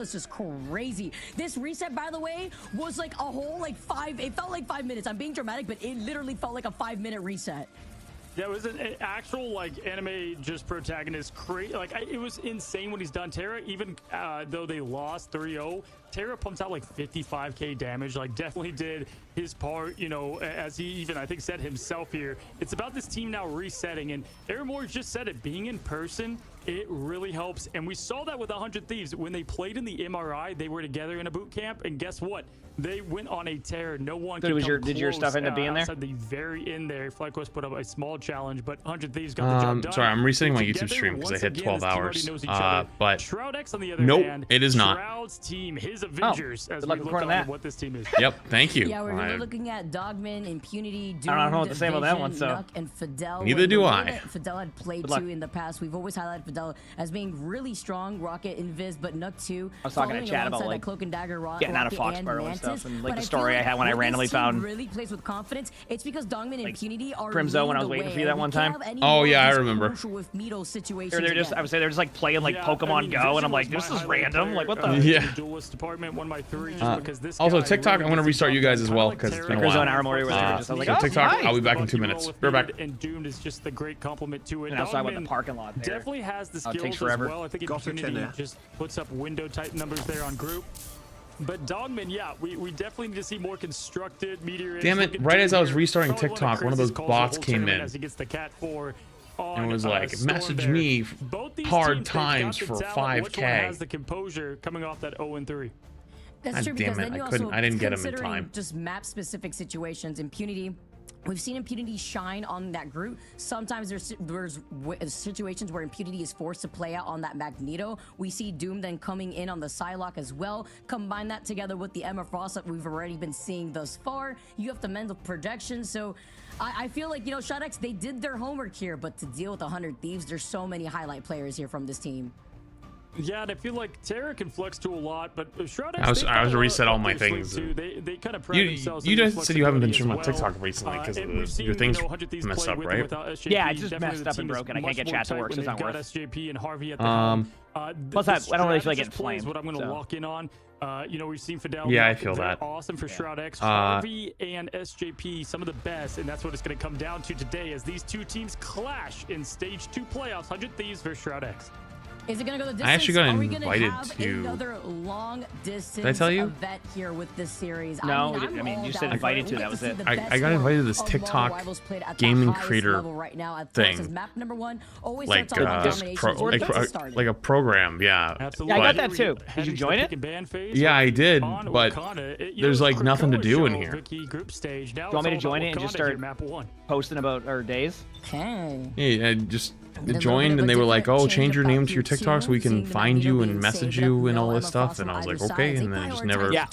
This is crazy. This reset, by the way, was like a whole it felt like 5 minutes. I'm being dramatic, but it literally felt like a 5-minute reset. Yeah, it was an actual anime just protagonist. It was insane what he's done. Terra, even though they lost 3-0, Terra pumped out 55k damage. Definitely did his part, as he even I think said himself here. It's about this team now resetting, and Aaron Moore just said it. Being in person, it really helps, and we saw that with 100 Thieves when they played in the MRI. They were together in a boot camp, and guess what? They went on a tear. No one could come close. Did your stuff end up being there? At the very end there, FlyQuest put up a small challenge, but 100 Thieves got the job done. Sorry, I'm resetting my YouTube stream because I hit 12 hours. But Shroud X, on the other nope, hand, it is not. Shroud's team, his Avengers, as we look on what this team is. Yep, thank you. Yeah, we're really looking at Dogman, Impunity, Doomed, I don't know what to say about that one, so. Nuck, and Fidel. Neither do I. Fidel had played to in the past. We've always highlighted Fidel as being really strong. Rocket, Invis, but Nuck too. I was talking to Chad about Cloak and Dagger, getting out of Foxborough and stuff, and the story I had when I randomly found. Really plays with confidence. It's because Dogman and Impunity are Crimzo when I was waiting for you that one time. Oh yeah, I remember. They're just, I would say they're just playing Pokemon Go, and I'm like, this is random. What the? Yeah. Duelist department won by 3 because this also, TikTok, I'm gonna restart you guys as well because it's been a while. So TikTok, I'll be back in 2 minutes. We're back. And Doomed is just the great compliment to it. And also, I went the parking lot there. Definitely has the skills takes forever. as well. I think Impunity just puts up window type numbers there on group. But Dogman, yeah, we definitely need to see more constructed Meteor. Damn it! Right as I was restarting TikTok, one of those bots came in. As he gets the Cat 4 and was like, message me hard times for 5K. Has the composure coming off that 0-3. That's true, because then you also, I didn't get him in time. Just map specific situations. Impunity. We've seen Impunity shine on that group. Sometimes there's situations where Impunity is forced to play out on that Magneto. We see Doom then coming in on the Psylocke as well. Combine that together with the Emma Frost that we've already been seeing thus far. You have the mental projection. So I feel like, Shroud X, they did their homework here, but to deal with 100 Thieves, there's so many highlight players here from this team. Yeah, and I feel like Terra can flex to a lot, but Shroud X, I was reset all my things. They kind of pride themselves. You just said you haven't been streaming on TikTok recently because your things messed up, right? Yeah, I just messed up and broken. I can't get chat to work, so it's not worth. SJP and Harvey at the helm. Plus, I don't really feel like getting flamed. What I'm going to lock in on. We've seen Fidel. Yeah, I feel that. Awesome for Shroud X. Harvey and SJP, some of the best, and that's what it's going to come down to today as these two teams clash in Stage 2 playoffs. 100 Thieves versus Shroud X. Is it gonna go the distance? I actually got invited to another long distance Did I tell you? event here with this series. No, I mean you said invited to. That was it. I got invited to this TikTok gaming creator thing, like a program. Yeah. Absolutely. Yeah, I got that too. Did you join it? Yeah, I did, but there's nothing to do in here. Do you want me to join it and just start posting about our days? Yeah, I just joined and they were like, oh, change your name to your TikTok so we can find you and message you and all this stuff, and I was like, okay, and then I just never. Yeah.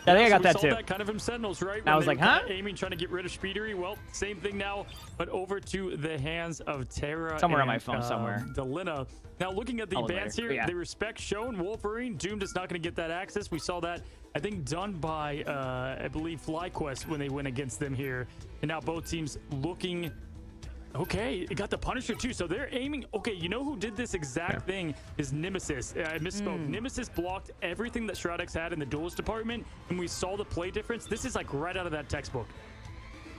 I think I got that too. That kind of Sentinels, right? I was like, huh? Aiming, trying to get rid of Speedery. Well, same thing now, but over to the hands of Terra. Somewhere on my phone, somewhere. Delina. Now, looking at the bans here, the respect shown. Wolverine, Doomed is not going to get that access. We saw that, I think, done by, I believe, FlyQuest when they went against them here. And now both teams looking. Okay, it got the Punisher too, so they're aiming. Okay, you know who did this exact thing is Nemesis. I misspoke. Nemesis blocked everything that Shroud X had in the duelist department, and we saw the play difference. This is right out of that textbook.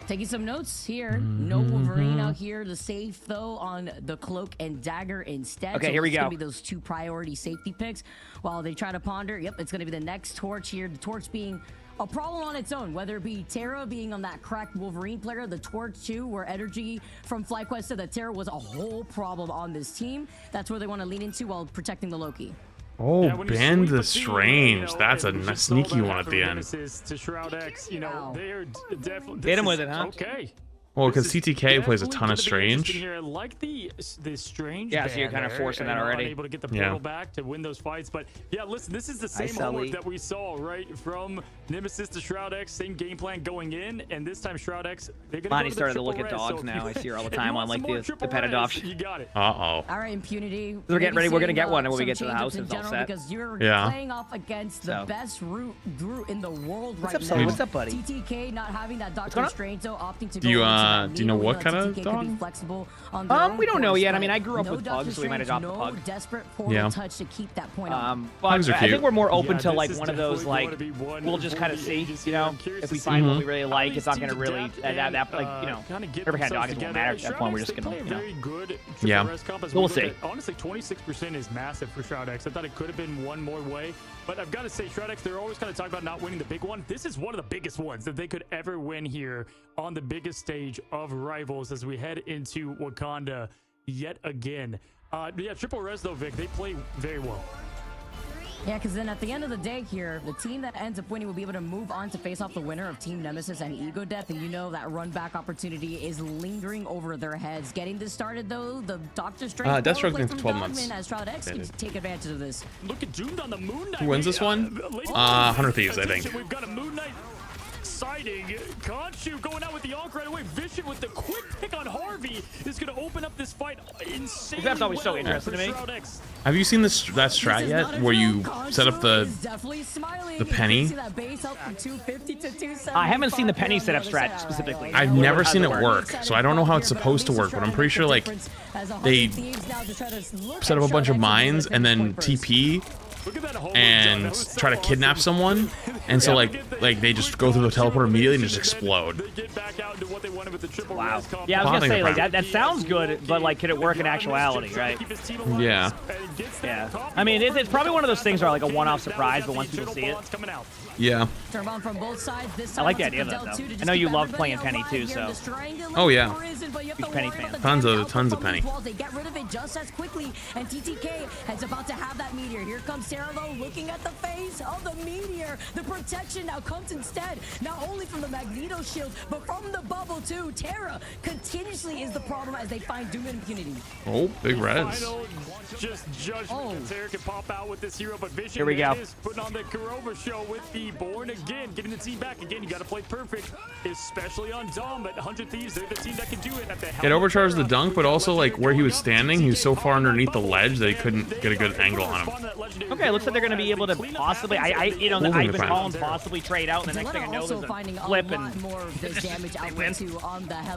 Taking some notes here. No Wolverine out here. The safe, though, on the Cloak and Dagger instead. Okay, here we go. It's going to be those 2 priority safety picks while they try to ponder. Yep, it's going to be the next Torch here. The Torch being a problem on its own, whether it be Terra being on that cracked Wolverine player, the Torch too, where Energy from FlyQuest said that Terra was a whole problem on this team. That's where they want to lean into while protecting the Loki. Oh, yeah, Bend the Strange. That's a sneaky one at the end. To Shroud X, they're definitely hit him with it, huh? Okay. Well, because CTK plays a ton of Strange. Here. I like the Strange. Yeah, so you're kind of forcing that already. Able to get the portal back to win those fights, but yeah, listen, this is the same homework that we saw right from Nemesis to Shroud X. Same game plan going in, and this time Shroud X. They're gonna Lonnie started to look at dogs now. I see her all the time on the pet adoption. You got it. All right, Impunity. We're getting ready. We're gonna get one when we get to the house. It's all set. Because you're playing off against the best route in the world right now. What's up, buddy? TTK not having that Doctor Strange though, opting to go. Do you know what kind of dog? We don't know yet. I mean, I grew up with pugs, so we might adopt a pug. Yeah. Pugs are I cute. think we're more open to like one of those like we'll just kind of see, you know, if we find what we really like. It's not going to really that like you know, every kind of dog won't matter at that point. We're just going to, you know. Yeah. We'll see. Honestly, 26% is massive for Shroud X. I thought it could have been one more way, but I've got to say, Shroud X, they're always kind of talking about not winning the big one. This is one of the biggest ones that they could ever win here on the biggest stage of Rivals as we head into Wakanda yet again. Yeah, Triple Res though, Vic, they play very well. Yeah, because then at the end of the day here, the team that ends up winning will be able to move on to face off the winner of Team Nemesis and Ego Death. And you know that run back opportunity is lingering over their heads. Getting this started though, the Doctor Strange. Deathstroke for 12 months. As Shroud X can take advantage of this. Look at Doomed on the Moon Knight. Who wins this one? 100 Thieves, I think. We've got a Moon Knight sighting. Khonshu going out with the Ankh right away. Vision with the quick pick on Harvey is going to open up this fight insane. That's always so interesting to me. Have you seen that strat yet, where you set up the penny? I haven't seen the penny setup strat specifically. I've never seen it work, so I don't know how it's supposed to work, but I'm pretty sure like they set up a bunch of mines and then TP and try to kidnap someone, and so like they just go through the teleporter immediately and just explode. Wow. Yeah, I was gonna say like that sounds good, but like, could it work in actuality, right? Yeah. Yeah. I mean, it's probably one of those things where like a one-off surprise, but once people see it. Yeah. I like the idea of that though. I know you love playing Penny too, so. Oh yeah. Huge Penny fan. Tons of Penny. They get rid of it just as quickly, and TTK is about to have that meteor. Here comes Sarah though, looking at the face of the meteor. The protection now comes instead, not only from the Magneto shield, but from the bubble too. Terra continuously is the problem as they find Doom and impunity. Oh, big res. Just judgment. Terra can pop out with this hero, but Vision Here we go. is putting on the Kurova show with the Born again, getting the team back again. You got to play perfect, especially on Dom. But 100 Thieves, they're the team that can do it at the It overcharged the dunk, but also like where he was standing, he was so far underneath the ledge that he couldn't get a good angle on him. Okay, it looks like they're going to be able to possibly. I've been calling possibly trade out, and the next thing I know, there's a flip and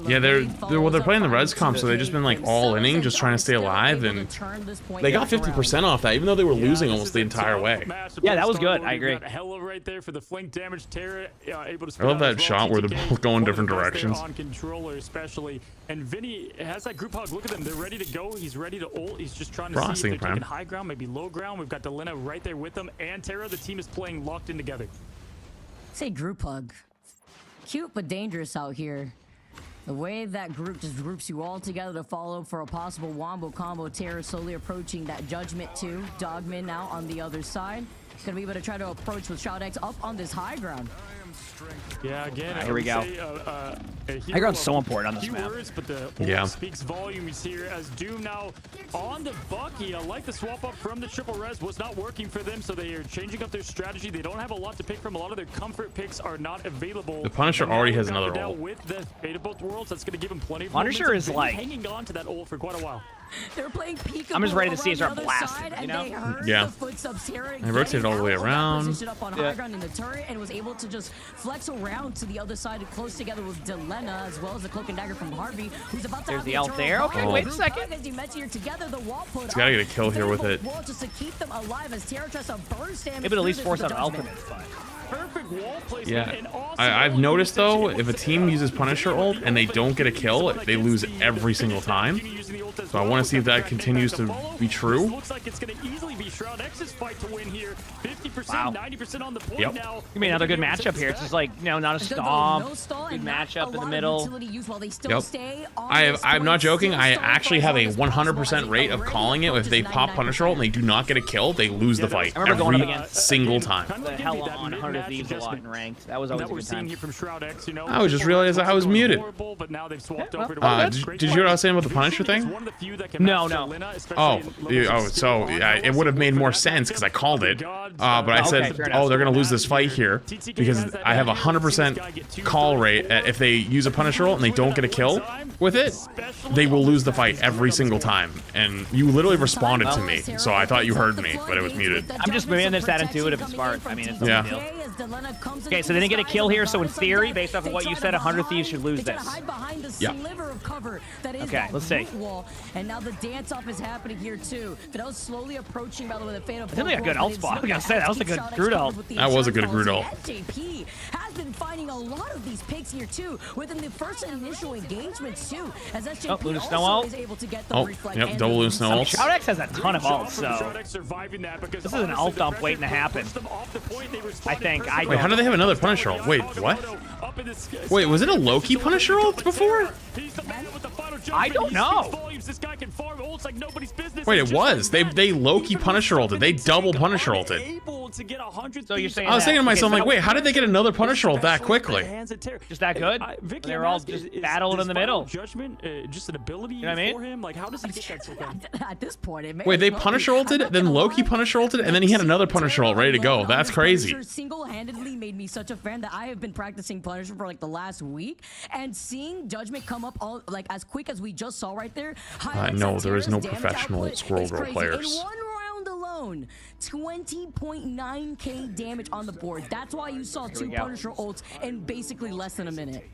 yeah, they're playing the res comp, so they've just been like all inning, just trying to stay alive, and they got 50% off that, even though they were losing almost the entire way. Yeah, that was good. I agree. Hella right there for the flank damage. Terra able to. I love that shot where they're both going different directions. On controller, especially, and Vinny has that group hug. Look at them; they're ready to go. He's ready to ult. He's just trying to see if they're taking high ground, maybe low ground. We've got Delena right there with them, and Terra. The team is playing locked in together. Say group hug. Cute but dangerous out here. The way that group just groups you all together to follow for a possible wombo combo. Terra slowly approaching that Judgment 2. Dogman now on the other side. Gonna be able to try to approach with Shroud X up on this high ground. Yeah, again, here we go. High ground's so important on this map. Words, but the speaks volumes here as Doom now on the Bucky. I like the swap up from the triple res was not working for them, so they are changing up their strategy. They don't have a lot to pick from. A lot of their comfort picks are not available. The Punisher already has another ult. With the Fate of Both Worlds, that's going to give him plenty of Punisher is like hanging on to that ult for quite a while. They're playing peekaboo. I'm just ready to see it start blasting, you know? Yeah. They rotated all the way around. Up on high ground in the turret and was able to just flex around to the other side, close together with Delena, as well as the cloak and dagger from Harvey, who's about to There's the ult there. Okay, wait a second. As you mentioned here, together the wall put He's got to get a kill here with it. Just to keep them alive as Terra tries to burst damage. It would at least force out ultimate. Perfect wall placement. Yeah, I've noticed though, if a team uses Punisher ult and they don't get a kill, they lose every single time. So I want to see if that continues to be true. Looks like it's going to easily be Shroud X's fight to win here. 50%, 90% on the point now. Give me another good matchup here. It's just like, you know, not a stomp. Good matchup in the middle. Yep. I'm not joking. I actually have a 100% rate of calling it. If they pop Punisher ult and they do not get a kill, they lose the fight every single time. The hell on 100 Thieves a lot in ranked. That was always a good time. From Shroud X, you know, I was just realized I was muted. But now they've swapped over to did you hear what I was saying about the Punisher thing? that can match Lina, so yeah, it would have made more sense because I called it. But I said, they're gonna lose this fight here because I have 100% call rate. If they use a punish roll and they don't get a kill with it, they will lose the fight every single time. And you literally responded to me, so I thought you heard me, but it was muted. I'm just being this that intuitive and smart. I mean, it's no big deal. Okay, so they didn't get a kill here, so in theory, based off of what you said, 100 Thieves should lose this. Yeah. Okay, let's see. And now the dance-off is happening here too. Fidel's slowly approaching, by the way, the Phantom. It's a good ult spot. I was gonna say, that was a good Groot ult. That was a good Groot ult. SJP has been finding a lot of these picks here too, within the first initial engagements too, as SJP Lunar Snow also ult. is able to get the Yep, double Lunar Snow ult. Shroud X has a ton of ults, so this is an ult dump waiting to happen. I think. Wait, how do they have another Punisher ult? Wait, what? Wait, was it a Loki Punisher ult before? I don't know. Wait, it was. They Loki Punisher ulted. They double Punisher ulted. So you're saying I was thinking to myself, like, wait, how did they get another Punisher ult that quickly? Just that good? They were all just battled in the middle. Judgment, just an ability, you know what I mean? for him. Like, how does he get that so fast? At this point, it Wait, they Punisher ulted, then Loki Punisher ulted, and then he had another Punisher ult ready to go. That's crazy. Single-handedly made me such a fan that I have been practicing Punisher for like the last week, and seeing Judgment come up all like as quick as we just saw right there. No, there is no professional Squirrel Girl players. In one round alone, 20.9k damage on the board. That's why you saw two Punisher ults in basically less than a minute.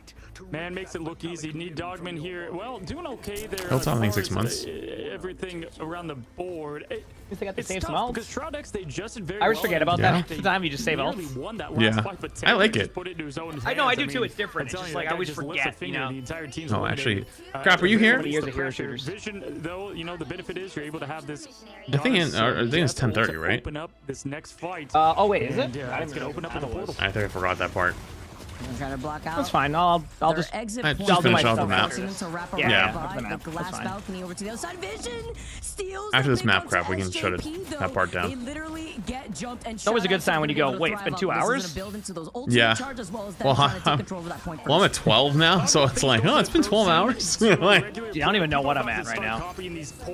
Man makes it look easy. Need Dogman here. Well, doing okay there. Hilltop in 6 months. Everything around the board. They got the same tough because Shroud X, they adjusted very I always forget about that. Yeah. The time you just save ults. Yeah, I like it. I know, I do too. It's different. It's just like I always forget, you know. Oh, actually, crap, are you here? Years of hero shooters. Vision, though, you know, the benefit is you're able to have this. I think it's 10:30, right? Open up this next fight. Oh wait, is it? Yeah, it's gonna open up the portal. I think I forgot that part. I'm trying to block out. That's fine. I'll just just do my finish off the stuff map. after this. The glass balcony over to the other side. Vision steals After the this big map one crap, to we can shut SJP, though. that part down. They literally get jumped and It's always a good sign when you go, able to wait, it's been thrive 2 out. This is hours? gonna build into those ultimate Yeah. charge as well as them Well, trying to take control of that point well, I'm first. at 12 now, so it's like, oh, it's been 12 hours. Like, Dude, I don't even know what I'm at right now.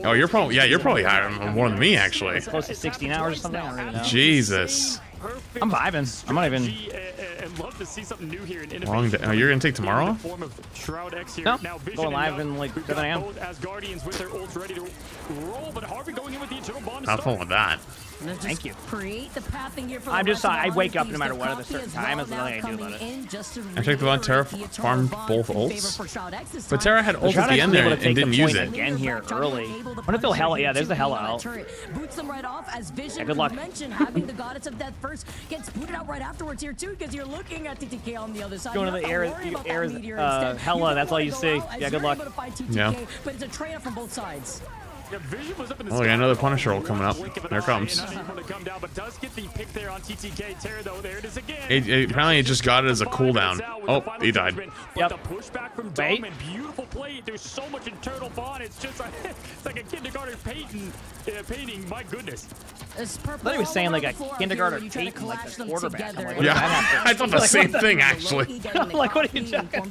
oh, you're probably higher, more than me, actually. Close to 16 hours or something. I don't even know. Jesus. I'm vibing. I'm not even. Love to see something new here in Long day. Oh, you're gonna take tomorrow? No, going live in like 7 a.m. Not full with that. Thank you. Create the pathing here for I'm the just, rest of I the wake up Thieves. no matter The what at a copy certain as time. well That's the only now thing I do about coming it. in just to I checked the bot. Terra reiterate the farmed eternal both bond in ults. favor for Shroud X this But time. Terra had ult at the end there and didn't use it. Again here early. What if they'll hella? Yeah, there's the hella out. Boots them right off as Vision. Yeah, good luck. Mentioned having the Goddess of Death first gets booted out right afterwards here too, because you're looking at TTK on the other side. Going to the air, hella. That's all you see. Yeah, good luck. Yeah. But it's a trade up from both sides. Oh, yeah, another Punisher ult coming up. There it comes. Apparently, it just got it as a cooldown. Oh, he died. Yep. Wait. Beautiful play. There's so much internal bond. It's just like, it's like a kindergarten painting. My goodness. I thought he was saying like a kindergarten painting, like the quarterback. I'm like, what Yeah, does that have to- I thought the same thing, actually. Like, what are you talking?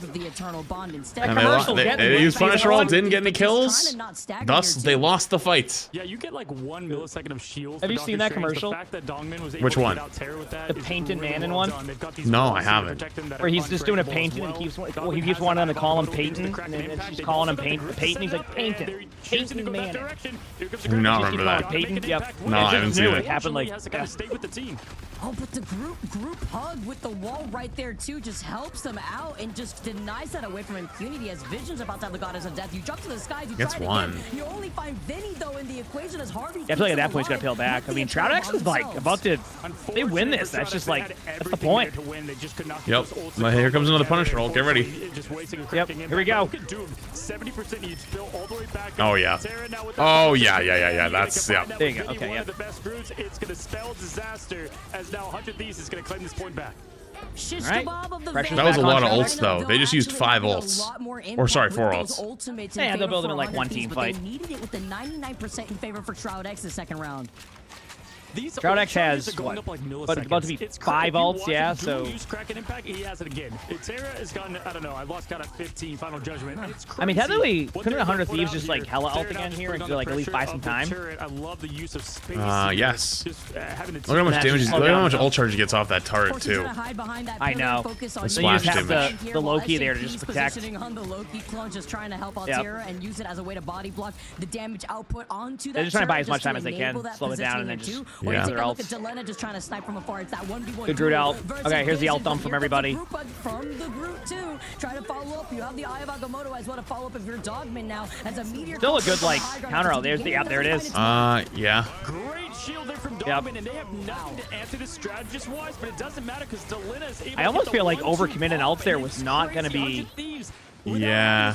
And they used Punisher ult, didn't get any kills. Thus, they lost the fight. Yeah, you get like 1 millisecond of shield. Have you seen that commercial? Which one? The painted man in one? No, I haven't. Where he's just doing a painting and he keeps wanting them to call him Peyton, and then she's calling him Peyton. He's like, Peyton man. I do not remember that. Peyton? Yep. No, I haven't seen It it. happened like. Oh, but the group hug with the wall right there too just helps them out and just denies that away from impunity as Vision's about to have the Goddess of Death. You jump to the skies, you Gets try it one. again. You only find Vinny though in the equation as Harvey. Yeah, I feel like at that point he's gonna peel back. I mean, Shroud X is like about to. They win this. That's just like that's the point. Yep. But here comes another Punisher ult. Get ready. Yep. Here we go. Oh yeah. Oh yeah. That's yeah. There you go. Okay. Yeah. It's gonna spell disaster as now 100 Thieves is gonna claim this point back. Right. That was a lot of ults though. They just used 5 ults. Or sorry, 4 ults. Yeah, they'll build them in like one team fight. They needed it with the 99% in favor for Shroud X the second round. Shroud-X has what? But about to be 5 ults, yeah. So he has it again. Terra has gotten, I don't know, I lost count at 15 Final Judgment. I mean, technically, couldn't 100 Thieves just like hella ult again here and like at least buy some time? I love the use of space. Yes. Look how much damage. Look how much ult charge he gets off that turret too. I know. The So you just splash have damage. the Loki there to just protect. On the Loki clone, just trying to help out Terra and use it as a way to body block the damage output onto that. They're just trying to buy as turret much time as they can, slow it down, and then just Or you yeah. take a look at Delena just trying to snipe from afar. It's that 1v1 Good Groot ult. Okay, here's the ult dump from everybody. From the Groot too. Try to follow up. You have the Eye of Agamotto as well to follow up if you're Dogman now as a meteor. Still a good like counter ult. There's the there it is. Yeah. Great shield there from Dogman, and they have nothing to answer this strategist wise, but it doesn't matter because Delena is able I almost to feel like get the overcommitting ult there was not going to be. Yeah.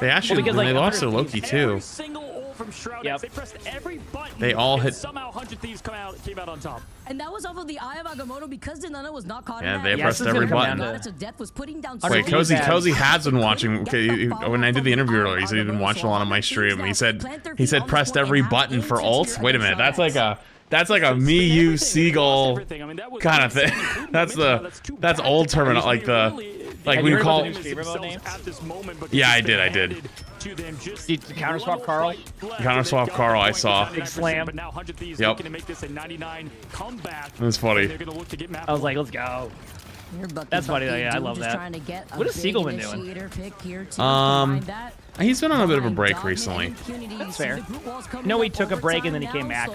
They actually because, they like, lost to Loki too. Yep. They pressed every button. They all hit. Somehow 100 Thieves came out on top. And that was off of the Eye of Agamotto because Delena was not caught Yeah, in they that. pressed every button. Wait, Cozy hasn't watching. When I did the interview earlier, he said he'd been watching a lot of my stream. He said pressed every button for ult. Wait a minute, that's like a me, you, Seagull kind of thing. That's old terminal, like when you call. Yeah, I did. Counter swap Carl. Counter swap Carl, I saw. Big slam. Yep. That's funny. I was like, let's go. That's funny though. Yeah, I love that. What is Siegelman doing? He's been on a bit of a break recently. That's fair. No, he took a break and then he came back.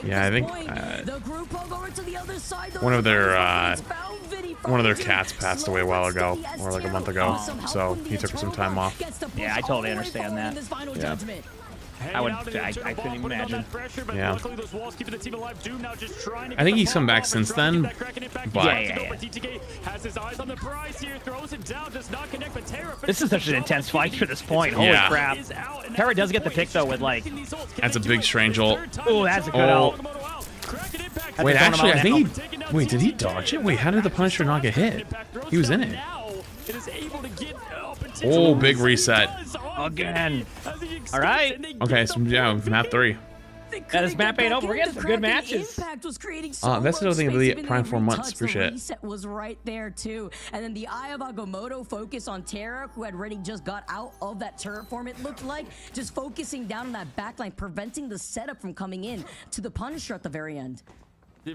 Yeah, I think one of their cats passed away a while ago, or like a month ago, so he took some time off. Yeah, I totally understand that. Yeah. I couldn't even imagine. Yeah. I think he's come back since then, but yeah. This is such an intense fight to this point. Holy crap. Terra does get the pick though with like. That's a big strange ult. Oh, that's a good ult. Wait, actually, I think he. Wait, did he dodge it? Wait, how did the Punisher not get hit? He was in it. Oh, big reset. Again. All right. Okay, so yeah, map 3. Yeah, this map ain't over. We're getting some good matches. That's another thing of the Prime 4 months. Appreciate it. Reset was right there too, and then the Eye of Agamotto focus on Terra, who had already just got out of that turret form. It looked like just focusing down on that backline, preventing the setup from coming in to the Punisher at the very end.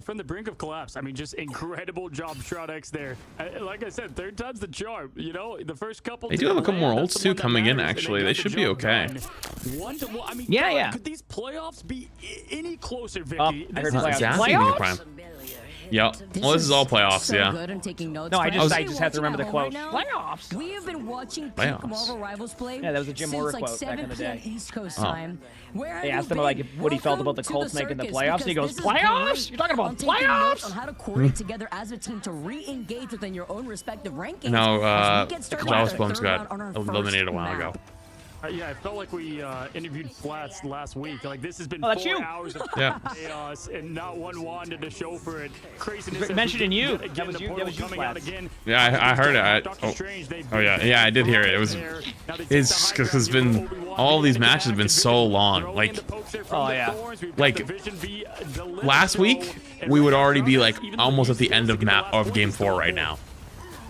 From the brink of collapse. I mean, just incredible job, Shroud-X there. Like I said, 3rd time's the charm. You know, the first couple. They do have a couple more ults too coming in. Actually, they should be okay. I mean, yeah. Could these playoffs be any closer, Vicky? I heard playoffs. Yep. Well, this is all playoffs, yeah. No, I just have to remember the quote. Playoffs. We have been watching peak Marvel Rivals play. Yeah, that was a Jim Moore like quote back in the day. East Coast time. They asked him like what he felt about the Colts making the playoffs, and he goes, "Playoffs? You're talking about playoffs?" On how to coordinate together as a team to re-engage within your own respective rankings. No, Jaws Plums got eliminated a while ago. Yeah, I felt like we interviewed Flats last week. Like, this has been 4 hours of chaos, and not one wanted to show for it. Craziness. Mentioning you. Again, that was you, Flats. Yeah, I heard it. Oh yeah, I did hear it. It was. It's because it's been all these matches have been so long. Like, like last week we would already be like almost at the end of game 4 right now.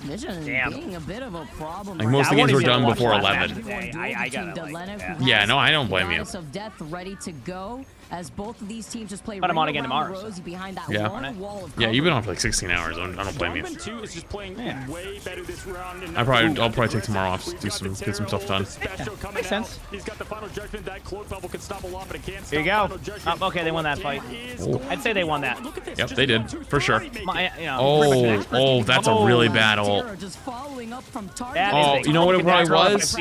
Being a bit of a problem. Like most of the games were done before 11. I gotta yeah, no, I don't blame you. Of death ready to go as both of these teams just play. But I'm on again tomorrow. Behind that yeah, you've been on for like 16 hours. I don't blame you. I'll probably take tomorrow off, get some stuff done. Makes sense. Here you go. Okay, they won that fight. I'd say they won that. Yep, they did for sure. Oh, that's a really bad ult. Oh, you know what it probably was?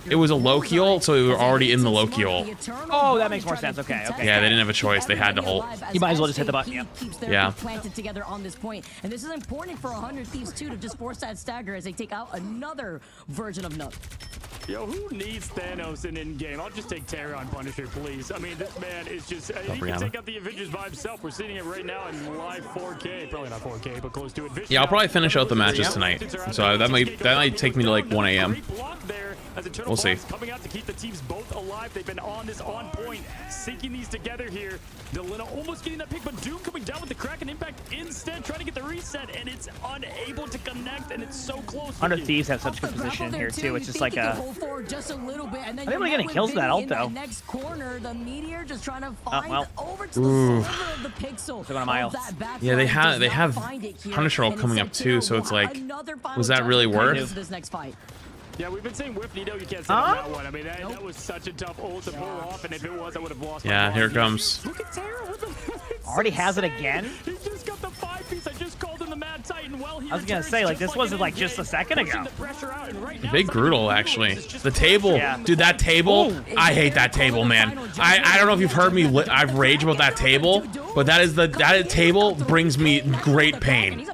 It was a Loki ult, so we were already in the Loki ult. Oh, that makes more sense. Okay. Yeah, they didn't have a choice. They had to ult. You might as well just hit the button. Yeah. Planted together on this point, and this is important for 100 Thieves too to just force that stagger as they take out another version of Nook. Yo, who needs Thanos in in-game? I'll just take Terra on Punisher, please. I mean, this man is just... he can take out the Avengers by himself. We're seeing it right now in live 4K. Probably not 4K, but close to it. Yeah, I'll probably finish out the matches tonight. night. So that might take me to like 1 a.m. We'll see. Coming out to keep the teams both alive. They've been on point, syncing these together here. Delina almost getting that pick, but Doom coming down with the crack and impact instead, trying to get the reset, and it's unable to connect, and it's so close. 100 Thieves have such good position here too. It's just like a. I think we're getting kills with that ult though. Next corner, the Meteor just trying to find over to Ooh. the sliver of the pixel. They're going to Miles. Yeah, they have Punisher ult coming up too, so it's like, was that really worth? This next fight. Yeah, we've been saying whiff Nito, you can't say on that one. I mean, that was such a tough ult to pull off, and if it was, I would have lost. Yeah, here it comes. Look at Terra with the Already has it again? He just got the 5-piece. I just called him the Mad Titan. Well, I was gonna say, like, this wasn't like just a second ago. Big Brutal, actually. The table, dude, that table, I hate that table, man. I don't know if you've heard me, I've raged about that table, but that table brings me great pain.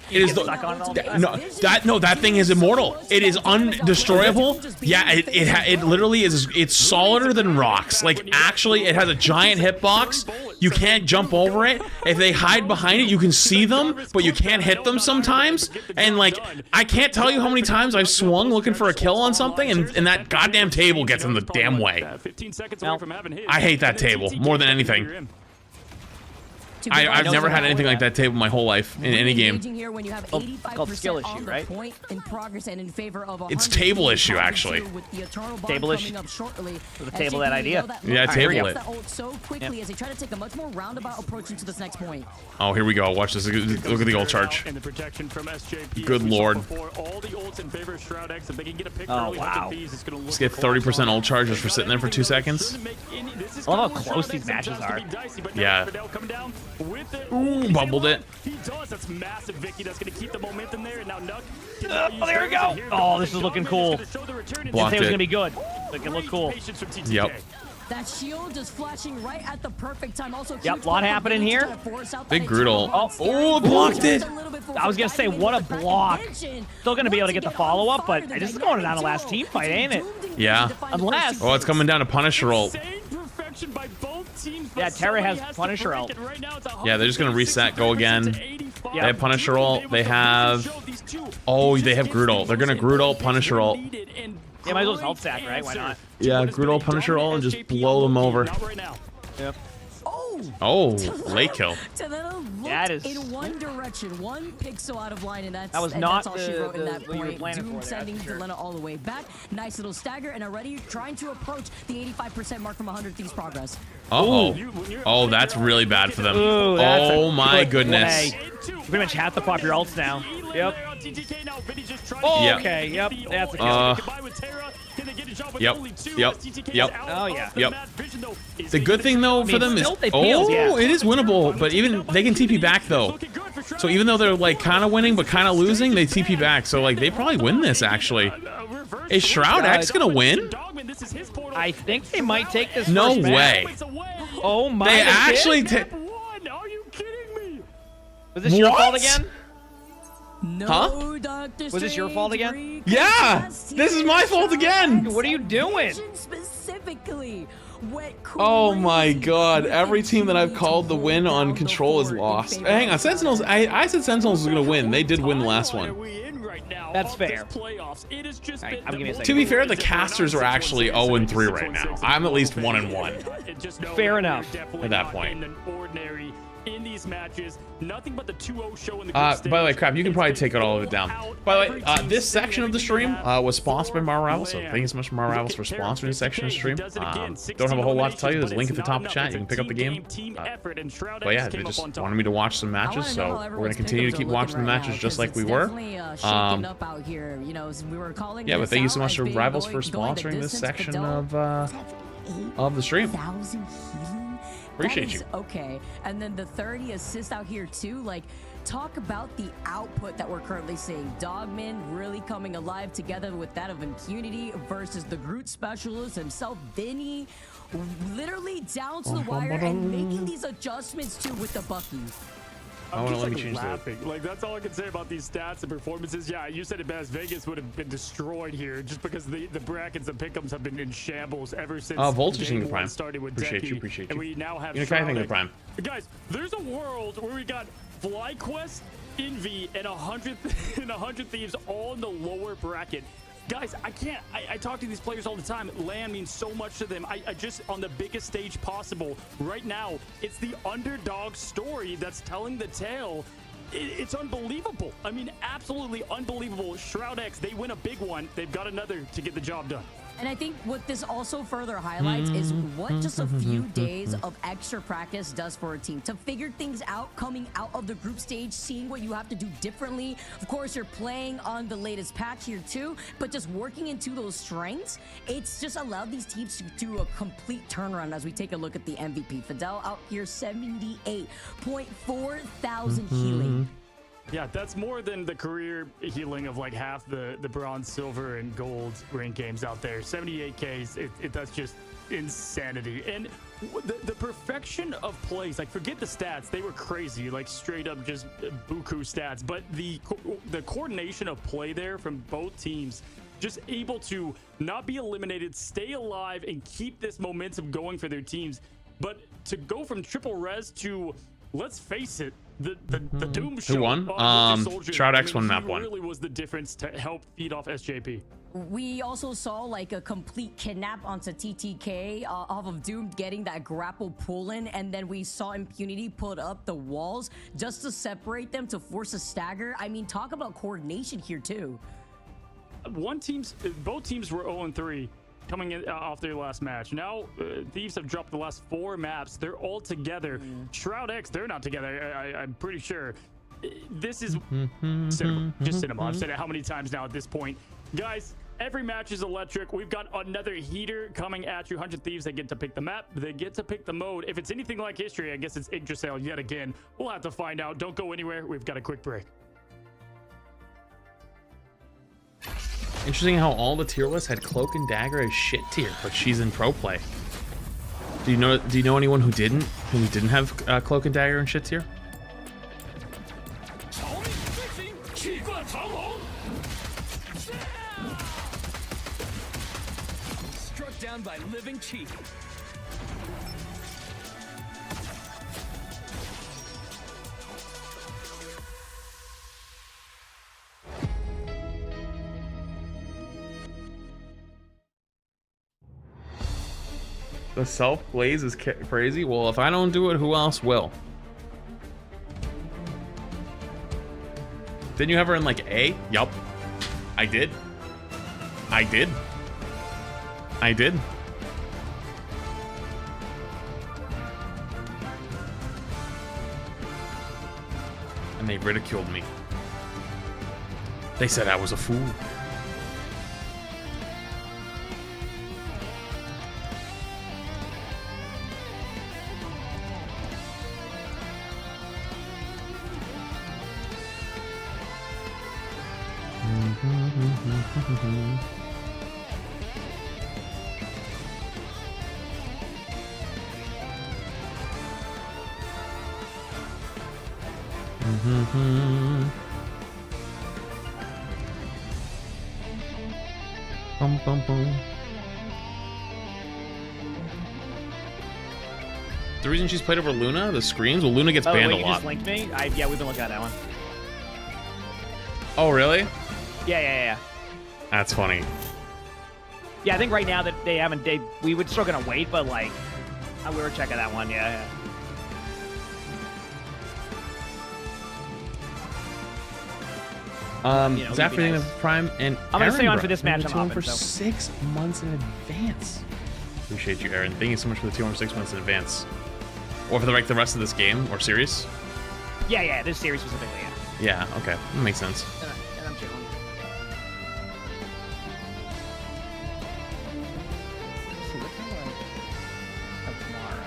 It is that thing is immortal. It is undestroyable. Yeah, it literally is. It's solider than rocks. Like, actually, it has a giant hitbox. You can't jump over it. If they hide behind it, you can see them, but you can't hit them sometimes. And like, I can't tell you how many times I've swung looking for a kill on something, and that goddamn table gets in the damn way. I hate that table more than anything. I've never had anything like that table my whole life in any game. Called skill issue, right? It's table issue, actually. Table issue. For the table that idea. Yeah, table it. Oh, here we go. Watch this. Look at the ult charge. Good lord. Oh, wow. Let's get 30% ult charges for sitting there for 2 seconds. I love how close these matches are. Yeah. Ooh, bubbled it. He does. That's massive, Vicky. That's going to keep the momentum there. And now Nuck. Oh, there we go. Oh, this is looking cool. Blocked it was going to be good. It can look cool. Yep. That shield just flashing right at the perfect time. Also, yep, a lot happening here. Big Brutal. Oh, blocked it. I was going to say, what a block. Still going to be able to get the follow-up, but this is going down to last team fight, ain't it? Yeah. Unless. Oh, it's coming down to Punisher ult. Yeah, Terra has Punisher ult. Yeah, they're just going to reset, go again. They have Punisher ult. They have... Oh, they have Groot ult. They're going to Groot ult, Punisher ult. Yeah, might as well just ult stack, right? Why not? Yeah, Groot ult, Punisher ult, and just blow them over. Yep. Oh, late kill. That is in one direction, one pixel out of line, and that's that was not that's all she wrote in that what you were point. planning Doom for. sending Delina all the way back. Nice little stagger, and already trying to approach the 85% mark from 100 Thieves progress. Uh-oh. Oh, that's really bad for them. Ooh, oh my goodness. You pretty much half the pop your ults now. Yep. Oh, okay, yep. That's a kill. Yep. Yep. Oh, yeah. Yep. The good thing, though, for them is... Oh, it is winnable, but even... They can TP back, though. So even though they're, like, kind of winning, but kind of losing, they TP back. So, like, they probably win this, actually. Is Shroud X gonna win? I think they might take this No first way. match. Oh, my. They actually... Was this your fault again? No, huh? Was this your fault again? Yeah! This is my fault again! What are you doing? Specifically, oh my god, every team that I've called the win on Control is lost. Hang on, Sentinels, I said Sentinels was gonna win. They did win the last one. That's fair. Right, to be fair, the casters are actually 0-3 right now. I'm at least 1-1. Fair enough. At that point. In these matches, nothing but the 2-0 show in the by the way, crap, you can probably take all of it down. By the way, this section of the stream was sponsored by Marvel, so thank you so much to Marvel for sponsoring this section of the stream. Don't have a whole lot to tell you. There's a link at the top of the chat. You can pick up the game. But yeah, they just wanted me to watch some matches, so we're going to continue to keep watching the matches just like we were. Yeah, but thank you so much to Rivals for sponsoring this section of the stream. Appreciate you. Okay, and then the 30 assists out here too. Like, talk about the output that we're currently seeing. Dogman really coming alive together with that of Impunity versus the Groot specialist himself, Vinny, literally down to the wire and making these adjustments too with the Bucky. I'm just like laughing. Like, that's all I can say about these stats and performances. Yeah, you said it best. Vegas would have been destroyed here just because the brackets and pickups have been in shambles ever since. Voltage in the Prime. Started with Appreciate Decky, you. Appreciate you. And we now have Kind of thing in the Prime. Guys, there's a world where we got FlyQuest, Envy, and 100 Thieves all in the lower bracket. Guys, I talk to these players all the time. LAN means so much to them. I just, on the biggest stage possible, right now, it's the underdog story that's telling the tale. It's unbelievable. I mean, absolutely unbelievable. ShroudX, they win a big one. They've got another to get the job done. And I think what this also further highlights is what just a few days of extra practice does for a team. To figure things out, coming out of the group stage, seeing what you have to do differently. Of course, you're playing on the latest patch here too, but just working into those strengths, it's just allowed these teams to do a complete turnaround as we take a look at the MVP. Fidel out here, 78.4 thousand healing. Yeah, that's more than the career healing of like half the bronze, silver, and gold rank games out there. 78Ks, that's just insanity. And the perfection of plays, like forget the stats, they were crazy, like straight up just buku stats. But the coordination of play there from both teams, just able to not be eliminated, stay alive, and keep this momentum going for their teams. But to go from triple res to, let's face it, the Doom show. Who won? ShroudX won map one. Really was the difference to help feed off SJP. We also saw like a complete kidnap onto TTK off of Doom getting that grapple pull in, and then we saw Impunity put up the walls just to separate them to force a stagger. I mean, talk about coordination here too. Both teams were 0-3 coming in off their last match. Now Thieves have dropped the last 4 maps. They're all together. ShroudX, they're not together. I'm pretty sure. This is cinema. Just cinema. I've said it how many times now at this point. Guys, every match is electric. We've got another heater coming at you. 100 Thieves, they get to pick the map. They get to pick the mode. If it's anything like history, I guess it's Yggdrasil yet again. We'll have to find out. Don't go anywhere. We've got a quick break. Interesting how all the tier lists had Cloak and Dagger as shit tier, but she's in pro play. Do you know anyone who didn't have Cloak and Dagger in shit tier? Struck down by living cheek. The self-glaze is crazy. Well, if I don't do it, who else will? Didn't you have her in like A? Yup. I did. I did. I did. And they ridiculed me. They said I was a fool. Bum, bum, bum. The reason she's played over Luna, the screens? Well, Luna gets banned a lot. You just linked me? Yeah, we've been looking at that one. Oh, really? Yeah. That's funny. Yeah, I think right now that they haven't, we were still gonna wait, but like, we were checking that one. Yeah. Zap for nice. Prime and I'm gonna stay on for this match. I'm hopping for 6 months in advance. Appreciate you, Aaron. Thank you so much for the 2 for 6 months in advance. Or for the rest of this game or series. Yeah, this series specifically. Yeah. Okay, that makes sense. And I'm chilling. Let's see, what time of tomorrow?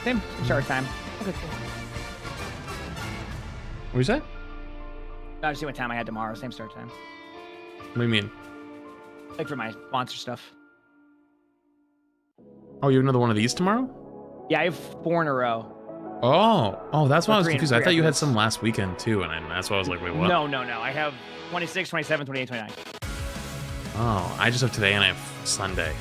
Same start time. Okay, cool. What you say? I just see what time I had tomorrow. Same start time. What do you mean? Like for my monster stuff. Oh, you have another one of these tomorrow? Yeah, I have 4 in a row. Oh, that's why I was confused. I thought you had some last weekend too, and that's why I was like, wait, what? No. I have 26, 27, 28, 29. Oh, I just have today and I have Sunday.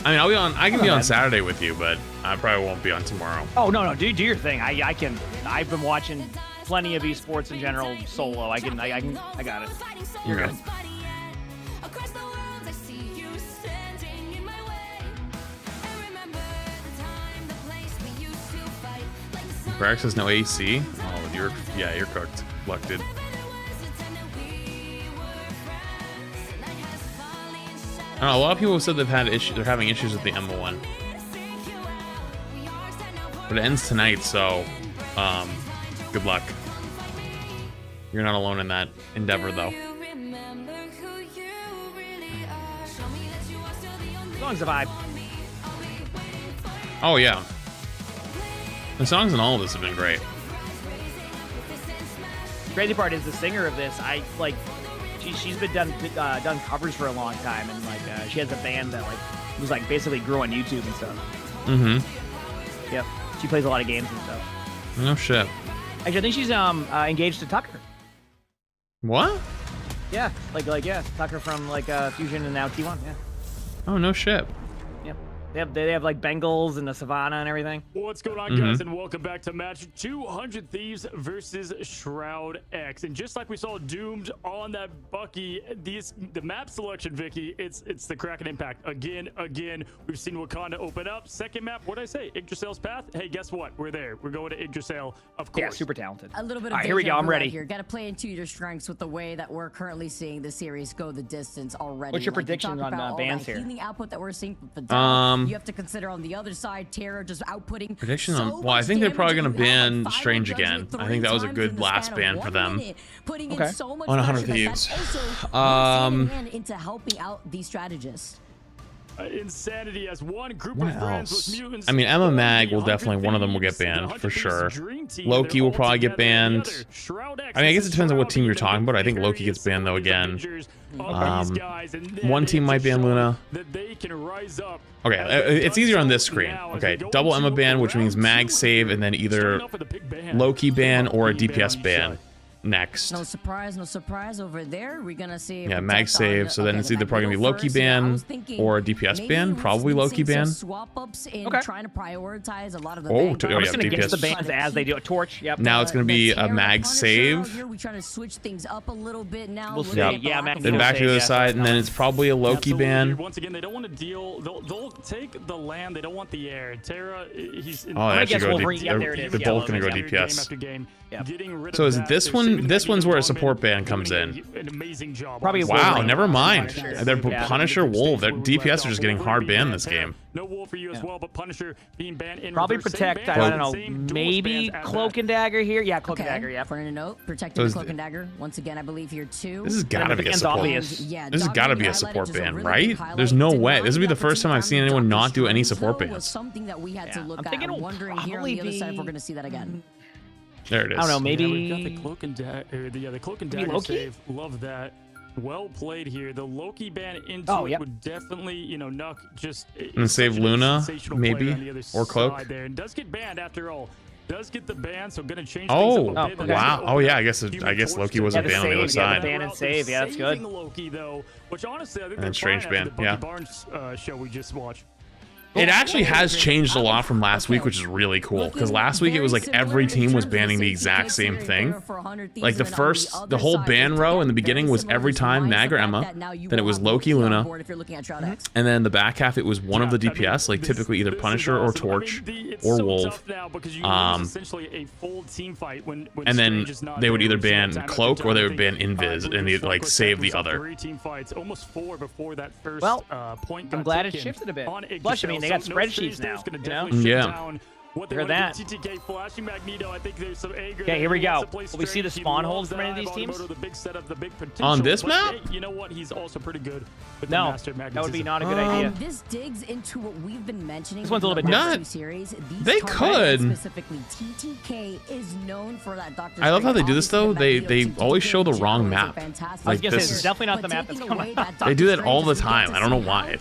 I mean, I'll be on. I can be on Saturday with you, but I probably won't be on tomorrow. Oh no, do your thing. I can. I've been watching plenty of esports in general solo. I got it. You're good. Brax has no AC. Oh, you're cooked. Luck, dude. I don't know, a lot of people have said they've had issues. They're having issues with the M1, but it ends tonight, so good luck. You're not alone in that endeavor, though. Song's a vibe. Oh yeah, the songs in all of this have been great. The crazy part is the singer of this. She's been done covers for a long time, and she has a band that was basically grew on YouTube and stuff. Mm-hmm. Yep. She plays a lot of games and stuff. No shit. Actually, I think she's engaged to Tucker. What? Yeah, yeah, Tucker from Fusion and now T1. Yeah. Oh no shit. Yep. They have Bengals and the Savannah and everything. What's going on, guys, and welcome back to match 200 Thieves versus Shroud X. And just like we saw Doomed on that Bucky, the map selection, Vicky, it's the Kraken Impact. Again, we've seen Wakanda open up. Second map, what'd I say? Yggdrasil's Path? Hey, guess what? We're there. We're going to Yggdrasil, of course. Yeah, super talented. A little bit of all right, here we go. I'm ready. Here. Got to play into your strengths with the way that we're currently seeing the series go the distance already. What's your prediction on bans here? Healing output that we're seeing from Fidel. You have to consider on the other side, Terra just outputting. Prediction on. Well, I think they're probably gonna ban Strange again. I think that was a good last ban for them. Okay. So much on 100 Thieves. Into helping out these strategists. Insanity as one group of friends with mutants. I mean, Emma Mag will definitely, one of them will get banned for sure. Loki will probably get banned. I mean, I guess it depends on what team you're talking about. I think Loki gets banned though again. One team might ban Luna. Okay, it's easier on this screen. Okay, double Emma ban, which means Mag save and then either Loki ban or a DPS ban. Next. No surprise over there. We're gonna see. Yeah, Mag save. So then it's either probably gonna be Loki ban or a DPS ban. Probably Loki ban. Swap ups in trying to prioritize a lot of the. I'm just gonna guess the bans as they do a torch. Yep. Now it's gonna be a Mag save. We're trying to switch things up a little bit now. We'll see. Yeah, Mag. Then back to the other side, and then it's probably a Loki ban. Once again, they don't want to deal. They'll take the land. They don't want the air. Terra, he's. Oh, they actually go DPS. They're both gonna go DPS. So is it this one? This one's where a support ban comes in. An amazing job. Probably. Wow, never mind. They're Punisher, Wolf. Their DPS are just getting hard banned this game. No Wolf for you as well, but Punisher being banned in probably reverse. Protect. I don't know. Maybe Cloak and Dagger here. Yeah, Cloak and Dagger. Yeah. For a note, protecting the Cloak and Dagger. Once again, I believe here too. This has got to be a support. This has got to be a support ban, right? Really There's no way. This would be the first time I've seen anyone not do any support bans. Something that we had to look at. I'm wondering here on the other side if we're going to see that again. There it is. I don't know, maybe. Yeah, we've got the Cloak and Dagger, the Cloak and Dagger save. Love that. Well played here. The Loki ban into it would definitely, Nuck just and save Luna, maybe, or Cloak. There. And does get banned after all. Does get the ban, so gonna change things up a bit. Wow. Oh yeah, I guess Loki wasn't banned on the other side. Ban and save. Yeah, that's good. Loki though, which honestly I think and Strange ban. Yeah. Barnes show we just watched. It actually has changed a lot from last week, which is really cool. Because last week it was like every team was banning the exact same thing. Like the whole ban row in the beginning was every time Mag or Emma. Then it was Loki, Luna. And then the back half it was one of the DPS, like typically either Punisher or Torch or Wolf. And then they would either ban Cloak or they would ban Invis and they'd like save the other. Well, I'm glad it shifted a bit. Plus, I mean, they got spreadsheets now, you know? Yeah. Hear that. Okay, here we go. Will we see the spawn holds from any of these teams? On this map? You know what? He's also pretty good with no, the that would be not a good idea. This digs into what we've been mentioning. This one's a little bit different. Series. They could. Specifically, TTK is known for that. I love how they do this though. They always show the wrong map. Like this is definitely not the map that's coming up. They do that all the time. I don't know why.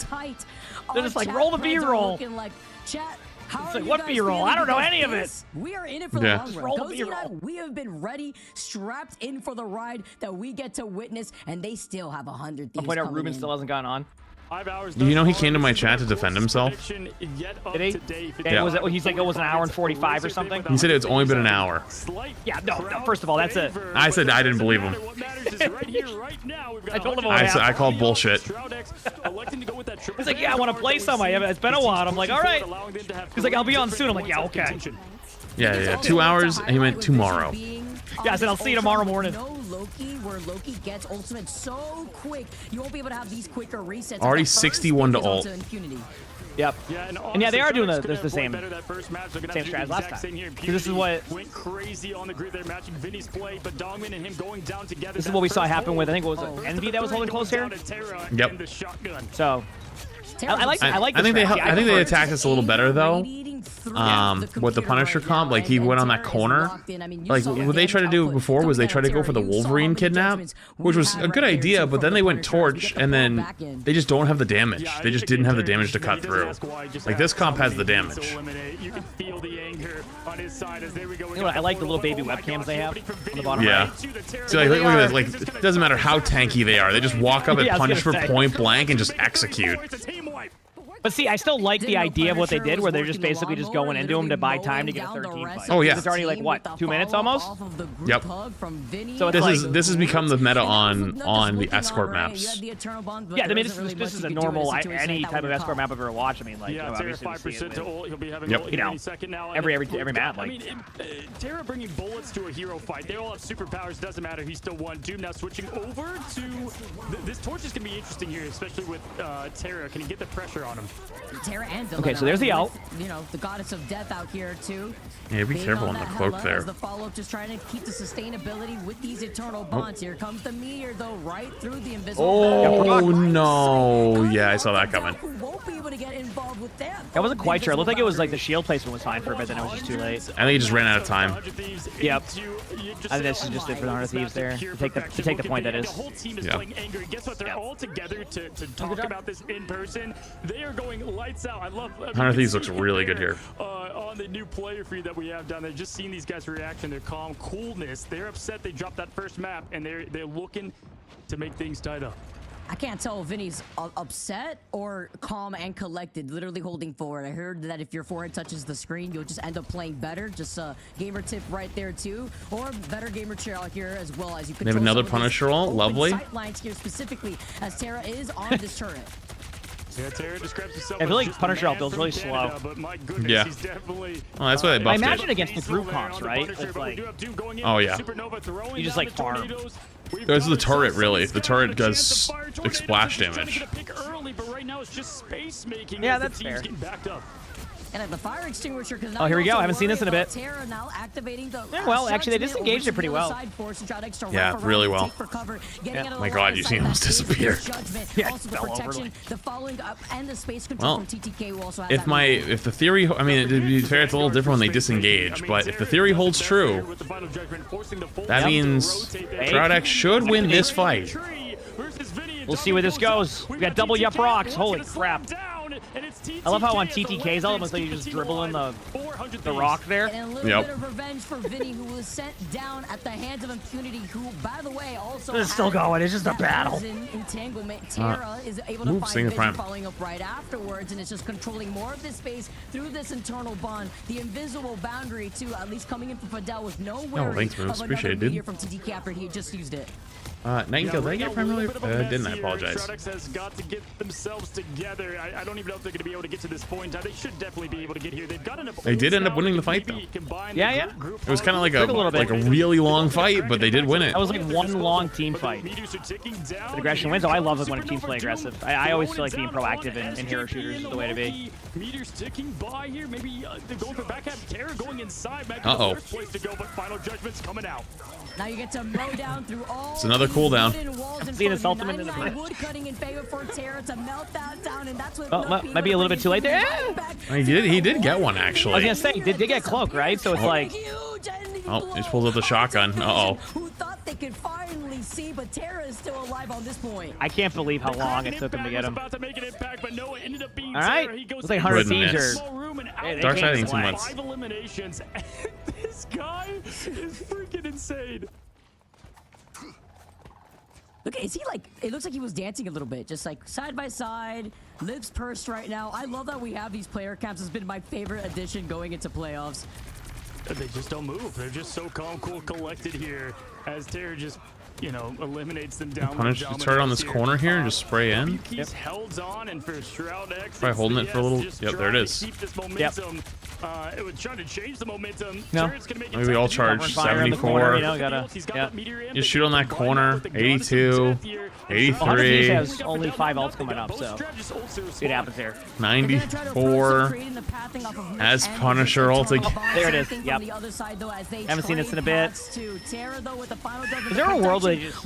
They're just like, roll the B-roll. It's like, what B-roll? I don't know any of it. We are in it for the long run. Roll the B-roll. We have been ready, strapped in for the ride that we get to witness, and they still have 100 Thieves. Ruben still hasn't gone on. 5 hours. You know he came to my chat to defend himself? Did he? Yeah. Was it, he's like, it was an hour and 45 or something? He said it's only been an hour. Yeah, no, first of all, that's it. I said I didn't believe him. I told him I called bullshit. He's like, yeah, I want to play some. It's been a while. I'm like, all right. He's like, I'll be on soon. I'm like, yeah, okay. Yeah. 2 hours, and he meant tomorrow. Yeah, I said, I'll see you tomorrow morning. No Loki, where Loki gets ultimate so quick, you won't be able to have these quicker resets. Already 61 to ult. Yep. And yeah, they are doing the same strat as last time. This is what went crazy on the grid. They're matching Vinny's play, but Dongmin and him going down together. This is what we saw happen with, I think, what was it, Envy that was holding close here? Yep. So I think they attacked us a little better though. With the Punisher comp, like he went on that corner. Like what they tried to do before was they tried to go for the Wolverine kidnap, which was a good idea, but then they went Torch, and then they just don't have the damage. They just didn't have the damage to cut through. Like this comp has the damage. You know what, I like the little baby webcams they have on the bottom right. See, like, look at this. Like, it doesn't matter how tanky they are. They just walk up and punish for point blank and just execute. But see, I still like the idea of what they did, where they're just basically just going into them to buy time to get a 13 fight. Oh yeah. It's already like what, 2 minutes almost? Yep. So this has become the meta on the escort maps. Yeah, I mean this is a normal any type of escort map I've ever watched. I mean, like, obviously we see it with, you know, every map. Like, I mean, Terra bringing bullets to a hero fight. They all have superpowers. Doesn't matter. He's still one. Doom now switching over to this Torch is gonna be interesting here, especially with Terra. Can he get the pressure on him? Okay, so there's the ult. You know, the goddess of death out here too. Yeah, be careful on the cloak there. The follow-up, just trying to keep the sustainability with these eternal bonds. Here comes the meteor though, right through the invisible. Oh no! Yeah, I saw that coming. Won't be able to get involved with that. I wasn't quite sure. It looked like it was like the shield placement was fine for a bit, then it was just too late. I think he just ran out of time. Yep. I think this is just it for the 100 Thieves there. To take the point that is. The whole team is playing angry. Guess what? They're all together to talk about this in person. They are going lights out. I love 100 Thieves looks really good here. On the new player feed that we have down there, just seeing these guys' reaction, their calm coolness. They're upset they dropped that first map, and they're looking to make things tight up. I can't tell if Vinny's upset or calm and collected, literally holding forward. I heard that if your forehead touches the screen, you'll just end up playing better. Just a gamer tip right there too, or better gamer cheer out here as well as you can. They have another Punisher ult, lovely. Sight lines here specifically as Terra is on this turret. Yeah, Terra describes himself. I feel like Punisher ult builds really slow. Yeah. Oh, that's why they buffed I imagine it. against the group comps, right? It's like, oh yeah. You just like farm. There's the turret, really. The turret does splash damage. Yeah, that's fair. And the fire extinguisher. Oh, here we go. I haven't seen this in a bit. Terra now activating the, yeah, well, actually, they disengaged it pretty well. Yeah, really well. Yeah. My God, you see him almost disappear. Yeah, it fell over. Well, if the theory, I mean, to be fair, it's a little different when they disengage, but if the theory holds true, that means Shroud should win this fight. We'll see where this goes. We got double yup rocks. Holy crap. I love how on TTKs, all almost like you just dribble in the rock there. And a little bit of revenge for Vinny, who was sent down at the hands of Impunity, who, by the way, also this is still going. It's just a battle. Entanglement. Terra is able to find Vinny following up right afterwards, and it's just controlling more of this space through this internal bond. The invisible boundary, too, at least coming in for Fidel with no worry thanks, Moose. Appreciate it, dude. From TTK after he had just used it. Nightingale, did I get primarily? Didn't I apologize? Shroud has got to get themselves together. I don't even know if they're going to be able to get to this point. They should definitely be able to get here. They've got enough. They did end up winning the fight, though. Yeah. It was kind of like a really long fight, but they did win it. That was like one long team fight. The aggression wins. Oh, I love it when teams play aggressive. I always feel like being proactive in hero shooters is the way to be. Meters ticking by here. Maybe they're going for backhand. Terra going inside. Uh-oh. Place to go, but final judgment's coming out. Now you get to mow down through all. It's another cooldown. I'm seeing this ultimate in the bridge. Wood cutting in favor for Terra to melt that down, and that's what might be a little bit too late there. He did get one, actually. I was gonna say, he did get cloak, right? So it's like, oh, he just pulls out the shotgun. Uh-oh. Who thought they could finally see, but Terra is still alive on this point. I can't believe how long it took him to get him. About to make an impact, but no, it ended up being all right, looks like 100 Thieves are. Dark Side ain't too much. 5 eliminations. This guy is freaking insane. Look, is he like, it looks like he was dancing a little bit, just like side by side, lips pursed right now. I love that we have these player camps. It's been my favorite addition going into playoffs. They just don't move. They're just so calm, cool, collected here as Terra just, you know, eliminates them down. Punish the turret on this corner here and just spray in. Yep. Held on, and for Shroud X, probably holding it for a little. Yep, there it is. Keep this momentum. It was trying to change the momentum. No. Maybe all charge 74. You know, gotta, Just shoot on that corner. 82, 83. Has only 5 ults coming up, so it happens here. 94. As Punisher ulting. There it is. Yep. Haven't seen this in a bit. Is there a world where they just...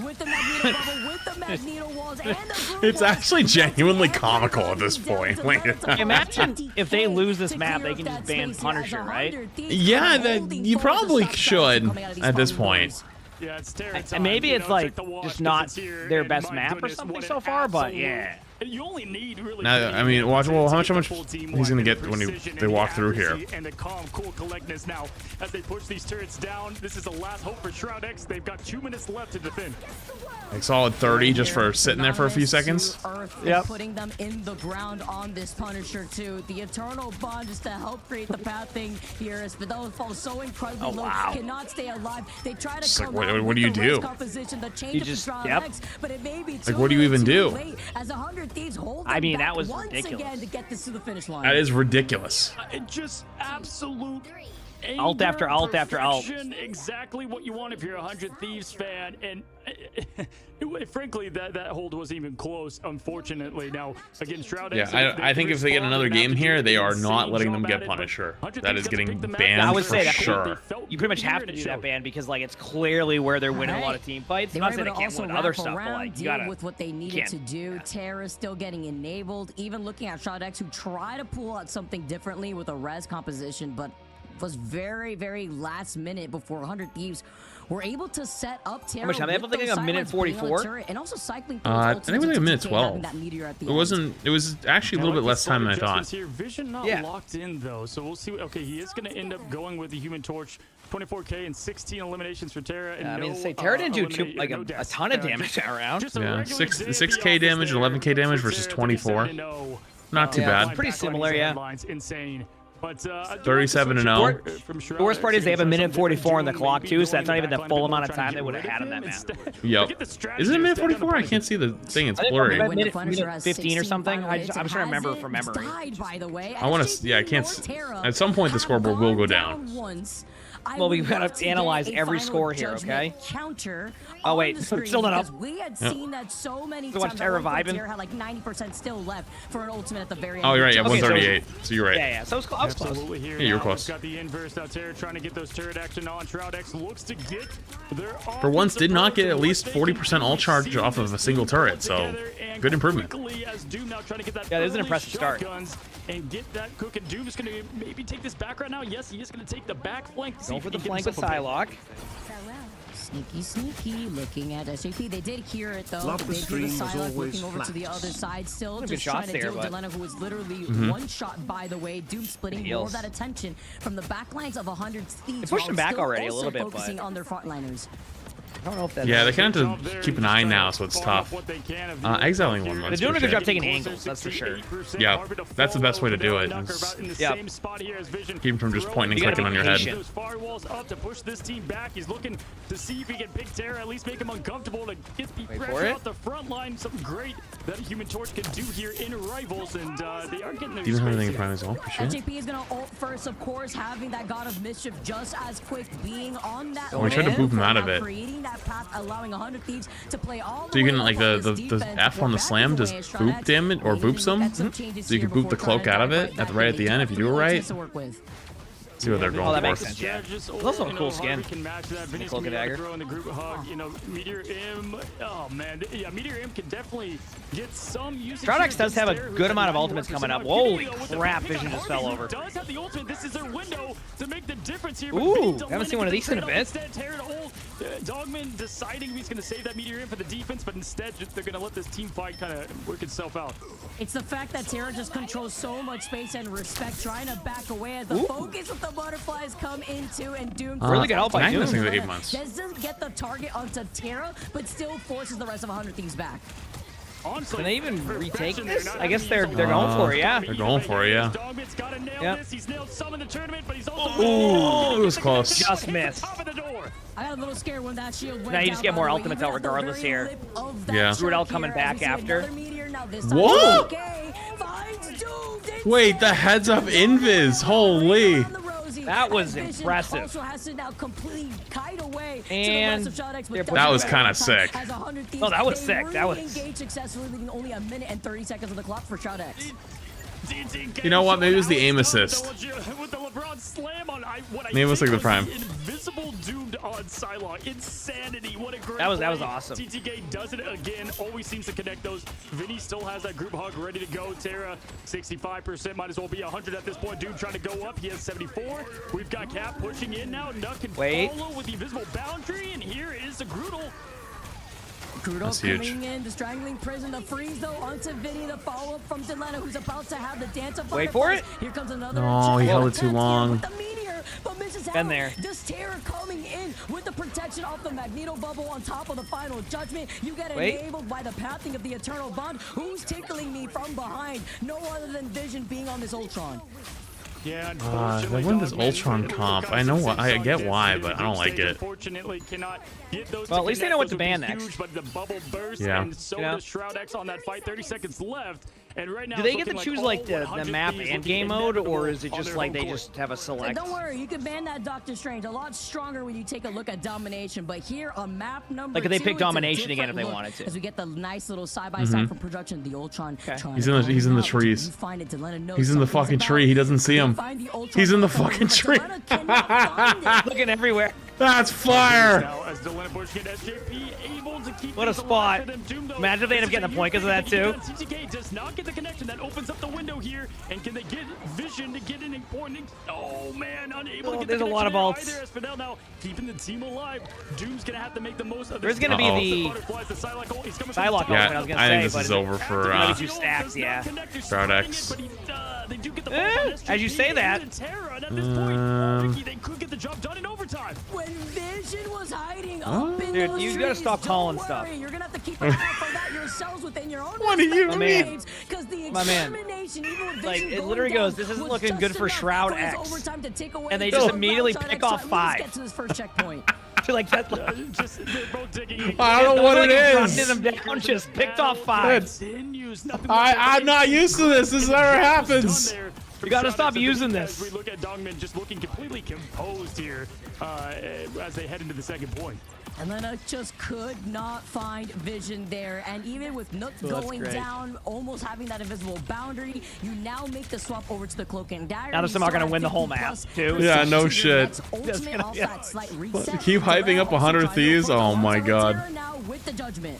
It's actually genuinely comical at this point. Like, imagine if they lose this map, they can just ban Punisher, right? Yeah, you probably should at this point. Yeah, it's Terra. And maybe it's like just not their best map or something so far, but yeah. You only need really. Now, I mean, watch. Well, how much he's gonna get when they walk through here? And the calm, cool collectedness now as they push these turrets down. This is the last hope for Shroud X. They've got 2 minutes left to defend. Like solid 30 just for sitting there for a few seconds. Yep. Putting them in the ground on this Punisher too. The eternal bond is to help create the pathing here. As Vidal falls so incredibly low, cannot stay alive. They try to come like, what do you do? You just X, but it may be like, what do you even do? As 100 Thieves hold I mean, that was once ridiculous. Again to get this to the finish line. That is ridiculous. Just absolute. Alt after alt after alt. Exactly what you want if you're a 100 Thieves fan, and frankly, that hold wasn't even close. Unfortunately, now again, Shroud X. Yeah, I think if they get another game here, they are not letting them get Punisher. That is getting banned for sure. You pretty much have to do that ban because like it's clearly where they're winning a lot of team fights. Not that they can't win other stuff, but like you gotta with what they needed to do. Terra still getting enabled. Even looking at Shroud X, who tried to pull out something differently with a res composition, but was very, very last minute before 100 Thieves were able to set up Terra. How much time they have? Thinking a minute 44. And also cycling. I think it was like a minute 12. It wasn't. It was actually a little bit less time than I thought. Here. Vision not locked in though, so we'll see. Okay, he is going to end up going with the Human Torch. 24K and 16 eliminations for Terra. And I mean, Terra didn't do a ton of damage that round. Yeah, 6K damage and 11K damage versus 24. Not too bad. Pretty similar, yeah. Insane. But 37-0. The worst part is they have a minute 44 on the clock too, so that's not even the full amount of time they would have had on that map. Yep. Is it a minute 44? I can't see the thing. It's blurry. Minute 15 or something. I'm trying to remember from memory. I want to. Yeah, I can't. At some point, the scoreboard will go down. Well, we've got to analyze every score here, okay? Oh wait, still not up. We had seen that so many times. Terra vibing. Terra had like 90% still left for an ultimate at the very end. Oh, you're right. Yeah, 138. So you're right. Yeah. So I was close. Yeah, you were close. Got the inverse out there, trying to get those turret action on. Shroud X looks to get their. For once, did not get at least 40% all charge off of a single turret. So good improvement. Yeah, this is an impressive start. And get that cook, and Doom is going to maybe take this back right now. Yes, he is going to take the back flank. Go for the flank with Psylocke. Sneaky, looking at SAP. They did hear it though. They did the Psylocke looking over to the other side. Still just trying to deal with Delena, who was literally one shot by the way. Doom splitting more of that attention from the back lines of 100 Thieves. They pushed him back already a little bit, focusing on their frontliners. I don't know if that's they kind of have to keep an eye now, so it's tough. Exiling one. They're doing a good job taking angles, that's for sure. Yeah, that's the best way to do it. Yeah. Keep him from just pointing and clicking on your head. Those firewalls up to push this team back. He's looking to see if he can pick Terra, at least make him uncomfortable to get the pressure out the front line. Something great that a Human Torch can do here in Rivals, and they are getting their even have anything in front of his ult. SJP is going to ult first, of course, having that God of Mischief just as quick, being on that. We tried to boop him out of it. Path, allowing 100 Thieves to play all so you can like the F on the slam does boop damage or boops them, so you can boop the cloak out of it right at the end if you do it right. See what they're going for. That makes sense, yeah. It's also a cool skin. Cloak and dagger. Meteor M, oh man, yeah, Meteor M can definitely get some usage. Shroud X does have a good amount of ultimates coming up. Holy crap, Vision just fell over. Does have the ultimate. This is their window to make the difference here. Ooh, haven't seen one of these in a bit. Dogman deciding he's going to save that Meteor M for the defense, but instead they're going to let this team fight kind of work itself out. It's the fact that Terra just controls so much space and respect, trying to back away. The focus with the butterflies come into, and Doom really good help by Doom. This thing with 8 months. Doesn't get the target onto Terra, but still forces the rest of 100 Thieves back. Can they even retake this? I guess they're going for it, yeah. They're going for it, yeah. Yep. Ooh, it was close. Just missed. I got a little scared when that shield went Now you just get more down, ultimates out regardless here. Yeah. Brunel coming back after. What? Wait, the heads up invis. Holy. That was impressive. And that was kind of sick. Oh, that was sick. That was. Only a minute and 30 seconds on the clock for Shroud-X. You know what? Maybe it was the aim assist. Maybe it was like the prime. Invisible doomed on Psylocke. Insanity. What a great that was awesome. TTK does it again. Always seems to connect those. Vinny still has that group hug ready to go. Terra 65%. Might as well be 100 at this point. Doom trying to go up. He has 74. We've got Cap pushing in now. Nuck can follow with the invisible boundary. And here is the Grudel. Grudel coming in, the strangling prison, the freeze though onto Vinny, the follow-up from Delena, who's about to have the dance of Wait for it. Here comes another. Oh, he held it too long. The meteor, but misses out. Been there. Just Terra coming in with the protection off the Magneto bubble on top of the final judgment. You get enabled by the pathing of the Eternal Bond. Who's tickling me from behind? No other than Vision being on this Ultron. Yeah, they won this Ultron comp. I know why. I get why, but I don't like it. Well, at least they know what to ban next. Yeah. And so does Shroud-X on that fight. 30 seconds left. And right now, do they get to choose like the map and game mode, or is it just like they just have a select? Don't worry, you can ban that Doctor Strange. A lot stronger when you take a look at Domination. But here, a map number like, could they pick Domination again if they wanted to? As we get the nice little side-by-side from production, the Ultron. He's in the trees. He's in the fucking tree. He doesn't see him. He's in the fucking tree. Looking everywhere. That's fire. What a spot. Imagine if they end up getting a point because of that too. TTK does not get the connection. That opens up the window here. And can they get Vision to get an important? Oh man, unable to get there's the a lot of ults. As Fidel now keeping the team alive. Doom's gonna have to make the most of this. There's gonna be the Psylocke. Yeah, I think this is over for two stacks. Yeah. Shroud-X. As you say that. They could get the job done in overtime. When Vision was hiding up in dude, those you gotta stop calling stuff. You're gonna have to keep an eye out for that yourselves within your own. What do you mean? My man. Like, it literally goes, this isn't looking good for Shroud-X. And they just immediately pick off 5. Like that, I don't know what it is. Them down, just picked off 5. I'm not used to this. This never happens. You gotta stop using this. We look at Dogman just looking completely composed here as they head into the second point. Atlanta just could not find Vision there, and even with Nook going down, almost having that invisible boundary, you now make the swap over to the Cloak and Dagger. Now they're somehow gonna win the whole map too. Yeah, no shit. Keep hyping up 100 Thieves. Oh my god. With the judgment.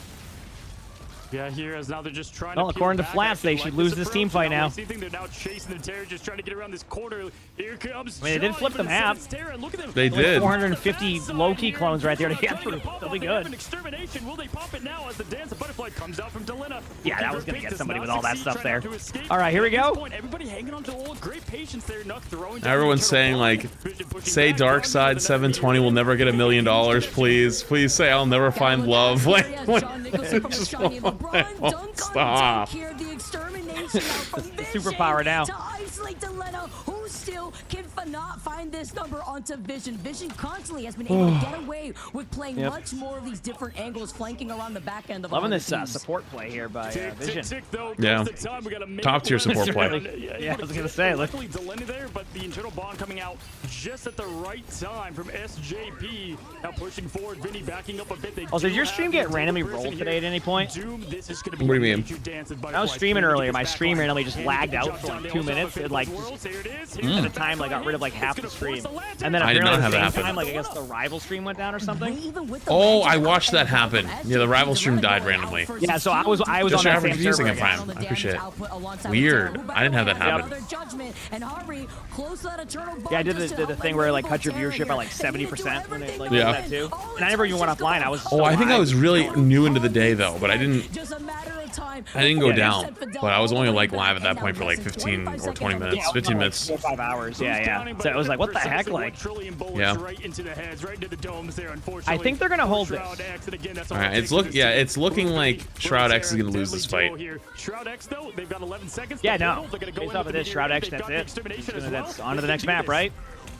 Yeah, here as now they're just trying well, according to Flats, they should lose this team fight now. They're now chasing the Terror, just trying to get around this corner. Here comes. I mean, they did flip the map. They did. 450 low-key clones right there to get through. They'll be good. Extermination. Will they pop it now as the Dance of Butterfly comes out from Delena? Yeah, that was gonna get somebody with all that stuff there. All right, here we go. Everybody hanging on to old great patience there. Nuck throwing. Everyone's saying like, say Darkseid 720 will never get $1 million, please. Please say I'll never find love. Like, stop. Superpower now. To isolate Delena, who still cannot find this number onto Vision. Vision constantly has been able to get away with playing much more of these different angles, flanking around the back end of the loving this support play here by Vision. Yeah. Top tier support play. Yeah, I was gonna say, look. Delena there, but the internal bond coming out just at the right time from SJP. Now pushing forward, Vinny backing up a bit. Oh, did your stream get randomly rolled today at any point? What do you mean? I was streaming earlier. My stream randomly just lagged out for like 2 minutes. It like at a time like got rid of like half the stream, and then I did not have that happen. Time, like I guess the rival stream went down or something. Oh, I watched that happen. Yeah, the rival stream died randomly. Yeah, so I was on that same server again. Prime. I appreciate it. Weird. I didn't have that happen. Yeah, I did the thing where I like cut your viewership by like 70% when it like did that too. And I never even went offline. I was. Oh, I think I was really new into the day though, but I didn't. time. I didn't go down, but I was only like live at that point for like 15 or 20 minutes, Yeah, 15 minutes. 4 or 5 hours. Yeah. So it was like, what the heck? Like, yeah. I think they're gonna hold this. All right, it's looking like Shroud X is gonna lose this fight. Shroud X though, they've got 11 seconds. Yeah, no. Based off of this, Shroud X, that's it. That's on to the next map, right?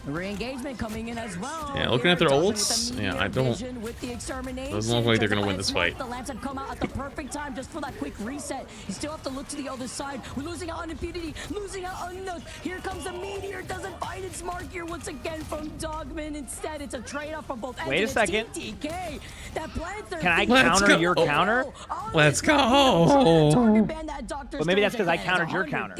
Re-engagement coming in as well. Yeah, looking at their ults, yeah, I don't. Doesn't look like they're gonna win this fight. The Lance have come out at the perfect time just for that quick reset. You still have to look to the other side. We're losing out on Impunity, losing out on Nook. Here comes the Meteor. Doesn't find its mark here once again from Dogman. Instead, it's a trade-off from both ends. Wait a second. TTK. That Panther. Can I counter your counter? Let's go. Well, maybe that's because I countered your counter.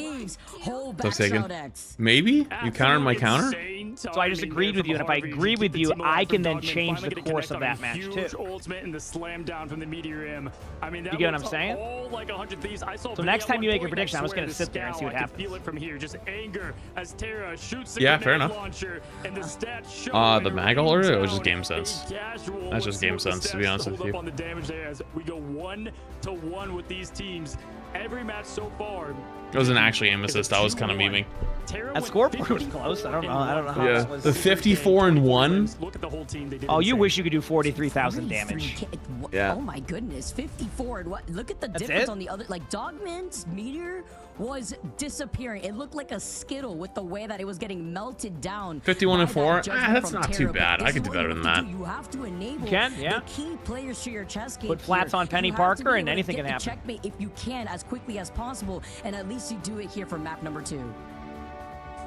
Maybe you countered my counter. So I just agreed with you, and if I agree with you, I can then change the course of that match too. Ultimate and the slam down from the Meteor M. I mean, you get what I'm saying? Like 100 thieves. So next time you make a prediction, I'm just gonna sit there and see what happens. Feel it from here, just anger as Terra shoots the fair enough. launcher, and the stats show the mag alert, it was just game sense. That's just game sense, to be honest with you. On the damage there as we go 1-to-1 with these teams. Every match so far. It wasn't actually aim assist. I was kind of memeing. That scoreboard was close. I don't know how yeah. this was. The 54-1. Look at the whole team. They did oh, you wish you could do 43,000 damage. Yeah. Oh my goodness, 54 and what? Look at the difference on the other. Like Dogman's Meteor was disappearing. It looked like a Skittle with the way that it was getting melted down. 51-4. That's not too bad. I could do better than that. You have to enable the key players to your chess game. Put flats on Penny Parker, and anything can happen. Checkmate if you can as quickly as possible, and at least you do it here for map number 2.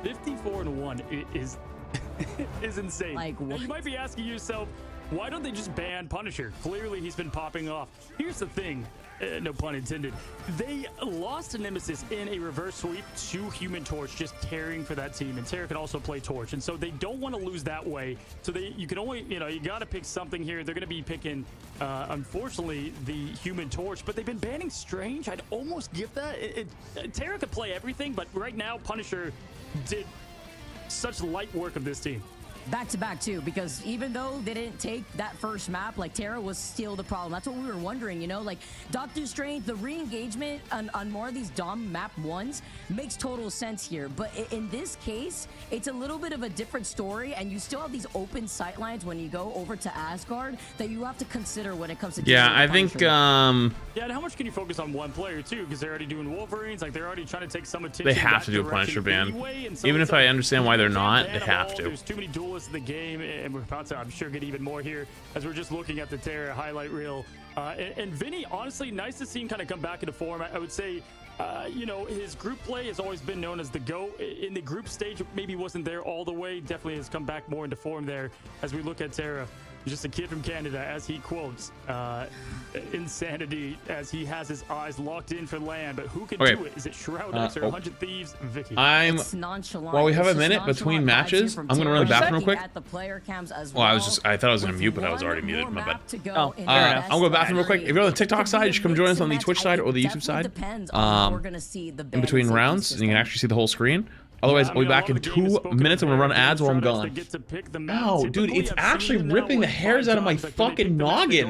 54-1 is is insane. Like, what? You might be asking yourself, why don't they just ban Punisher? Clearly, he's been popping off. Here's the thing, no pun intended. They lost to Nemesis in a reverse sweep to Human Torch, just caring for that team. And Terra can also play Torch, and so they don't want to lose that way. So you can only, you got to pick something here. They're going to be picking, unfortunately, the Human Torch, but they've been banning Strange. I'd almost give that. Terra could play everything, but right now, Punisher did such light work of this team. Back-to-back too, because even though they didn't take that first map, like Terra was still the problem. That's what we were wondering, like Doctor Strange, the re-engagement on more of these Dom map 1s makes total sense here. But in this case, it's a little bit of a different story, and you still have these open sight lines when you go over to Asgard that you have to consider when it comes to I think yeah, and how much can you focus on one player too? Because they're already doing Wolverines, like they're already trying to take some attention. They have to do a Punisher ban. Anyway, even if I understand why they're not, they have to. There's too many duelists in the game, and we're about to, I'm sure, get even more here as we're just looking at the Terra highlight reel. And Vinny, honestly, nice to see him kind of come back into form. I would say, his group play has always been known as the GOAT. In the group stage, maybe wasn't there all the way. Definitely has come back more into form there as we look at Terra. Just a kid from Canada, as he quotes, insanity, as he has his eyes locked in for land. But who can do it? Is it Shroud X or 100 Thieves? Vicky. While we have a minute between matches, I'm going to run the bathroom real quick. I thought I was going to mute, but I was already muted. My bad. Oh, fair enough. I'll go to the bathroom real quick. If you're on the TikTok side, you should come join us on the Twitch side or the YouTube side. In between rounds, and you can actually see the whole screen. Otherwise, I'll be back in 2 minutes. I'm gonna run ads while I'm gone. No, dude, it's actually ripping the hairs out of my fucking noggin.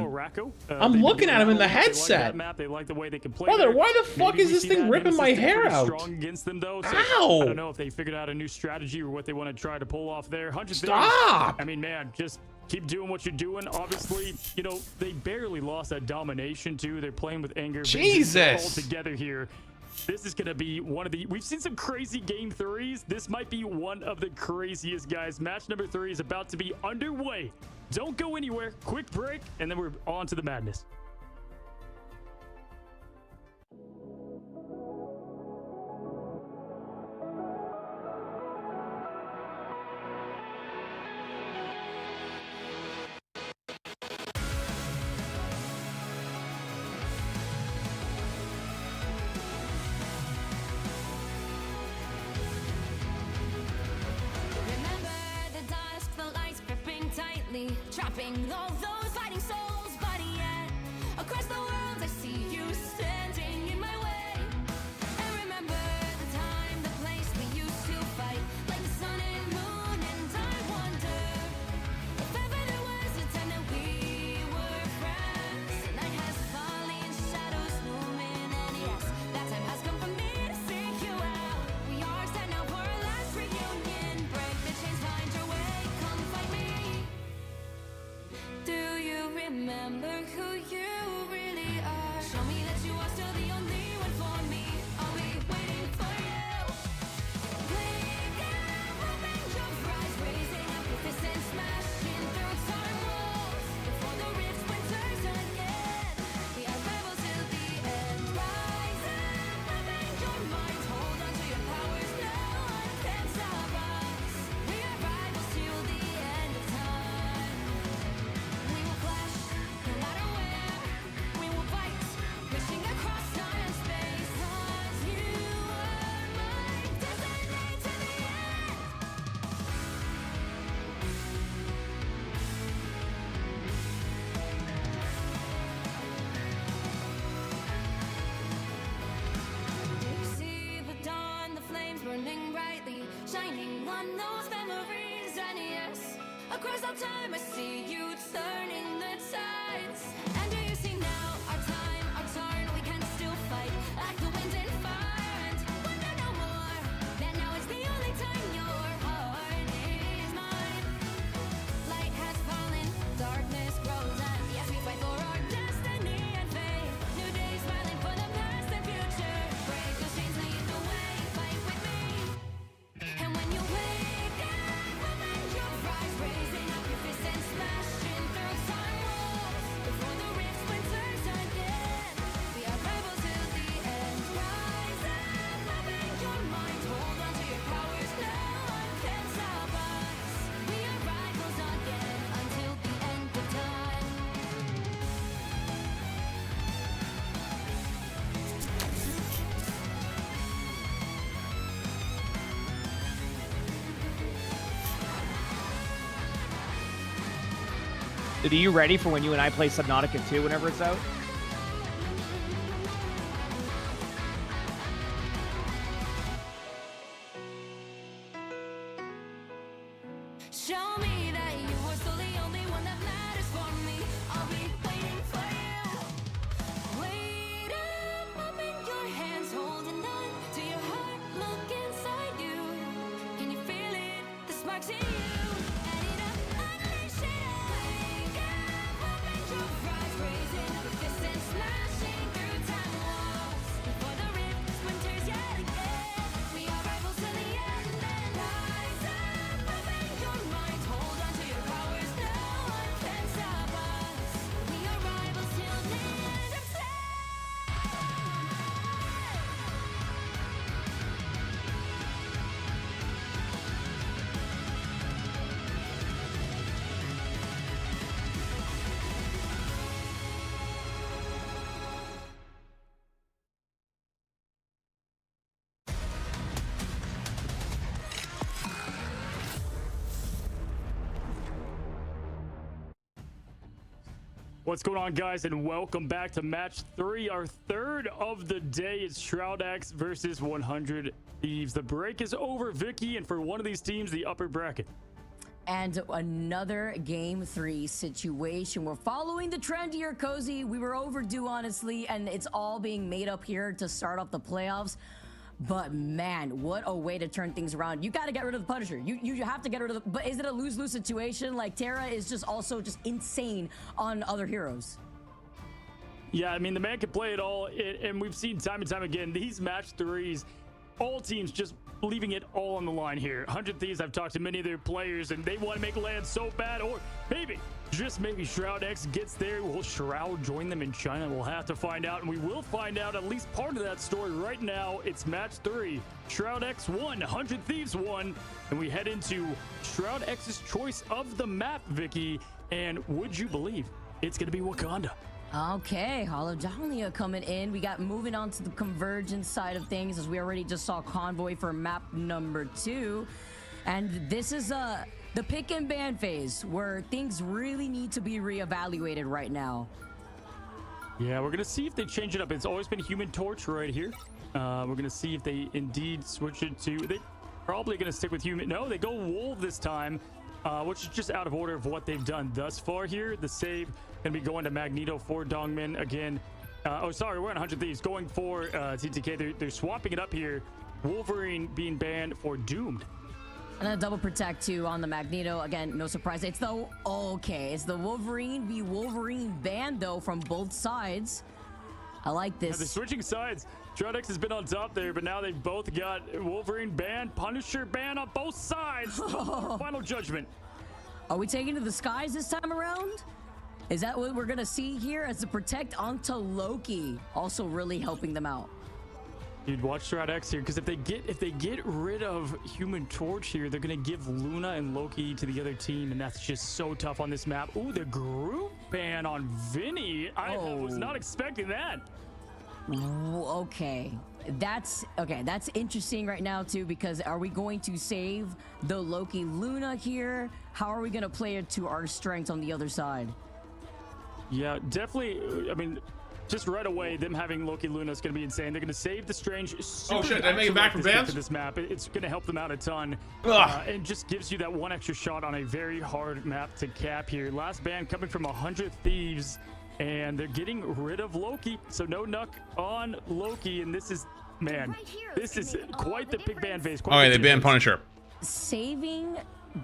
I'm looking at him in the headset. Brother, why the fuck is this thing ripping my hair out? Ow! I don't know if they figured out a new strategy or what they want to try to pull off there. Stop! I mean, man, just keep doing what you're doing. Obviously, they barely lost that domination too. They're playing with anger. Jesus! All together here. This is going to be one of the... We've seen some crazy game 3s. This might be one of the craziest, guys. Match number 3 is about to be underway. Don't go anywhere. Quick break, and then we're on to the madness. Trapping all those fighting souls, but yet across the world I see you standing in my way. And remember the time, the place we used to fight, like the sun and moon, and I wonder if ever there was a time that we were friends. The night has fallen, shadows looming burning brightly, shining on those memories. And yes, across all time I see you turning the tides. And do you see now our time, our turn? We can still fight like the wind and fire, and wonder no more that now is the only time your heart is mine. Light has fallen, darkness grows, and yes, we fight for our destiny and fate. New days smiling for the past and future. Break those chains, lead the way, fight with me. And when you wake up, open your eyes, raising up your fists and smashing through time walls. Before the rift splinters again, we are rebels till the end. Rise up, open your mind, hold on to your powers, no one can stop us. We are rivals again until the end of time. Dude, are you ready for when you and I play Subnautica 2 whenever it's out? Show me that you are still the only one that matters for me. I'll be waiting for you. Wait up, open your hands, holding on to your heart. Look inside you. Can you feel it? The sparks in you. Add it up, unleash it all. Wake up, open your eyes, raising up your fists and smashing through time walls. Before the rift splinters yet again, we are rivals till the end. And rise up, open your mind, hold on to your powers. No one can stop us. We are rivals till the end of time. What's going on, guys, and welcome back to match 3, our third of the day. It's ShroudX versus 100 Thieves. The break is over, Vicky, and for one of these teams, the upper bracket. And another game 3 situation. We're following the trend here, Cozy. We were overdue, honestly, and it's all being made up here to start off the playoffs. But man, what a way to turn things around. You got to get rid of the Punisher. You have to get rid of the... But is it a lose-lose situation? Like, Terra is just also just insane on other heroes. Yeah, I mean, the man can play it all, and we've seen time and time again, these match 3s, all teams just leaving it all on the line here. 100 Thieves, I've talked to many of their players, and they want to make land so bad, or maybe, just maybe, ShroudX gets there. Will Shroud join them in China? We'll have to find out, and we will find out at least part of that story right now. It's match 3. ShroudX 1, 100 Thieves 1, and we head into ShroudX's choice of the map, Vicky, and would you believe it's going to be Wakanda? Okay, Hollow Dahlia coming in. We got moving on to the convergence side of things, as we already just saw Convoy for map number 2. And this is the pick and ban phase where things really need to be reevaluated right now. Yeah, we're going to see if they change it up. It's always been Human Torch right here. We're going to see if they indeed switch it to... They're probably going to stick with Human... No, they go Wolf this time, which is just out of order of what they've done thus far here. The save going to be going to Magneto for Dongmin again. Oh, sorry, we're on 100 Thieves. Going for TTK. They're swapping it up here. Wolverine being banned for Doomed. And a double protect too on the Magneto. Again, no surprise. It's the... Okay, it's the Wolverine v Wolverine ban, though, from both sides. I like this. Yeah, they're switching sides. ShroudX has been on top there, but now they've both got Wolverine ban, Punisher ban on both sides. Final judgment. Are we taking to the skies this time around? Is that what we're going to see here as the protect onto Loki? Also really helping them out. Dude, watch ShroudX here, because if they get rid of Human Torch here, they're gonna give Luna and Loki to the other team, and that's just so tough on this map. Ooh, the group ban on Vinny. I was not expecting that. Okay, that's interesting right now too, because are we going to save the Loki Luna here? How are we gonna play it to our strengths on the other side? Yeah, definitely. I mean, just right away, them having Loki Luna is going to be insane. They're going to save the Strange. Oh shit, did I make it back from bans? This map, it's going to help them out a ton. And just gives you that one extra shot on a very hard map to cap here. Last ban coming from 100 Thieves, and they're getting rid of Loki. So no Nuck on Loki, and this is, man, this is quite the big ban phase. All right, they banned Punisher. Saving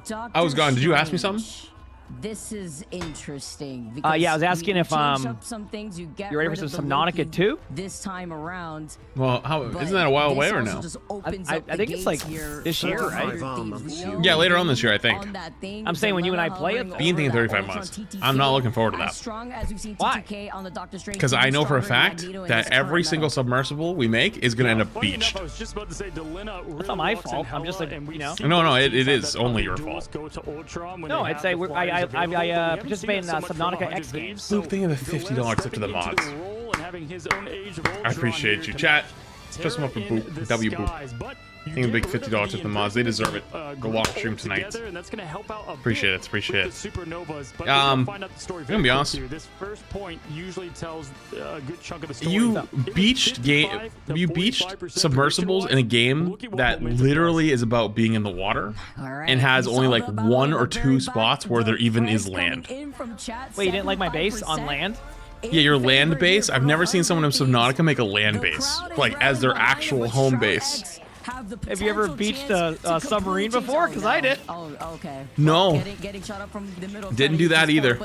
Dr. I was gone. Did you ask me something? This is interesting. Yeah, I was asking if some things you get you're ready for some Subnautica 2? This time around. Well, how isn't that a while away or no? I think it's like this year, right? Yeah, later on this year, I think. I'm saying when you and I play it. Being thinking 35 months. I'm not looking forward to that. Why? Because I know for a fact that every single submersible we make is going to end up beached. I was just about to say, It's not my fault. I'm just like, you know. No, it is only your fault. No, I'd say I participate in Subnautica X games. Luke, thinking of the $50 tip to the mods. I appreciate you, chat. Just them up with Boop, W Boop. Thinking a big $50 tip to the mods. They deserve it. Go watch stream tonight. Appreciate it. Appreciate it. I'm gonna be honest. This first point usually tells a good chunk of the story. You beached submersibles in a game that literally is about being in the water and has only like 1 or 2 spots where there even is land. Wait, you didn't like my base on land? Yeah, your land base. I've never seen someone in Subnautica make a land base, like as their actual home base. Have you ever beached a submarine before? Because I did. Oh, okay. No. Getting shot up from the middle. Didn't do that either.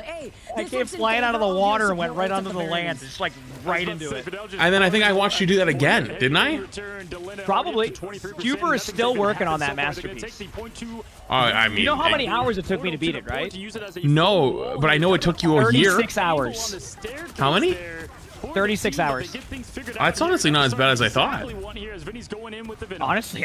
I came flying out of the water and went right onto the land, just like right into it. And then I think I watched you do that again, didn't I? Probably. Cuber is still working on that masterpiece. I mean, you know how many hours it took me to beat it, right? No, but I know it took you a year. 36 hours. How many? 36 hours. It's honestly not as bad as I thought. Honestly,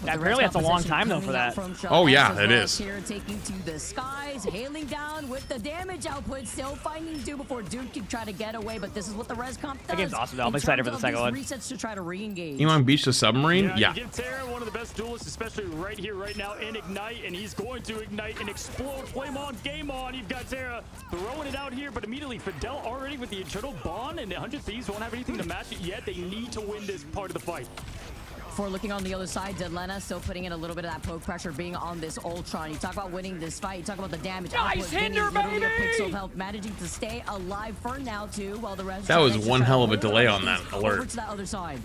apparently that's a long time though for that. Oh yeah, it is. Here taking to the skies, hailing down with the damage output, still finding Doom before Doom can try to get away, but this is what the res comp does. That game's awesome though. I'm excited for the second one. Resets to try to re-engage. You want to beach the submarine? Yeah. Give Terra one of the best duelists, especially right here, right now, in Ignite, and he's going to ignite and explode. Flame on, game on. You've got Terra throwing it out here, but immediately Fidel already with the Eternal Bond, and the 100 Thieves won't have anything to match it yet. They need to win this part of the fight. Before looking on the other side, Delena still putting in a little bit of that poke pressure, being on this Ultron. You talk about winning this fight, you talk about the damage. Nice hinder, baby! Pixel of health, managing to stay alive for now, too, while the rest... That was one hell of a delay on that alert. Over to that other side.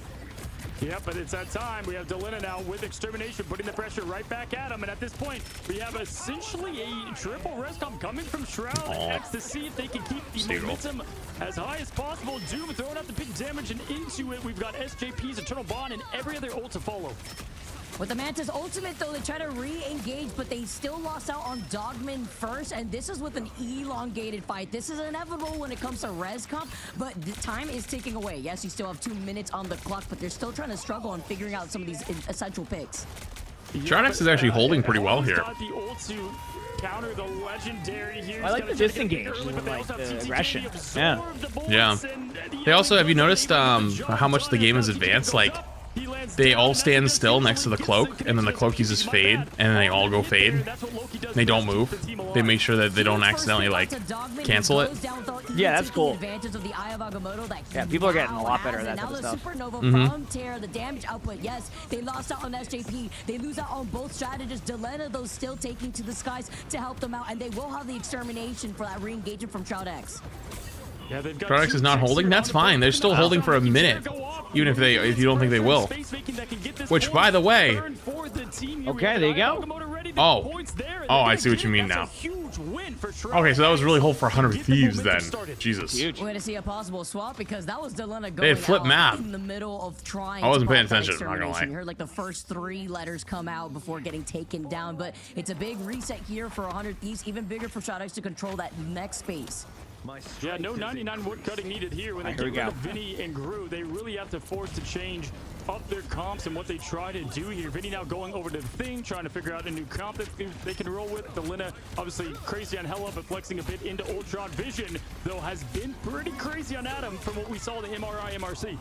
Yeah, but it's that time. We have Delena now with Extermination, putting the pressure right back at him. And at this point, we have essentially a triple rescom coming from Shroud X to see if they can keep the momentum as high as possible. Doom throwing out the big damage, and into it, we've got SJP's Eternal Bond and every other ult to follow. With the Mantis ultimate, though, they try to re-engage, but they still lost out on Dogman first, and this is with an elongated fight. This is inevitable when it comes to res comp, but the time is ticking away. Yes, you still have 2 minutes on the clock, but they're still trying to struggle on figuring out some of these essential picks. Jarnex is actually holding pretty well here. Counter the legendary here. I like the disengage, like the aggression. Yeah. They also, have you noticed how much the game has advanced? Like, they all stand still next to the cloak, and then the cloak uses fade, and then they all go fade. They don't move. They make sure that they don't accidentally, like, cancel it. Yeah, that's cool. Yeah, people are getting a lot better at that type of stuff. From Terra, the damage output, yes, they lost out on SJP. They lose out on both strategists. Delena, though, still taking to the skies to help them out, and they will have the extermination for that re-engagement from Shroud X. Yeah, Product is not holding. That's fine. They're still holding for a minute, even if you don't think they will. Which, by the way, okay, there you go. Oh, I see what you mean now. Okay, so that was really hold for 100 Thieves then. Jesus. We're gonna see a possible swap because that was Delena going they had flipped map. in the middle of trying. I wasn't paying attention. I'm not gonna lie. You heard like the first 3 letters come out before getting taken down, but it's a big reset here for 100 Thieves, even bigger for Shroud X to control that next space. Yeah, no 99 wood cutting needed here. When they get rid of Vinny and Gru, they really have to force to change up their comps and what they try to do here. Vinny now going over to the Thing, trying to figure out a new comp that they can roll with. Delena, obviously crazy on Hella, but flexing a bit into Ultron. Vision, though, has been pretty crazy on Adam from what we saw in the MRI MRC.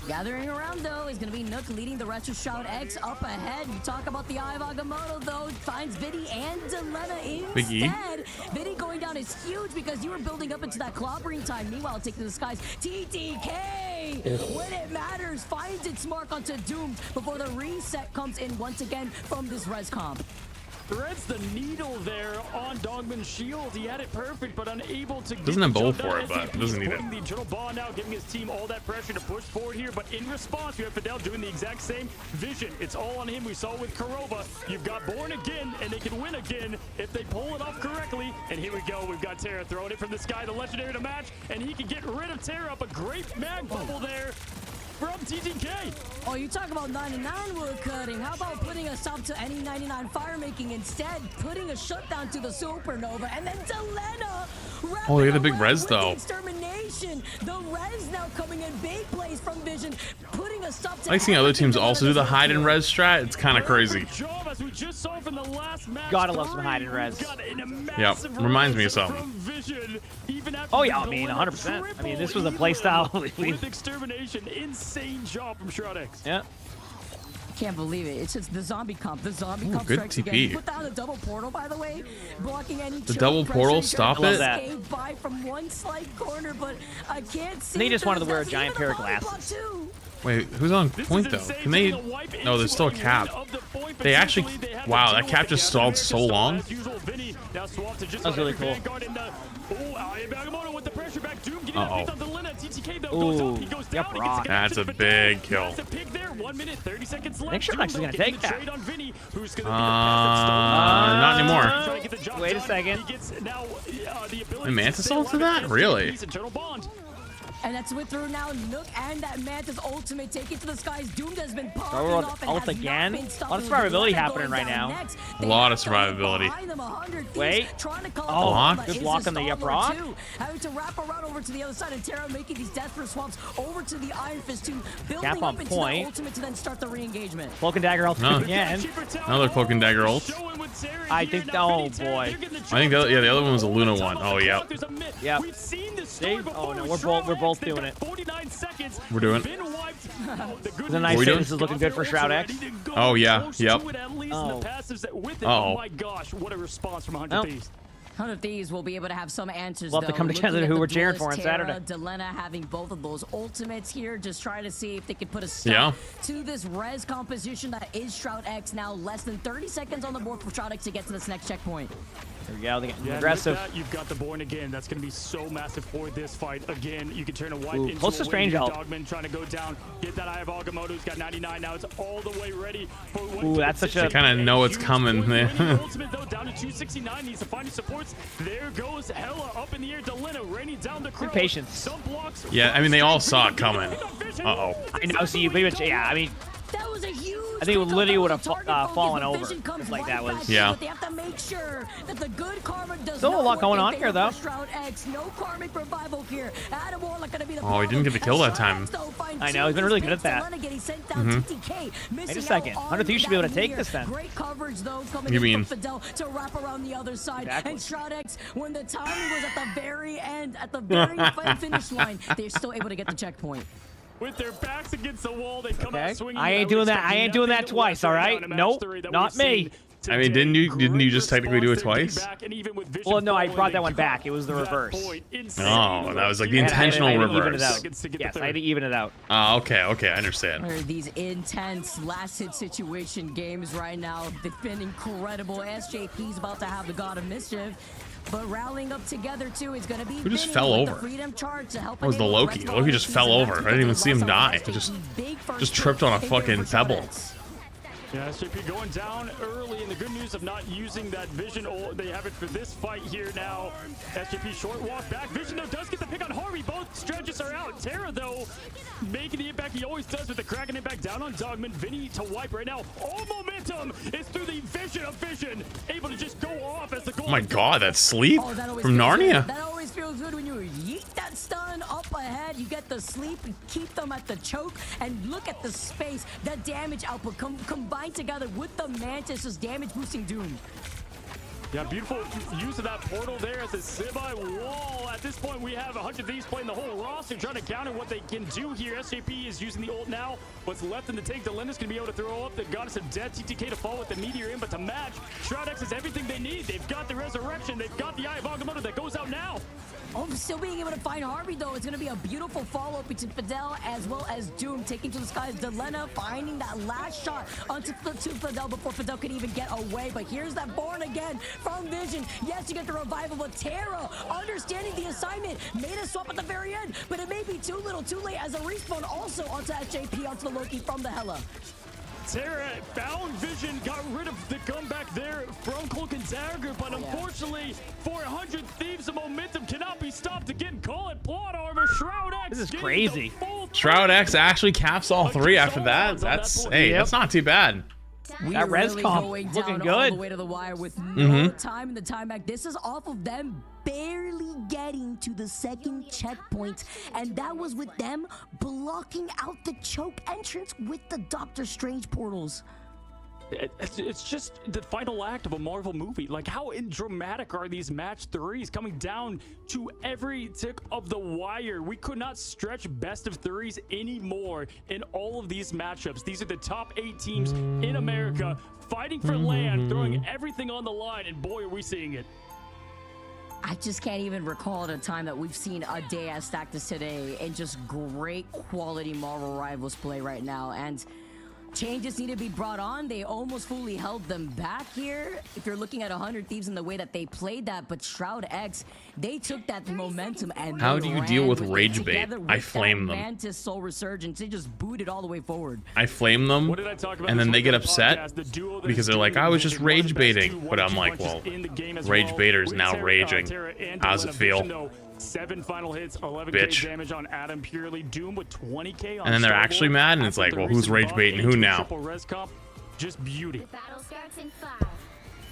Gathering around, though, is going to be Nook leading the rest of Shroud X up ahead. You talk about the Eye of Agamotto, though, finds Viddy and Delena instead. Viddy going down slowdown is huge because you were building up into that clobbering time. Meanwhile, taking to the skies, TTK, when it matters, finds its mark onto Doomed before the reset comes in once again from this res comp. Threads the needle there on Dogman's shield. He had it perfect, but unable to. Doesn't have bowl for it, but doesn't need it. The internal ball now, giving his team all that pressure to push forward here. But in response, we have Fidel doing the exact same vision. It's all on him. We saw with Kurova. You've got Born again, and they can win again if they pull it off correctly. And here we go. We've got Terra throwing it from the sky, the legendary to match, and he can get rid of Terra. Up a great mag bubble there from TTK. Oh, you talk about 99 wood cutting. How about putting a stop to any 99 fire making instead? Putting a shutdown to the Supernova, and then Delena. Oh, they had a big res though. Extermination. The res now coming in big plays from Vision, putting a stop to. I like seeing other teams also do the hide and res strat. It's kind of crazy. Gotta love some hide and res. Yep, reminds me of something. Oh yeah, I mean 100%. I mean this was a playstyle. With extermination, insane job from Shroud. Yeah. Can't believe it. It's just the zombie comp. The zombie comp good strikes TP. again. Put down the double portal, by the way, blocking any. The double portal, stop love it. that. By from one slight corner, but I can't see. They just wanted to wear a there's giant even pair of volley block glasses. too. Wait, who's on point though? Can they? No, there's still a cap. They actually. Wow, that cap just stalled so long. That was really cool. Ooh, yep, rock. That's a big kill. I think Shroud is gonna take that. Not anymore. Wait a second. And Mantis ulted that? Really? And that's with through now Nook and that Mantis ultimate taking to the skies. Doomed has been popping Throw off and ult has again? not been A lot of stopping. survivability Delena happening going right down now. next. A lot of survivability. Behind them, 100 thieves Wait. trying to call Oh, out block? the just blocking the Instalmer up rock? too. Having to wrap around over to the other side, and Terra making these desperate swaps over to the Iron Fist to building Cap on up into point. the ultimate to then start the re-engagement. Cloak and dagger ult No. again. Another cloak and dagger ult. I think. Oh boy. I think the, yeah, the other one was a Luna one. Oh yeah. Yep. Oh no, we're both doing it. We're doing. It's a nice we hit. doing? This is looking good for Shroud X. Oh yeah. Yep. Oh. Oh my gosh, what a response from 100 Well. Thieves. 100 Thieves will be able to have some answers. We'll have to though. come together Looking who at we're the cheering duelist for on Terra, Saturday. Delena having both of those ultimates here, just trying to see if they could put a stop Yeah. to this res composition that is Shroud X. Now less than 30 seconds on the board for Shroud X to get to this next checkpoint. Here we go. They're getting Yeah, aggressive. with that, you've got the Born again. That's going to be so massive for this fight. Again, you can turn a wipe Ooh, into close to a strange win. ult. Dogman trying to go down, get that Eye of Agamotto. He's got 99 now. It's all the way ready for one. Ooh, that's such a. They kind of know it's coming. Ultimate though down to 269. Needs to find his supports. There goes Hella up in the air. Delena raining down the crow. Good patience. Some blocks. Yeah, I mean they all saw it coming. Uh-oh. I know. So you pretty much. Yeah. I mean. That was a huge. I think it literally would have target focus, fallen but over Vision comes if like right that was. back Yeah. in, but they have to make sure that the good karma does Still a not lot work going in on favor here, though. for Shroud X. No karmic revival here. Adam Warlock gonna be the Oh, he didn't get the kill that time. I know, he's been really good at that. Wait a second. 100 Thieves should be able to take this then. Great coverage though coming You in mean- from Fidel to wrap around the other side. Exactly. And Shroud X, when the timing was at the very end, at the very finish line, they're still able to get the checkpoint. With their backs against the wall, they come Okay. out swinging. I ain't doing that. I ain't doing that twice. All right. Nope. Not me. I mean, didn't you just technically do it twice? Well, no, I brought that one back. It was the reverse. Oh, that was like the I had to intentional even it reverse. out. Yes, I had to even it out. Oh, okay, okay, I understand. These intense last hit situation games right now, they've been incredible. SJP's about to have the God of Mischief. But rallying up together too is going to be. Who just Vinny fell with the over? freedom charge to help That was the enable Loki. rest Loki of just the fell season. over. I didn't even see him die. He just tripped on a Big fucking for Shroud pebble. X. Yeah, SJP going down early, and the good news of not using that Vision, they have it for this fight here now. SJP short walk back. Vision, though, does get the pick on Harvey. Both strategists are out. Terra, though, making the impact he always does with the cracking it back down on Dogman. Vinny to wipe right now. All momentum is through the Vision of Vision. Able to just go off as the goal. Oh my god, that sleep Oh, that always from feels Narnia. good. That always feels good when you yeet that stun up ahead. You get the sleep, and keep them at the choke, and look at the space. That damage output combined together with the Mantis is damage boosting Doom. Yeah, beautiful use of that portal there as a semi-wall. At this point, we have 100 Thieves playing the whole roster, trying to counter what they can do here. SJP is using the ult now. What's left in the tank, Delina's going to be able to throw up the Goddess of Death, TTK to fall with the Meteor in, but to match, ShroudX is everything they need. They've got the Resurrection, they've got the Eye of Agamotto that goes out now. Oh, still being able to find Harvey, though. It's going to be a beautiful follow-up between Fidel as well as Doom, taking to the skies. Delena finding that last shot onto Fidel before Fidel could even get away. But here's that Born again from Vision. Yes, you get the revival, but Terra, understanding the assignment, made a swap at the very end, but it may be too little, too late as a respawn also onto SJP, onto the Loki from the Hela. Terra found Vision, got rid of the comeback there from Cloak and Dagger, but unfortunately, for 100 Thieves, the momentum cannot be stopped. Again, call it plot armor. ShroudX. This is crazy. ShroudX actually caps all 3 after that. That's that's not too bad. We that are res really comp going looking down all good. the way to the wire with no time in the timeback. This is off of them barely getting to the second checkpoint, and that was with them blocking out the choke entrance with the Doctor Strange portals. It's just the final act of a Marvel movie. Like, how dramatic are these match 3s coming down to every tick of the wire? We could not stretch best of 3s anymore in all of these matchups. These are the top 8 teams in America fighting for land, throwing everything on the line, and boy, are we seeing it. I just can't even recall at a time that we've seen a day as stacked as today, and just great quality Marvel Rivals play right now. And changes need to be brought on. They almost fully held them back here. If you're looking at 100 Thieves in the way that they played that, but ShroudX, they took that momentum and How do you deal with rage bait? together with I flame that them. Mantis Soul Resurgence, they just booted all the way forward. I flame them, What did I talk about and then this they week get on the upset podcast? The duo that because is they're like, doing I was Vision, just one of the rage best baiting. 2-1-2 But I'm like, punches well, in the game as rage well. baiters With now Terra, raging. Terra and How's it Delena feel? Vision, though, 7 final hits, 11k Bitch. damage on Adam Purely. Doom with 20k on And then they're Starboard. actually mad, and it's After like, the well, who's recent rage buff, baiting who into now? triple res comp, just beauty. Battle starts in 5.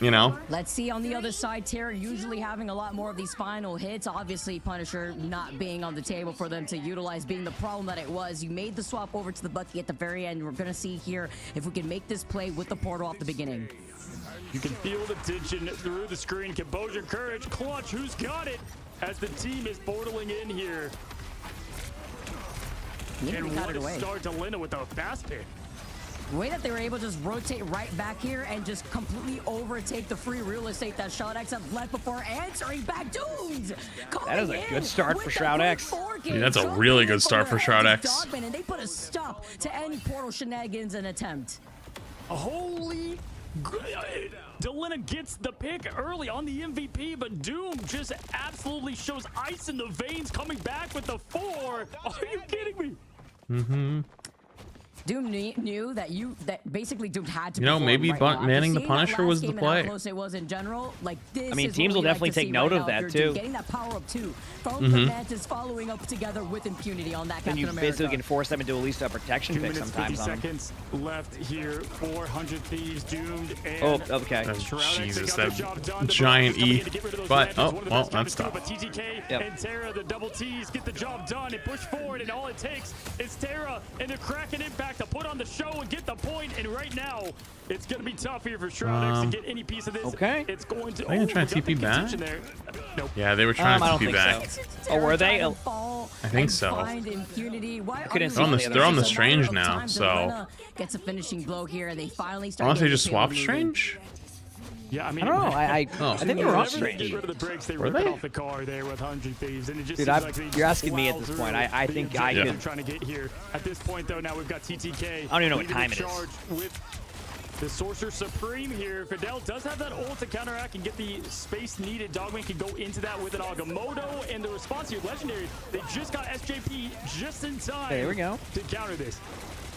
You know? Let's see on the other side, Terra usually having a lot more of these final hits. Obviously, Punisher not being on the table for them to utilize, being the problem that it was. You made the swap over to the Bucky at the very end. We're going to see here if we can make this play with the portal off the beginning. You can feel the tension through the screen. Composure, courage, clutch. Who's got it? As the team is portaling in here. Yeah, And they got what it a away. start to Linda with a fast pick. The way that they were able to just rotate right back here and just completely overtake the free real estate that ShroudX have left before answering back. Doomed! That is a good start for ShroudX. Dude, that's a really good start for ShroudX. And they put a stop to any portal shenanigans and attempt. Holy... Delina gets the pick early on the MVP, but Doom just absolutely shows ice in the veins, coming back with the 4. Are you kidding me? Mm-hmm. Doom knew that basically Doom had to. You know, perform maybe right now. manning the After seeing that Punisher last was the game and how play. close it was in general, like this I mean, is teams what will we like definitely to see take note right of now that, if you're too. Getting that power up too from the Mantis, following up together with Impunity on that And Captain you America. basically can force them into at least a protection 2 pick minutes, sometimes 50 on them. seconds left here. 400 Thieves doomed. And Oh, okay. ShroudX, they Jesus, got their that job done. The giant Broncos coming E. in to get rid of those But, lanterns. oh, One of the well, best that's combos tough. too, but TTK Yep. and Terra, the double T's, get the job done and push forward. And all it takes is Terra and the Kraken impact to put on the show and get the point. And right now, it's going to be tough here for ShroudX to get any piece of this. Okay. It's going to. Are they gonna try to we got the TP back? contention there. Nope. Yeah, they were trying I to don't TP think back. so. Oh, were they? I think so. Find Impunity. Why couldn't are see you on the- really they're on the just a Strange matter of now, time so- Delena gets a finishing blow here, and they finally start. Unless they getting just the swapped payload moving. Strange? Yeah, I mean, I don't know. I Oh. think they were off whenever they Strange. get rid of the brakes, they Were rip it they? off the car there with 100 Thieves, and it just Dude, seems I've- like they you're just asking me at plow this through point. I the think I objective could- they're trying to get here. At this point, though, now we've got TTK. I don't even know what leading time the it is. charge with the Sorcerer Supreme here. Fidel does have that ult to counteract and get the space needed. Dogman can go into that with an Agamotto, and the response here, Legendary. They just got SJP just in time. There we go. To counter this.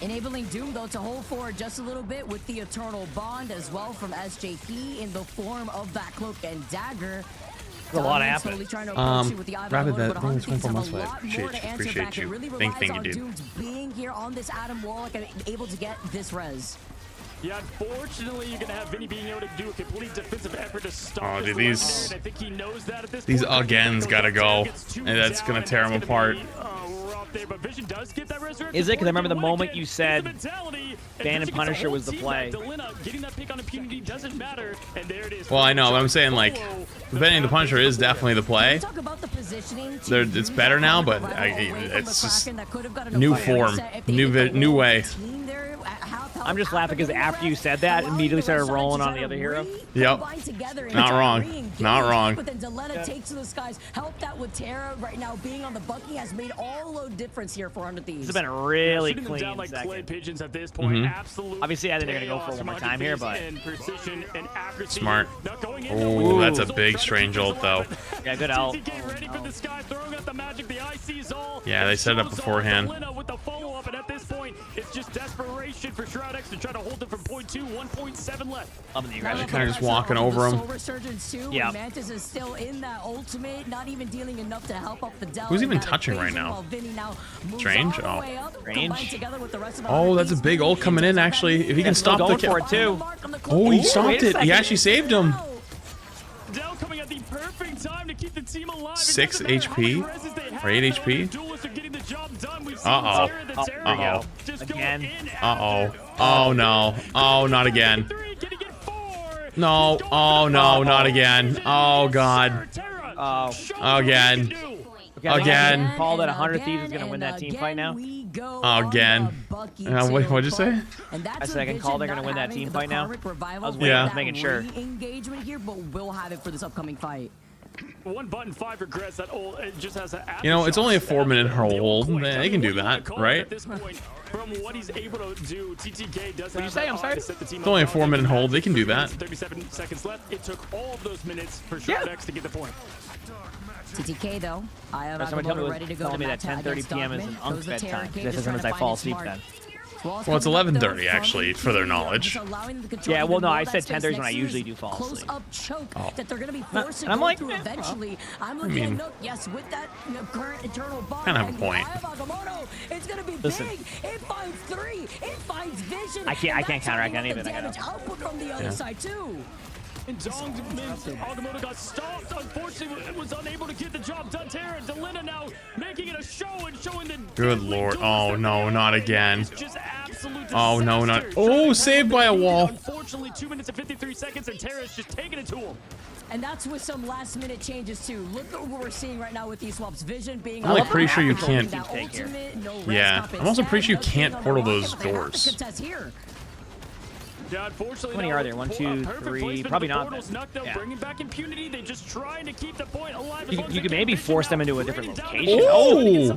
Enabling Doom, though, to hold forward just a little bit with the Eternal Bond as well from SJP in the form of that Cloak and Dagger. A lot Dogman happening. slowly trying to approach you with the Rapid, Ivan that but thing was 100 Thieves have coming from a my lot side. more to answer Appreciate back. you. It really Thank relies you, on dude. Doom's being here on this Adam Wall, like, able to get this res. Yeah, unfortunately, you're going to have Vinny being able to do a complete defensive effort to stop Oh, this dude, Legendary, these- and I think he knows that at this These point. agains gotta go, Gets two and that's down, gonna and tear that's him gonna apart. be a rough there, but Vision does get that resurrection. Is it? Because I remember the point. moment you said Ban and Punisher was the play. Getting that pick on impunity doesn't matter, and there it is. Well, I know, but I'm saying, like, Ban and the Punisher is definitely the play. It's better now, but it's just new form, new way. I'm just laughing because after you said that, immediately started rolling on the other hero. Yep. Not wrong. Not wrong. But then Delena takes to the skies, help that with Terra right now being on the Bucky has made all the difference here for 100 Thieves. This has been a really clean clean like second. clay pigeons at this point. Absolutely. Obviously, I think they're gonna go for one more time here, but precision and accuracy. Smart. Oh, that's a big strange ult though. Yeah, good ult. Yeah, they set it up beforehand. With the follow-up, and at this point, it's just desperation for Shroud X to try to hold it from point 2, 1.7 left. Kind of just walking over him. Yeah. Mantis is still in that ultimate, not even dealing enough to help up the Dell. Who's even touching right now? Strange? Oh. Strange? Oh, that's a big ult coming in, actually. If he can stop the going kill. for it, too. Oh, he stopped it. He actually saved him. Dell coming at the perfect time to keep the team alive. 6 HP? Or 8 HP? Uh-oh. Uh-oh. Again. Uh-oh. Oh, no. Oh, not again. No. Oh, no, not again. Oh, God. Oh. Again. Again. Call that 100 Thieves is going to win that team fight now. Again. Wait, what'd you say? I said I can call they're going to win that team fight now. I was making sure. Engagement here, but we'll have it for this upcoming fight. One button, 5 regrets that ult. It just has a. You know, it's only a 4-minute hold. They can do that, right? At this point, from what he's able to do, TTK does. What'd you say? I'm sorry. It's only a 4-minute hold. They can do that. 37 seconds left. It took all of those minutes for Shroud X to get the point. TTK though, I have Someone ready to go. telling me that 10:30 p.m. is an unk bedtime. This is as I fall asleep then. Well, it's 11:30 actually, for their knowledge. Yeah, well, no, I said 10:30 when I usually do fall asleep. That they're going to be forced and I'm like, eventually. I'm looking at yes, with that current internal bond. Kind of have a point. It's going to be Listen. big. It finds 3. It finds Vision. I can't counteract any of it. I Damage output from the other side too. And Agamotto got stopped. Unfortunately, it was unable to get the job done. Terra and Delena now making it a show and showing the. Good lord. Oh, no, not again. Just absolute Oh, no, not. disaster. Oh, saved by a wall. Unfortunately, 2 minutes and 53 seconds, and Terra's just taking it to him. And that's with some last-minute changes too. Look at what we're seeing right now with these swaps. Vision being. I'm like pretty sure you can't. Yeah, I'm also pretty sure you can't portal those doors. Yeah, unfortunely, How many are there? 1, 2, 3. Probably not. Yeah. Bringing back impunity. They're just trying to keep the point alive. You could maybe force them into a different location. Oh!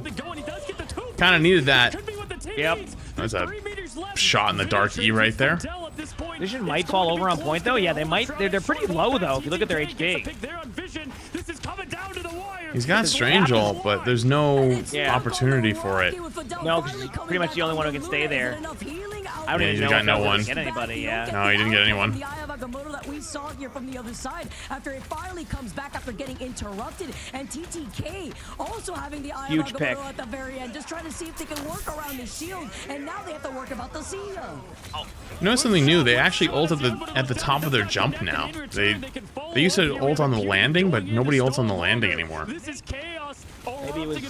Kind of needed that. Yep. That's a shot in the dark E right there. Vision might fall over on point though. Yeah, they might. They're pretty low though. If you look at their HP. He's got strange ult, but there's no opportunity for it. No, because he's pretty much the only one who can stay there. I don't even know got if no they'll one. get anybody. Yeah. No, he didn't get anyone. That we saw here from the other side after it finally comes back after getting interrupted, and TTK also having the eye Huge of pick. at the very end, just trying to see if they can work around the shield, and now they have to work about the Sia. You know something new? They actually ult at the top of their jump now. They used to ult on the landing, but nobody ults on the landing anymore. This is chaos. Maybe it was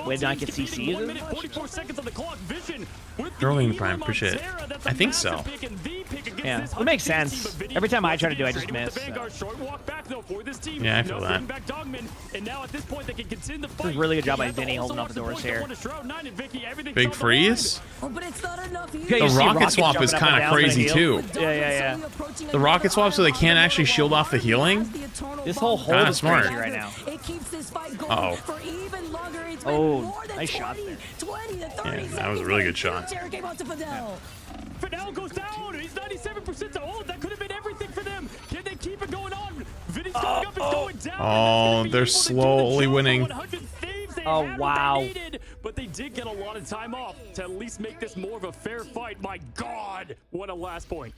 way not get CCs. Early in prime, appreciate it. I think so. Yeah, it makes sense. Every time I try to do, I just miss. So. Yeah, I feel that. This is a really good job by Vinny holding up the doors here. Big freeze? The The rocket swap is kind of crazy too. Yeah. The rocket swap so they can't actually shield off the healing? This whole hold is smart. crazy right now. Uh-oh. Oh, nice shot there. Yeah, that was a really good shot. Fidel goes down. He's 97% to hold. That could have been everything for them. Can they keep it going on? Vinny's going up. It's going down. Oh, they're slowly winning. Oh, wow. But they did get a lot of time off to at least make this more of a fair fight. My God, what a last point.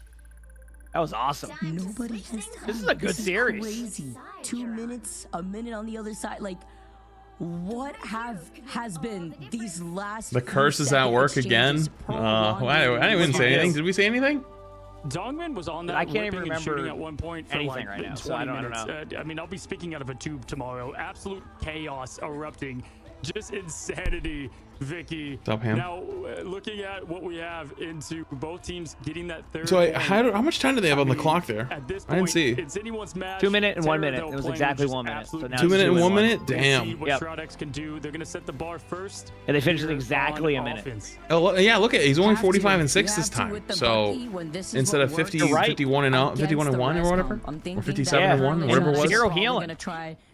That was awesome. Nobody has time. This is a good series. Crazy. 2 minutes, a minute on the other side. Like, what has been these last? The curse is at work again. I didn't even say anything. Did we say anything? Dongman was on that. I can't even remember at one point for anything like right now, so 20 I don't know. minutes. I mean, I'll be speaking out of a tube tomorrow. Absolute chaos erupting Just insanity, Vicky. Stop him. Now, looking at what we have into both teams getting that third. So how much time do they have on the clock there? At this I didn't point, see. It's anyone's match. 2 minutes and 1 minute. Terra, It was though, exactly playing 1 minute. So now 2 minutes and 1 minute? We'll Damn. see what Yep. Shroud can do. They're gonna set the bar first. And they finished in here exactly a on minute. offense. Oh, yeah, look at he's only Have to. 45 and You 6 have this to time. with the So Bucky when this is instead what of works 50, right. 51 and 51 and 1 or whatever, I'm or thinking 57 and that 1, early whatever it on, was. zero healing.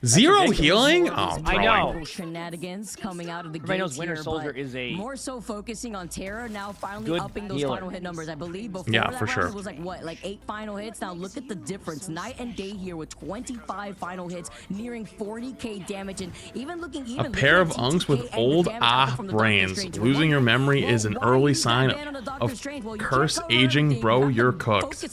Zero ridiculous. healing? Oh, I bro. know. Shenanigans coming out of the Everybody knows gates Winter here, Soldier but is a more so focusing on Terra now, finally good upping those healer. final hit numbers. I believe before Yeah, that for round, sure. it was like what, like 8 final hits. Now look at the difference, night and day here with 25 final hits, nearing 40k damage, and even looking A pair of unks with old brains. Losing your memory is an early sign of curse aging, bro. You're cooked.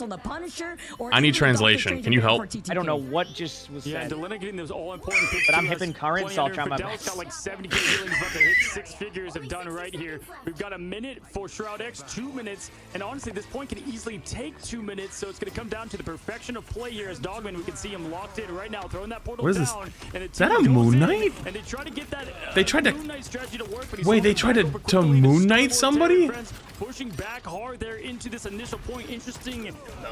I need translation. Can you help? I don't know what just was Yeah, said. Delena getting those all important picks. But I'm to hipping us. current, 20 so I'll under. try my Fidel's best. got like 70k healing, about to hit 6 figures have done right here. We've got a minute for Shroud X, 2 minutes, and honestly, this point can easily take 2 minutes, so it's going to come down to the perfection of play here as Dogman. We can see him locked in right now, throwing that portal What is this? down. And Is that a Moon Knight? And they try to get that They tried to- Moon Knight strategy to work, but he's Wait, they holding tried back to over quickly Moon start Knight more somebody? Terra friends, pushing back hard there into this initial point.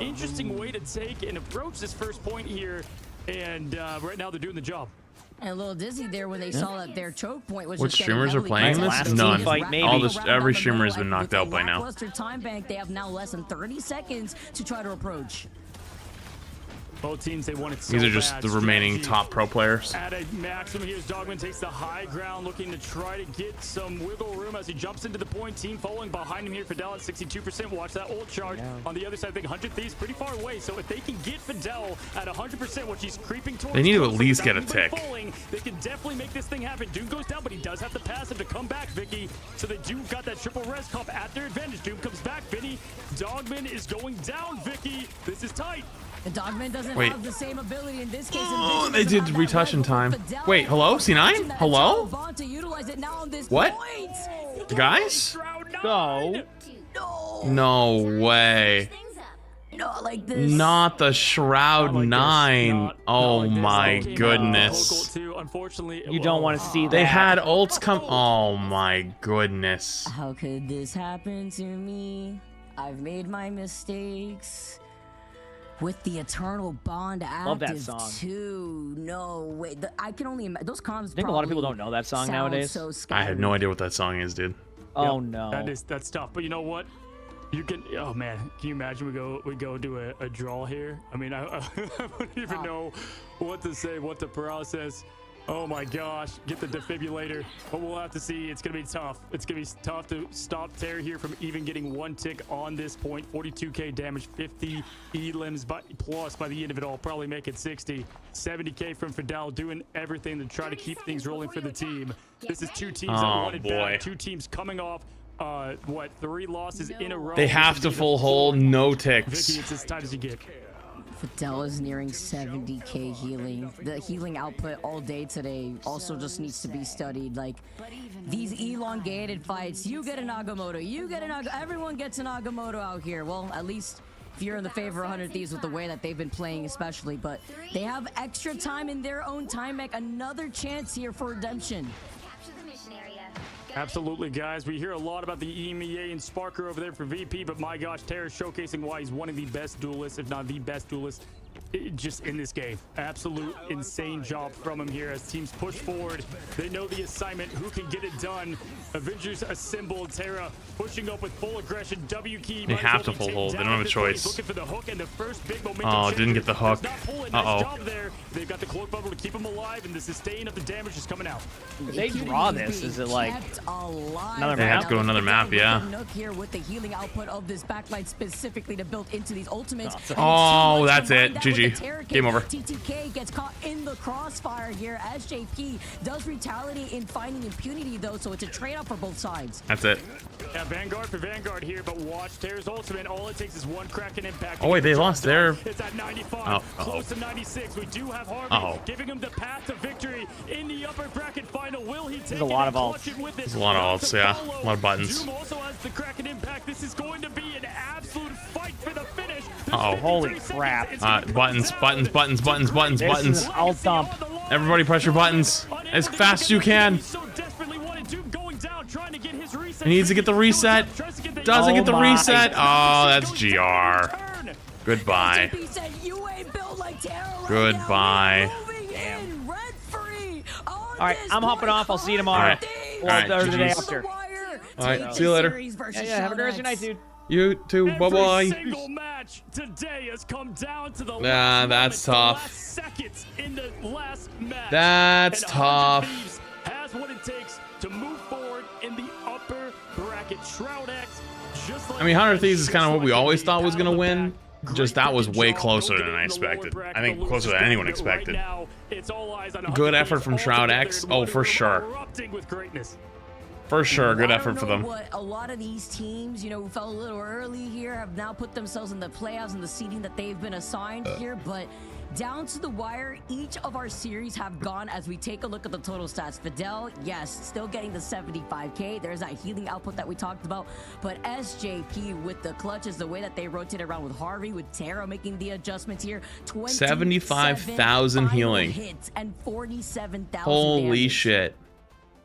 Interesting way to take and approach this first point here. And right now they're doing the job. And a little dizzy there when they saw that their choke point was What just getting streamers are heavily playing contested. this? So they None. just Fight, wrapped maybe. around All this- every the streamer middle, has been and knocked with out by a now. lackluster time bank, they have now less than 30 seconds to try to approach. Both teams, they want it so These are just bad. the remaining Strategy top pro players. at a maximum. Here's Dogman takes the high ground, looking to try to get some wiggle room as he jumps into the point. Team following behind him here. Fidel at 62%. Watch that ult charge. On the other side, I think 100 Thieves pretty far away. So if they can get Fidel at 100%, which he's creeping towards, They need to at closer least without get a anybody tick. falling, they can definitely make this thing happen. Doom goes down, but he does have the passive to come back, Vicky. So they do got that triple res comp at their advantage. Doom comes back, Vinny. Dogman is going down, Vicky. This is tight. The Dogman doesn't Wait. have the same ability in this case. Oh, they did retouch in time. Wait, hello? C9? Hello? What? Guys? Go. No way. No, like this. Not the Shroud Not like this. 9. Not Oh like this. my Team, goodness. local too, unfortunately, You don't want to see that. They had ults come. Oh my goodness. How could this happen to me? I've made my mistakes. With the Eternal Bond Love that active song. too. No way. I can only imagine those comms. I think a lot of people don't know that song nowadays. So I have no idea what that song is, dude. Oh Yep, no. that's tough. But you know what? You can. Oh man, can you imagine we go do a draw here? I mean, I wouldn't even know what to say, what to process. Oh my gosh, get the defibrillator. But we'll have to see. It's gonna be tough. It's gonna be tough to stop Terra here from even getting one tick on this point. 42k damage, 50 elims, but plus by the end of it all, probably make it 60. 70k from Fidel, doing everything to try to keep things rolling for the team. This is two teams that Oh, want it boy. bad. Two teams coming off. What, 3 losses in a row? They have to full hold, no ticks. Vicky, it's as tight as you get. Fidel is nearing 70k healing. The healing output all day today also just needs to be studied. Like these elongated fights, you get an Agamotto, you get an everyone gets an Agamotto out here. Well, at least if you're in the favor of 100 Thieves with the way that they've been playing, especially. But they have extra time in their own time, make another chance here for redemption. Absolutely, guys. We hear a lot about the EMEA and Sparker over there for VP, but my gosh, Terra's showcasing why he's one of the best duelists, if not the best duelist, just in this game. Absolute insane job from him here as teams push forward. They know the assignment, who can get it done. Avengers assembled. Terra pushing up with full aggression. W key. They have to full hold. They don't have a choice. Looking for the hook and the first big momentum Oh, didn't get the hook. Does not pull it. Uh-oh. Nice job there. They've got the cloak bubble to keep him alive, and the sustain of the damage is coming out. If they draw this, is it like another They have to go another map, yeah. Nook here with the healing output of this backlight specifically to build into these ultimates. Oh, that's it. GG. Game over. TTK gets caught in the crossfire here as JP does retaliate in finding impunity though, so it's a trade-off for both sides. That's it. Yeah, Vanguard for Vanguard here, but watch Terra's ultimate. All it takes is one crack and impact. Oh, wait, they lost their... It's at 95, Oh, uh-oh. close to 96. We do have Harvey Uh-oh. giving him the path to victory in the upper bracket final. Will he take a lot it and of clutch ults. it with this? There's a lot of Round ults, to yeah. follow. A lot of buttons. Doom also has the crack and impact. This is going to be an absolute fight for the finish. Uh-oh. Holy crap. Buttons. This is an alt dump. Everybody press your buttons as fast as you can. He needs to get the reset. Doesn't get the reset. Oh, that's GR. Goodbye. Goodbye. All right, I'm hopping off. I'll see you tomorrow. All right, Or the day GGs. after. All right, see you later. Yeah, have a good rest of your night, dude. You too. Bye bye. Every single match today has come down to the Nah, that's tough. last seconds in the last match. That's And tough. 100 Thieves has what it takes to move forward in the upper bracket. Shroud X, just like I mean, 100 Thieves is kind of what we always thought was gonna win. Just that was way closer than I expected. I think closer than anyone expected. Good effort from Shroud X. Oh, for sure. For sure, good effort for them. What a lot of these teams, you know, who fell a little early here, have now put themselves in the playoffs and the seeding that they've been assigned here. But down to the wire, each of our series have gone as we take a look at the total stats. Fidel, yes, still getting the 75K. There's that healing output that we talked about. But SJP with the clutches, the way that they rotate around with Harvey, with Tara making the adjustments here, 75,000 healing. Hits and 47,000 Holy damage. shit.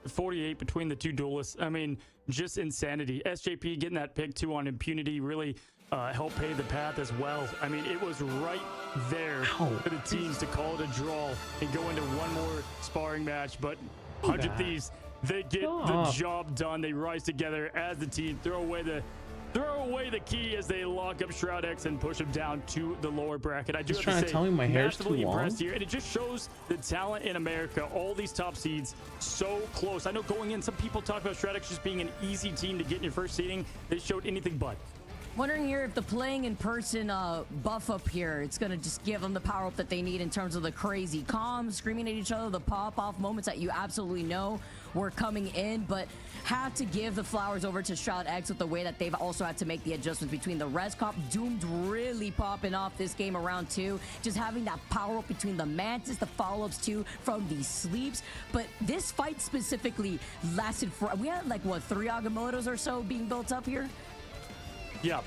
48 between the two duelists. I mean, just insanity. SJP getting that pick 2 on Impunity really helped pave the path as well. I mean, it was right there for the teams to call it a draw and go into one more sparring match. But 100 Thieves, they get the job done. They rise together as the team, throw away the key as they lock up Shroud X and push him down to the lower bracket. I do have trying to tell me my hair's too massively long? impressed here, and it just shows the talent in America. All these top seeds so close. I know going in, some people talk about Shroud X just being an easy team to get in your first seeding. They showed anything but. Wondering here if the playing in person buff up here, it's gonna just give them the power up that they need in terms of the crazy calm, screaming at each other, the pop off moments that you absolutely know were coming in, but have to give the flowers over to Shroud X with the way that they've also had to make the adjustments between the res comp. Doomed really popping off this game around 2, just having that power up between the Mantis, the follow-ups too from the sleeps. But this fight specifically lasted for, we had like what, 3 Agamottos or so being built up here? Yeah,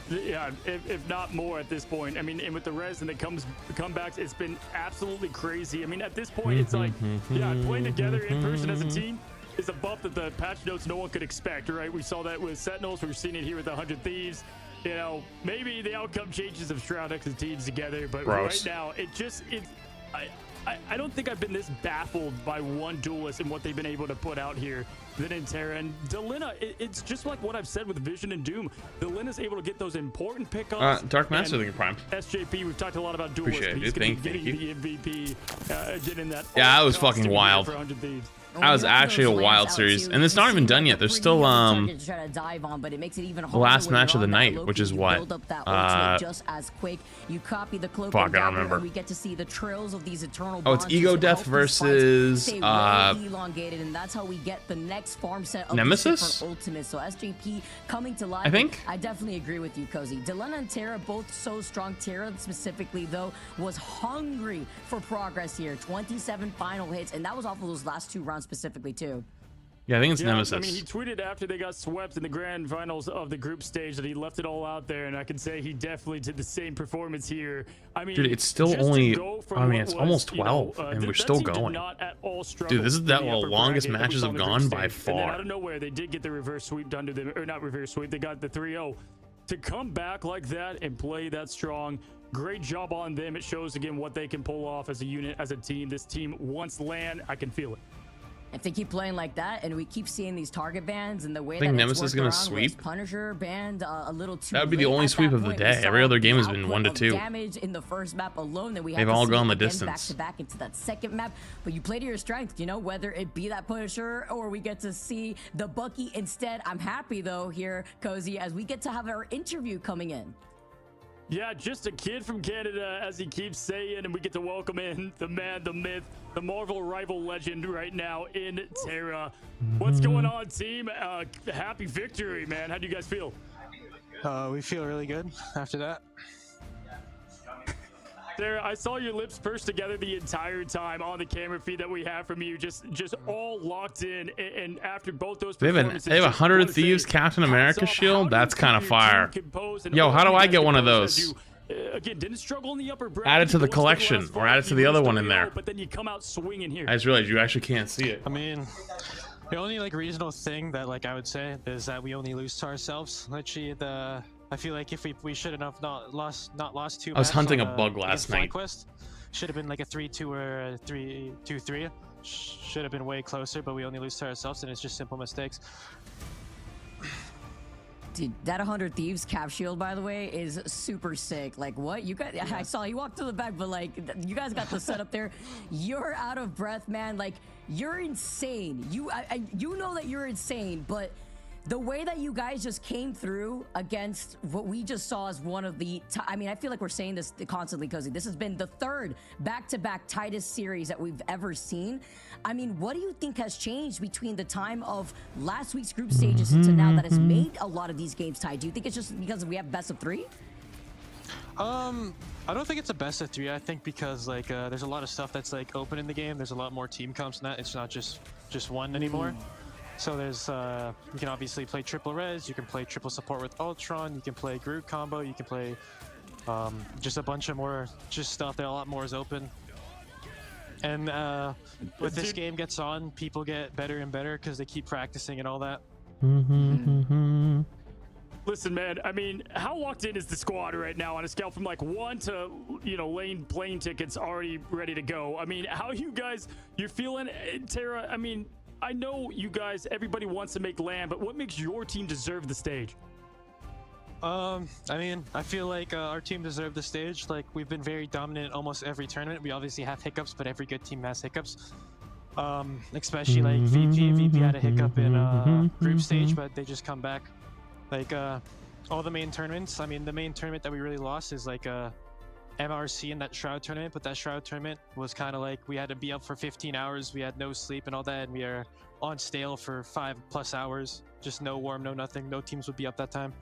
if not more at this point. I mean, and with the res and the comebacks, it's been absolutely crazy. I mean, at this point, it's like, yeah, playing together in person as a team is a buff that the patch notes no one could expect, right? We saw that with Sentinels. We're seeing it here with the 100 Thieves. You know, maybe the outcome changes of Shroud X's teams together, but right now, I don't think I've been this baffled by one duelist and what they've been able to put out here than in Terra. And Delina, it's just like what I've said with Vision and Doom. Delina's able to get those important pickups. Dark Master, I think, Prime. SJP, we've talked a lot about duelists. Appreciate it, He's dude. going to Thank be you. getting the MVP, getting that. Yeah, that was fucking wild. For 100 Thieves. That was actually a wild series, and it's not even done yet. There's still the last match of the night, which is what? Just as quick. You copy the cloak. Fuck, I don't remember. We get to see the trails of these eternal Oh, it's Ego Death versus elongated, and that's how we get the next farm set of Nemesis Ultimate. So SJP coming to life. I think. I definitely agree with you, Cozy. Delena and Tara both so strong. Tara specifically though was hungry for progress here. 27 final hits, and that was off of those last 2 rounds specifically too. Yeah, I think it's Nemesis. I mean, he tweeted after they got swept in the grand finals of the group stage that he left it all out there, and I can say he definitely did the same performance here. I mean, dude, it's still only, I mean, it's almost 12, and we're still going. Dude, this is the longest matches have gone by far. And then out of nowhere, they did get the reverse sweep done to them, or not reverse sweep, they got the 3-0. To come back like that and play that strong, great job on them. It shows, again, what they can pull off as a unit, as a team. This team wants land. I can feel it. If they keep playing like that, and we keep seeing these target bans and the way I think that Nemesis is gonna sweep, Punisher banned a little too. That would be the only sweep of the day. Every other game has been 1-2. Damage in the first map alone. Then we they've all gone the distance back to back into that second map. But you play to your strength, you know, whether it be that Punisher or we get to see the Bucky instead. I'm happy though here, Cozy, as we get to have our interview coming in. Yeah, just a kid from Canada, as he keeps saying, and we get to welcome in the man, the myth, the Marvel rival legend right now in Terra. What's going on, team? Happy victory, man. How do you guys feel? We feel really good after that. Sarah, I saw your lips pursed together the entire time on the camera feed that we have from you, just all locked in. And after both those performances, they have 100 Thieves Captain America shield. That's kind of fire. Yo, how do I get one of those? Again, didn't struggle in the upper bracket. Add it to the collection, or add it to the other one in there. But then you come out swinging here. I just realized you actually can't see it. I mean, The only like regional thing that like I would say is that we only lose to ourselves. Literally, I feel like if we should have not lost 2. I was hunting a bug last night. Should have been like a 3-2 or a 3-2-3. Should have been way closer, but we only lose to ourselves, and it's just simple mistakes. Dude, that 100 Thieves cap shield, by the way, is super sick. Like, what? You guys, I saw you walk to the back, but like, you guys got the setup there. You're out of breath, man. Like, you're insane. You know that you're insane, but the way that you guys just came through against what we just saw as one of the, I mean, I feel like we're saying this constantly, because this has been the 3rd back-to-back tightest series that we've ever seen. I mean, what do you think has changed between the time of last week's group stages to now that has made a lot of these games tight? Do you think it's just because we have best of 3? I don't think it's a best of 3. I think because like there's a lot of stuff that's like open in the game. There's a lot more team comps than that. It's not just one anymore. So there's you can obviously play triple res, you can play triple support with Ultron, you can play Groot combo, you can play just a bunch of more stuff that a lot more is open. And with this game gets on, people get better and better because they keep practicing and all that. Listen, man, I mean, how locked in is the squad right now on a scale from like 1 to, you know, lane plane tickets already ready to go? I mean, how you guys, you're feeling, Tara? I mean, I know you guys, everybody wants to make land, but what makes your team deserve the stage? I mean, I feel like our team deserved the stage. Like, we've been very dominant in almost every tournament. We obviously have hiccups, but every good team has hiccups. Especially like VP had a hiccup in group stage, but they just come back. Like all the main tournaments. I mean, the main tournament that we really lost is like MRC in that Shroud tournament, but that Shroud tournament was kind of like we had to be up for 15 hours. We had no sleep and all that, and we are on stale for 5+ hours. Just no warm, no nothing. No teams would be up that time.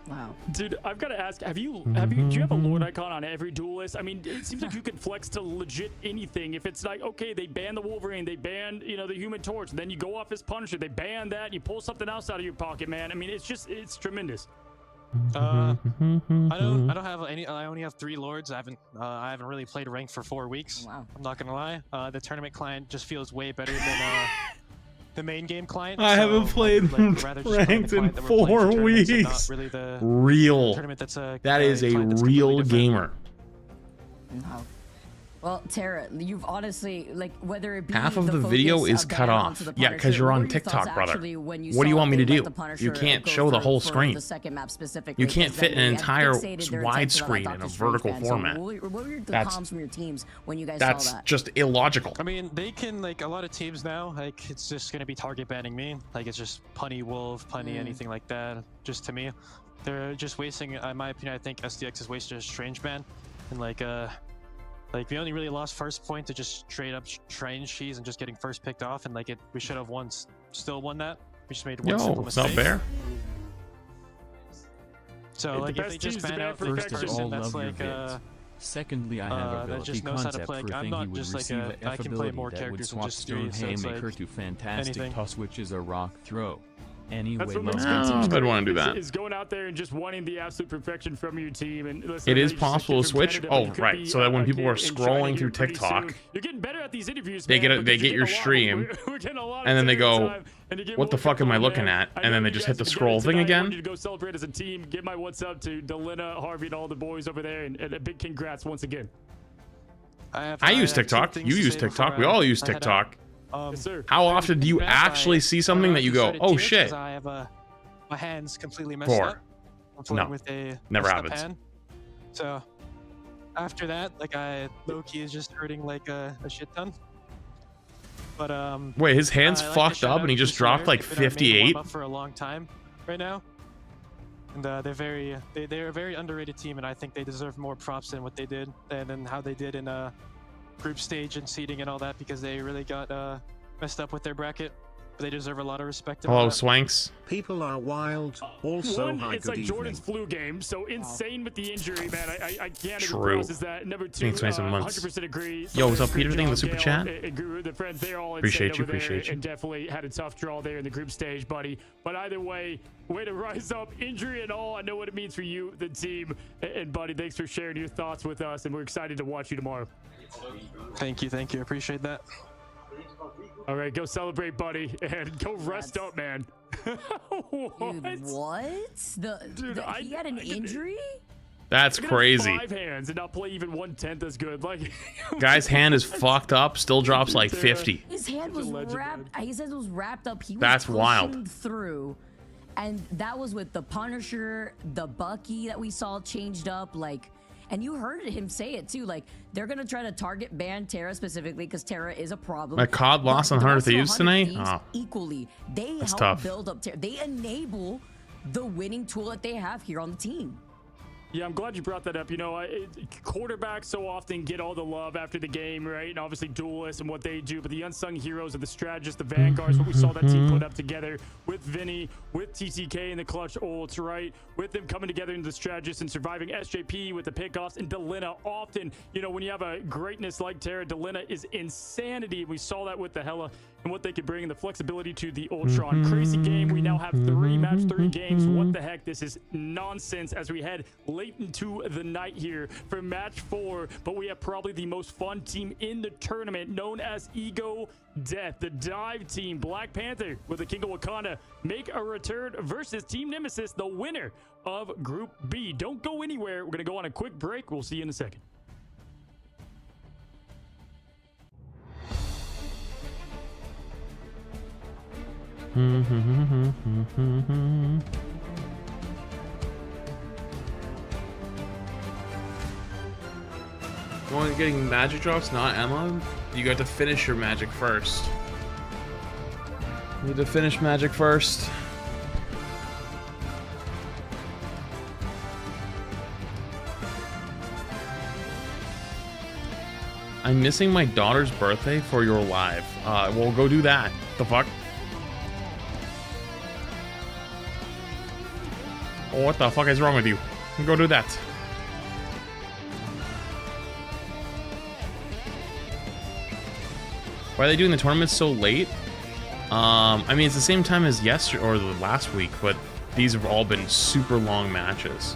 Wow, dude, I've got to ask: do you have a Lord icon on every duelist? I mean, it seems like you can flex to legit anything. If it's like, okay, they ban the Wolverine, they ban, you know, the Human Torch, then you go off as Punisher, they ban that, and you pull something else out of your pocket, man. I mean, it's tremendous. I don't have any. I only have 3 Lords. I haven't really played ranked for 4 weeks. Wow. I'm not gonna lie. The tournament client just feels way better than the main game client. I haven't played ranked in 4 weeks. Really the real. Tournament that's that is a real gamer. Wow. Well, Tara, you've honestly, like, whether it be half of the video is cut off. Yeah, because you're on TikTok, brother. What do you want me to do? You can't show the whole screen. You can't fit an entire widescreen in a vertical format. What were the comms from your teams when you guys saw that? That's just illogical. I mean, they can, like, a lot of teams now, like, it's just gonna be target banning me. Like, it's just punny wolf, punny anything like that. Just to me, they're just wasting. In my opinion, I think SDX is wasted a strange ban, and like we only really lost first point to just straight up train cheese and just getting first picked off, and like we should have still won that. We just made one simple mistake. It's not fair. So like if they just ban out the person, that's like secondly, I have ability concept for I'm thing not he would just receive like F I can play ability more that would characters than swap just stone 3, so it's haymaker like to fantastic anything. toss, which is a rock throw. Anyway, that's what most makes good teams I'd want to do that. Is going out there and just wanting the absolute perfection from your team. And listen, it is possible to switch. Oh, right. So that when people are scrolling through TikTok, you're getting better at these interviews, they get your stream, and then they go, "What the fuck am I looking at?" And then they just hit the scroll thing again. I want you to go celebrate as a team. Give my what's up to Delina, Harvey, and all the boys over there, and a big congrats once again. I use TikTok. You use TikTok. We all use TikTok. Yes, sir. How often do you actually see something that you go, "Oh shit"? I have my hands completely messed up. I'm playing with a never happens. Hand. So after that, like low-key is just hurting like a shit ton. But wait, his hands fucked up and he just dropped like 58 for a long time right now. And they're a very underrated team, and I think they deserve more props than what they did and then how they did in group stage and seeding and all that, because they really got messed up with their bracket. But they deserve a lot of respect. Hello, Swanks. People are wild. Also, one, it's like Jordan's flu game, so insane with the injury, man. I can't even True. process that. Number 2, Thanks, Mason Months. 100% agree. Yo, what's up, Peter? Thank you for the super chat. The friends, they're all appreciate you, and definitely had a tough draw there in the group stage, buddy. But either way to rise up, injury and all. I know what it means for you, the team, and buddy, thanks for sharing your thoughts with us, and we're excited to watch you tomorrow. Thank you, appreciate that. All right, go celebrate, buddy, and go rest up, man. Dude, what? He had an injury? That's crazy. 5 hands and not play even 1/10 as good. Like, guy's hand is fucked up. Still drops like 50. His hand was wrapped. His hand was wrapped up. He was That's pushing wild. through, and that was with the Punisher, the Bucky that we saw changed up. Like, and you heard him say it too. Like, they're gonna try to target ban Terra specifically because Terra is a problem. My COD lost on 100 Thieves tonight. Oh, equally, they help tough. build up Terra. They enable the winning tool that they have here on the team. yeah, I'm glad you brought that up. You know, quarterbacks so often get all the love after the game, right? And obviously duelists and what they do, but the unsung heroes are the strategists, the vanguards, what we saw that team put up together with Vinny, with TTK and the clutch ults, right? With them coming together into the strategists and surviving SJP with the pickoffs, and Delina often, you know, when you have a greatness like Terra, Delina is insanity. We saw that with the Hella and what they could bring and the flexibility to the Ultron. Crazy game. We now have 3 games. What the heck? This is nonsense as we head late into the night here for match 4, but we have probably the most fun team in the tournament, known as Ego Death. The dive team, Black Panther with the King of Wakanda, make a return versus Team Nemesis, the winner of Group B. Don't go anywhere. We're gonna go on a quick break. We'll see you in a second. You want getting magic drops, not Emma? You got to finish your magic first. You need to finish magic first. I'm missing my daughter's birthday for your live. We'll go do that. The fuck? Oh, what the fuck is wrong with you? Go do that. Why are they doing the tournament so late? I mean, it's the same time as yesterday or the last week, but these have all been super long matches.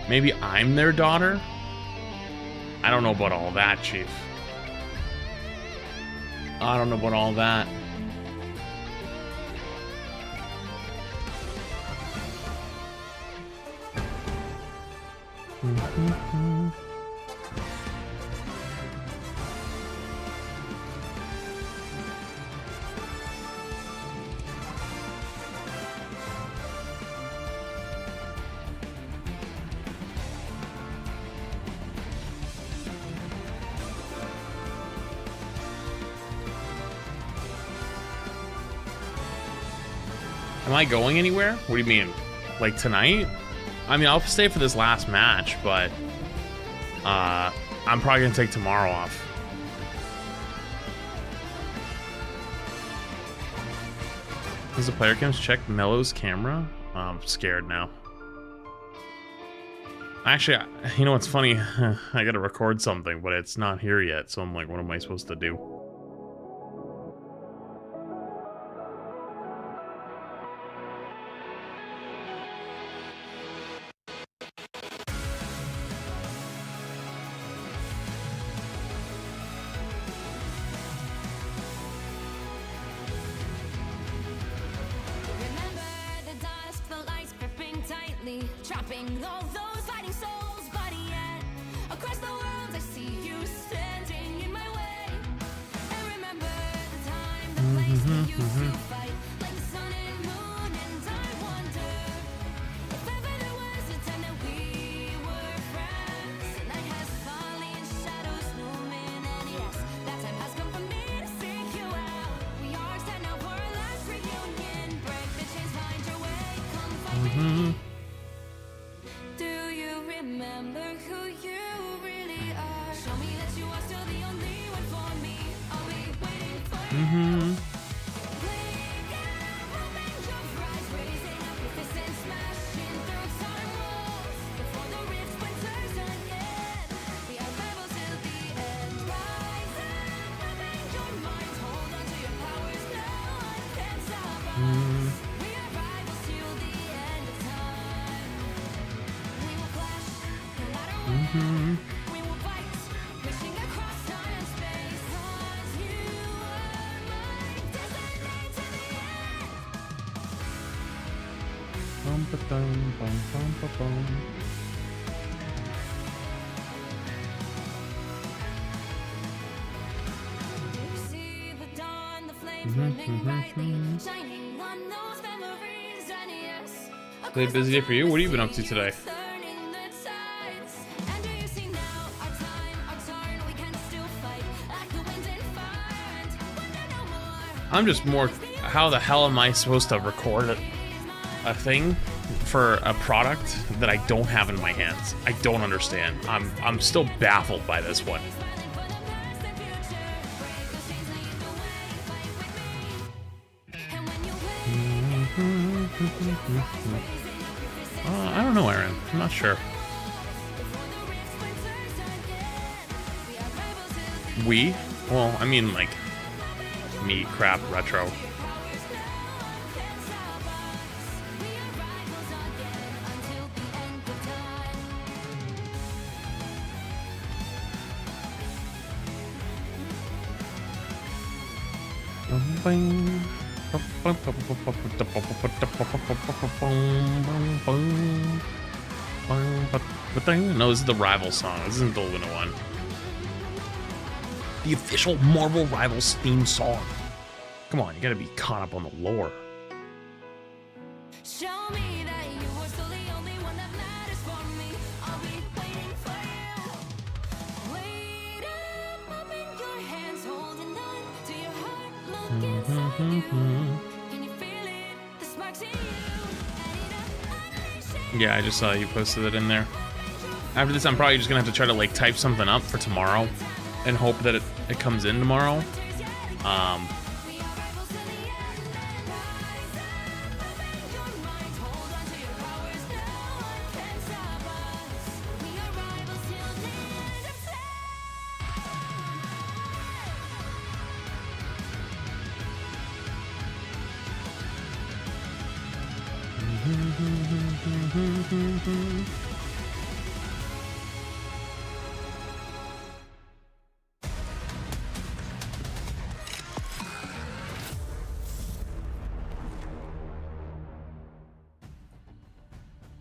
Maybe I'm their daughter? I don't know about all that, Chief. I don't know about all that. Am I going anywhere? What do you mean? Like tonight? I mean, I'll stay for this last match, but I'm probably gonna take tomorrow off. Does the player cams check Mello's camera? I'm scared now. Actually, you know what's funny? I gotta record something, but it's not here yet, so I'm like, what am I supposed to do? Trapping all those fighting souls, but yet across the world I see you standing in my way. And remember the time, the place we used to fight, like the sun and moon. And I wonder if ever there was a time that we were friends. The night has fallen, shadows looming, and yes, that time has come for me to seek you out. We are set now for a last reunion. Break the chains, find your way, come find me. Do you remember who you really are? Show me that you are still the only one for me. I'll be waiting for you. Blink out, open your eyes, raising up your fists and smashing through time walls. Before the rift splinters again, we are rebels till the end. Rise up, open your mind, hold on to your powers. No one can stop us. We are rivals till the end of time. We will clash, no matter what. We will fight, wishing See the dawn, the flames burning brightly, shining on those memories, and yes, Is it a busy day for you? What have you been up to today? turning the tides. And do you see now our time, our turn, we can still fight like the wind and fire, and wonder no more. I'm just more, how the hell am I supposed to record a thing for a product that I don't have in my hands? I don't understand. I'm still baffled by this one. I don't know, Aaron. I'm not sure. We? Well, I mean, like, me, crap, retro. No, this is the Rival song. This isn't the Luna one. The official Marvel Rivals theme song. Come on, you gotta be caught up on the lore. Show me that you are still the only one that matters for me. I'll be waiting for you. Wait up in your hands, holding on to your heart. Look inside you. Can you feel it? The sparks in you. Yeah, I just saw you posted it in there. After this, I'm probably just gonna have to try to like type something up for tomorrow and hope that it comes in tomorrow.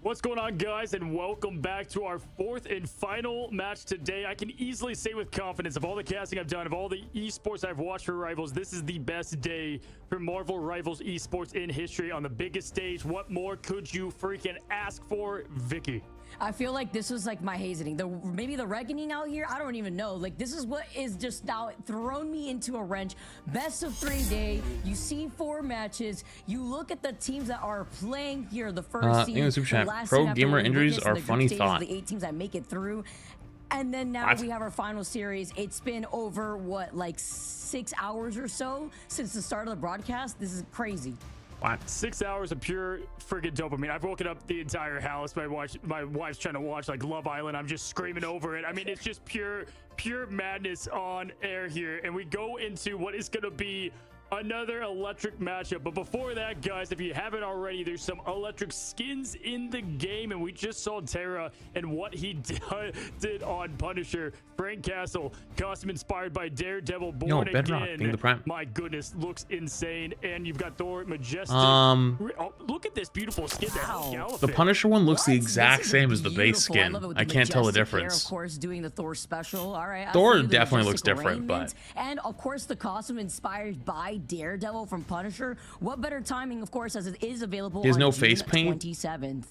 What's going on, guys, and welcome back to our fourth and final match today. I can easily say with confidence, of all the casting I've done, of all the esports I've watched for Rivals, this is the best day for Marvel Rivals esports in history on the biggest stage. What more could you freaking ask for, Vicky? I feel like this was like my hazing. Maybe the reckoning out here, I don't even know. Like, this is what is just now thrown me into a wrench. Best of 3 day. You see 4 matches. You look at the teams that are playing here. The first team, super chat. the last Pro team after gamer winning injuries Lucas, are and the funny group stages, thought. The 8 teams that make it through. And then now we have our final series. It's been over, what, like 6 hours or so since the start of the broadcast? This is crazy. What? 6 hours of pure friggin' dopamine. I've woken up the entire house. My wife's trying to watch like Love Island. I'm just screaming over it. I mean, it's just pure madness on air here. And we go into what is gonna be another electric matchup. But before that, guys, if you haven't already, there's some electric skins in the game, and we just saw Terra and what he did on Punisher. Frank Castle, costume inspired by Daredevil, born again. The Prime. My goodness, looks insane. And you've got Thor, majestic. Oh, look at this beautiful skin. Wow. the Punisher one looks the exact same as the base skin. I can't tell the difference. Of course, doing the Thor special. All right. Thor definitely looks different, but and of course the costume inspired by Daredevil from Punisher. What better timing, of course, as it is available. He has on no June face paint. 27th.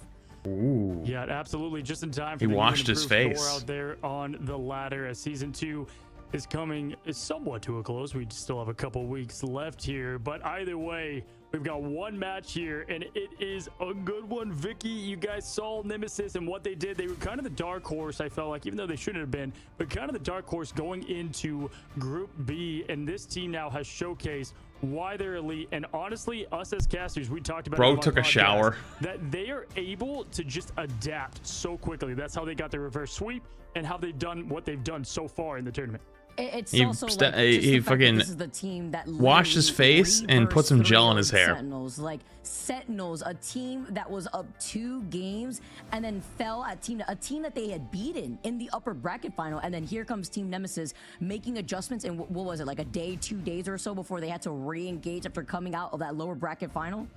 Ooh. Yeah, absolutely, just in time. He washed his face. Thor out there on the ladder as season 2 is coming somewhat to a close. We still have a couple weeks left here, but either way, we've got one match here, and it is a good one. Vicky, you guys saw Nemesis and what they did. They were kind of the dark horse, I felt like, even though they shouldn't have been, but kind of the dark horse going into Group B, and this team now has showcased why they're elite. And honestly, us as casters, we talked about Bro took a shower, that they are able to just adapt so quickly. That's how they got their reverse sweep and how they've done what they've done so far in the tournament. It's he also like he fucking this is the team that washed his face and put some gel in his hair. Sentinels, a team that was up 2 games and then fell at a team that they had beaten in the upper bracket final. And then here comes Team Nemesis making adjustments in what was it, like a day, 2 days or so before they had to re-engage after coming out of that lower bracket final.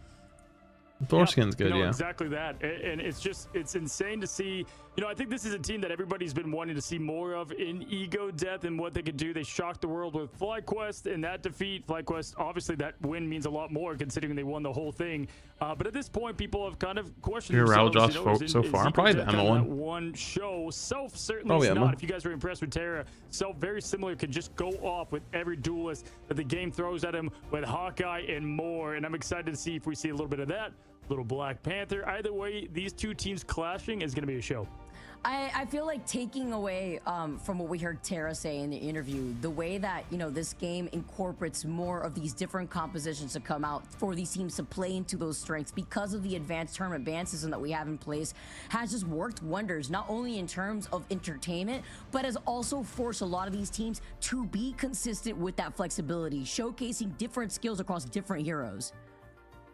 Thorskin's good, yeah. Exactly that. And it's insane to see. I think this is a team that everybody's been wanting to see more of in Ego Death and what they could do. They shocked the world with FlyQuest in that defeat. FlyQuest, obviously, that win means a lot more considering they won the whole thing. But at this point, people have kind of questioned Your Raul themselves. Josh so far, probably the Emma one. One show. Self certainly Probably is Emma. not. If you guys were impressed with Terra, Self very similar, can just go off with every duelist that the game throws at him with Hawkeye and more. And I'm excited to see if we see a little bit of that. Little Black Panther. Either way, these two teams clashing is going to be a show. I feel like taking away from what we heard Tara say in the interview, the way that, this game incorporates more of these different compositions to come out for these teams to play into those strengths because of the advanced tournament ban system that we have in place has just worked wonders, not only in terms of entertainment, but has also forced a lot of these teams to be consistent with that flexibility, showcasing different skills across different heroes.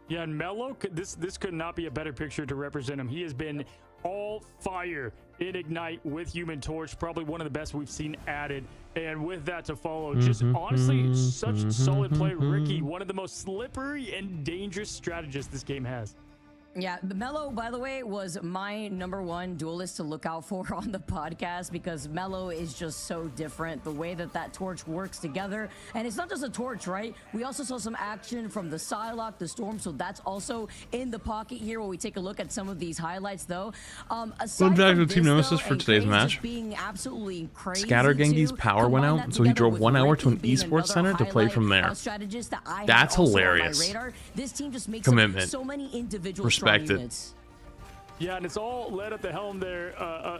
Yeah, and Mello, this could not be a better picture to represent him. He has been all fire in Ignite with Human Torch, probably one of the best we've seen added. And with that to follow, just honestly, such solid play. Ricky, one of the most slippery and dangerous strategists this game has. Yeah, Mello, by the way, was my #1 duelist to look out for on the podcast because Mello is just so different. The way that torch works together. And it's not just a torch, right? We also saw some action from the Psylocke, the Storm, so that's also in the pocket here when we take a look at some of these highlights, though. Going back to Team Nemesis for today's match. Scatter Gengi's power went out, so he drove 1 hour to an esports center to play from there. That's hilarious. This team just makes Commitment. so many individual Units. Yeah, and it's all led at the helm there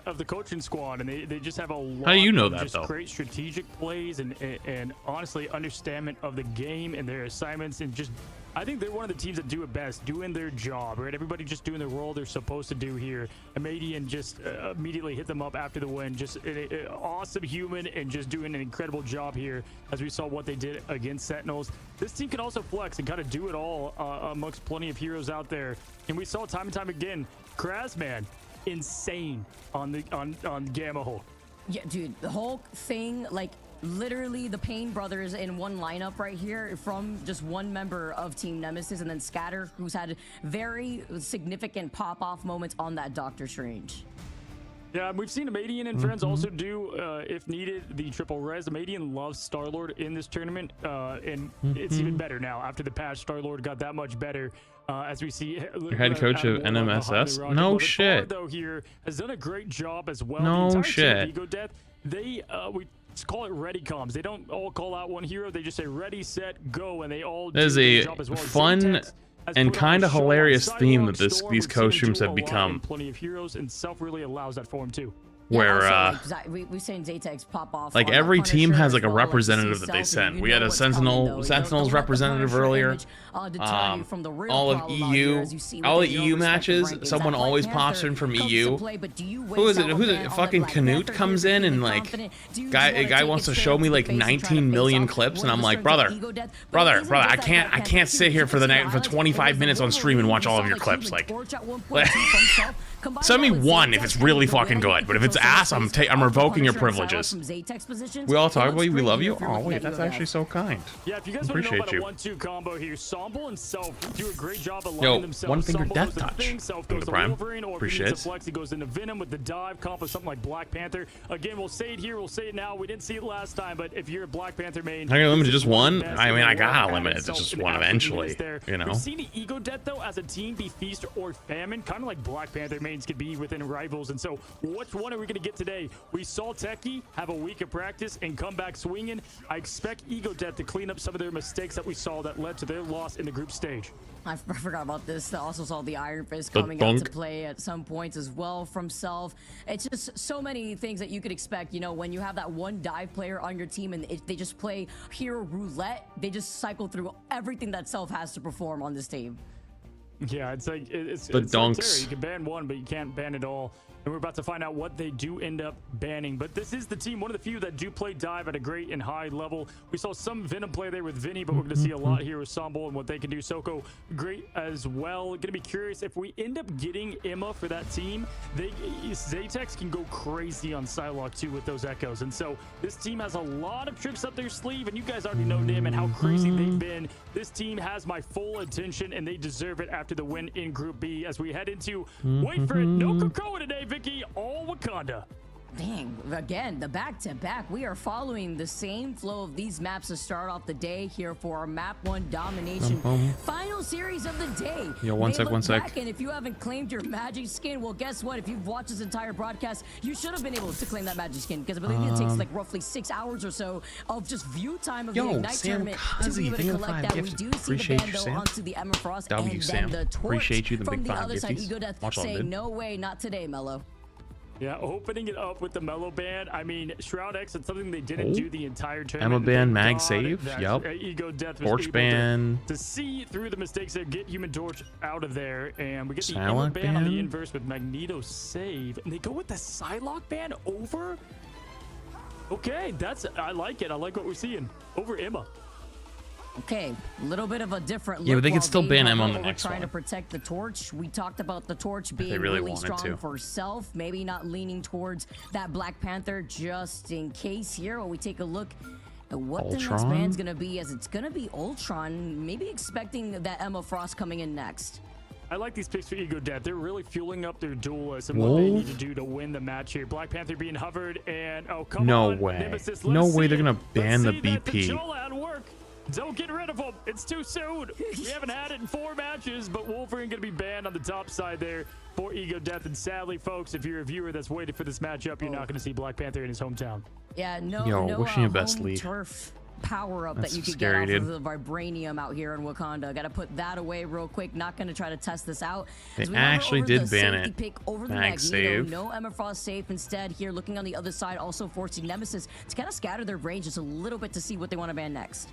of the coaching squad, and they just have a lot How do you know that, just though? great strategic plays and honestly understanding of the game and their assignments, and just I think they're one of the teams that do it best, doing their job, right? Everybody just doing the role they're supposed to do here. Amadian just immediately hit them up after the win. Just an awesome human and just doing an incredible job here as we saw what they did against Sentinels. This team can also flex and kind of do it all amongst plenty of heroes out there. And we saw time and time again, Krasman, insane on Gamma Hulk. Yeah, dude, the whole thing, like, literally the Payne brothers in one lineup right here from just one member of Team Nemesis, and then Scatter, who's had very significant pop-off moments on that Doctor Strange. Yeah, we've seen Amadian and friends also do, if needed, the triple res. Amadian loves Star-Lord in this tournament, and it's even better now. After the patch, Star-Lord got that much better, as we see. Your head coach of NMSS? No shit. Though here has done a great job as well. No the entire shit. team of Ego Death, they we call it ready comms. They don't all call out one hero. They just say ready, set, go, and they all do There's their a job as well. fun Zaytex has and put on kind a of show on hilarious theme Psylocke, that these Storm. We've seen coach him teams do have a lot become. in plenty of heroes, and Self really allows that for him too. Where we've seen Zaytex pop off. like on every Punisher team has as like a well, representative see that they Self, and send. you We know had a what's coming, though. Sentinels Don't let the representative Punisher earlier. image, deter you from the real All of problem out here, EU, as you see all the within your EU respective matches, rankings. someone That always Black pops Panther in from comes EU. to play, but do you Who is it? waste Who's out it? on Fucking Black Canute Panther comes here in being and like, confident? Do you guy wanna take wants it to straight show me to like the face and try to 19 face million off clips, and one I'm of the like, strengths of brother, Ego Death? But it isn't brother, just that I Black can't sit here for the Panther. night for 25 minutes on stream and watch all of your clips. Like, send me one if it's really fucking good, but if it's ass, I'm revoking your privileges. We all talk about you. We love you. Oh wait, that's actually so kind. Yeah, if you guys want to know Appreciate about you. a 1-2 combo here, Somble and Self do a great job aligning Yo, themselves. one finger Somble death goes to touch Thing, Self from goes the to Prime. Wolverine, or if he Appreciate needs it. to flex, he goes into Venom with the dive comp of something like Black Panther. Again, we'll say it here, we'll say it now. We didn't see it last time, but if you're a Black Panther main, I'm gonna limit it to this just is one one. of the best I mean, in I the world. gotta Added limit it to Self just in the one absolute eventually. units there. You know. We've seen the Ego Death though as a team be feast or famine, kind of like Black Panther mains could be within rivals. And so, which one are we gonna get today? We saw Techie have a week of practice and come back swinging. I expect Ego Death to clean up some of their mistakes that we saw that led to their loss in the group stage. I forgot about this. I also saw the Iron Fist The coming out to dunk. play at some points as well from Self. It's just so many things that you could expect, you know, when you have that one dive player on your team and they just play hero roulette, they just cycle through everything that Self has to perform on this team. Yeah, it's like it's The like dunks. Terry. You can ban one, but you can't ban it all. and we're about to find out what they do end up banning. But this is the team, one of the few that do play dive at a great and high level. We saw some Venom play there with Vinny, but we're going to see a lot here with Sombo and what they can do. Soko, great as well. Going to be curious if we end up getting Emma for that team. Zaytex can go crazy on Psylocke too with those echoes. And so this team has a lot of tricks up their sleeve, and you guys already know them and how crazy they've been. This team has my full attention, and they deserve it after the win in Group B as we head into, wait for it, no Cocoa today, Vicky, all Wakanda. Dang, again, the back-to-back. We are following the same flow of these maps to start off the day here for our Map 1 Domination final series of the day. Yo, one sec. And if you haven't claimed your magic skin, well, guess what? If you've watched this entire broadcast, you should have been able to claim that magic skin, because I believe it takes like roughly 6 hours or so of just view time of the Ignite tournament to be able to collect that. We do see the ban though onto the Emma Frost and then the torch Appreciate you, the from big the five other side. gifties. Ego Death Watch all saying, good. no way, not today, Mello. Yeah, opening it up with the Mellow ban. I mean, Shroud X, it's something they didn't do the entire tournament. Emma ban, Thank mag God save. that, Yep. Ego Death was Torch able ban. to see through the mistakes there, get Human Torch out of there, and we get the Psylocke Emma ban on the ban. inverse with Magneto save, and they go with the Psylocke ban over. Okay, I like it. I like what we're seeing over Emma. Okay, a little bit of a different look. Yeah, but they could while still ban Emma on the we're next trying one. to protect the torch. We talked about the torch being really really wanted strong to. for self, maybe not leaning towards that Black Panther just in case here. When we take a look at what the next Ultron? ban's gonna be, as it's gonna be Ultron, maybe expecting that Emma Frost coming in next. I like these picks for Ego Death. They're really fueling up their duelists and what they need to do to win the match here. Black Panther being hovered, and come No on, way. Nemesis, No let's way see they're it. gonna ban Let's the see that BP. T'Challa at work. Don't get rid of him. It's too soon. We haven't had it in 4 matches, but Wolverine going to be banned on the top side there for Ego Death. And sadly, folks, if you're a viewer that's waited for this matchup, you're not going to see Black Panther in his hometown. Yeah, no, Yo, no wishing you best, home Lee. turf power up That's that you could scary, get off dude. of the vibranium out here in Wakanda. Got to put that away real quick. Not going to try to test this out. They As we hover actually over did the ban safety it. pick over the Mag Magneto. save. No Emma Frost safe. Instead, here looking on the other side, also forcing Nemesis to kind of scatter their range just a little bit to see what they want to ban next.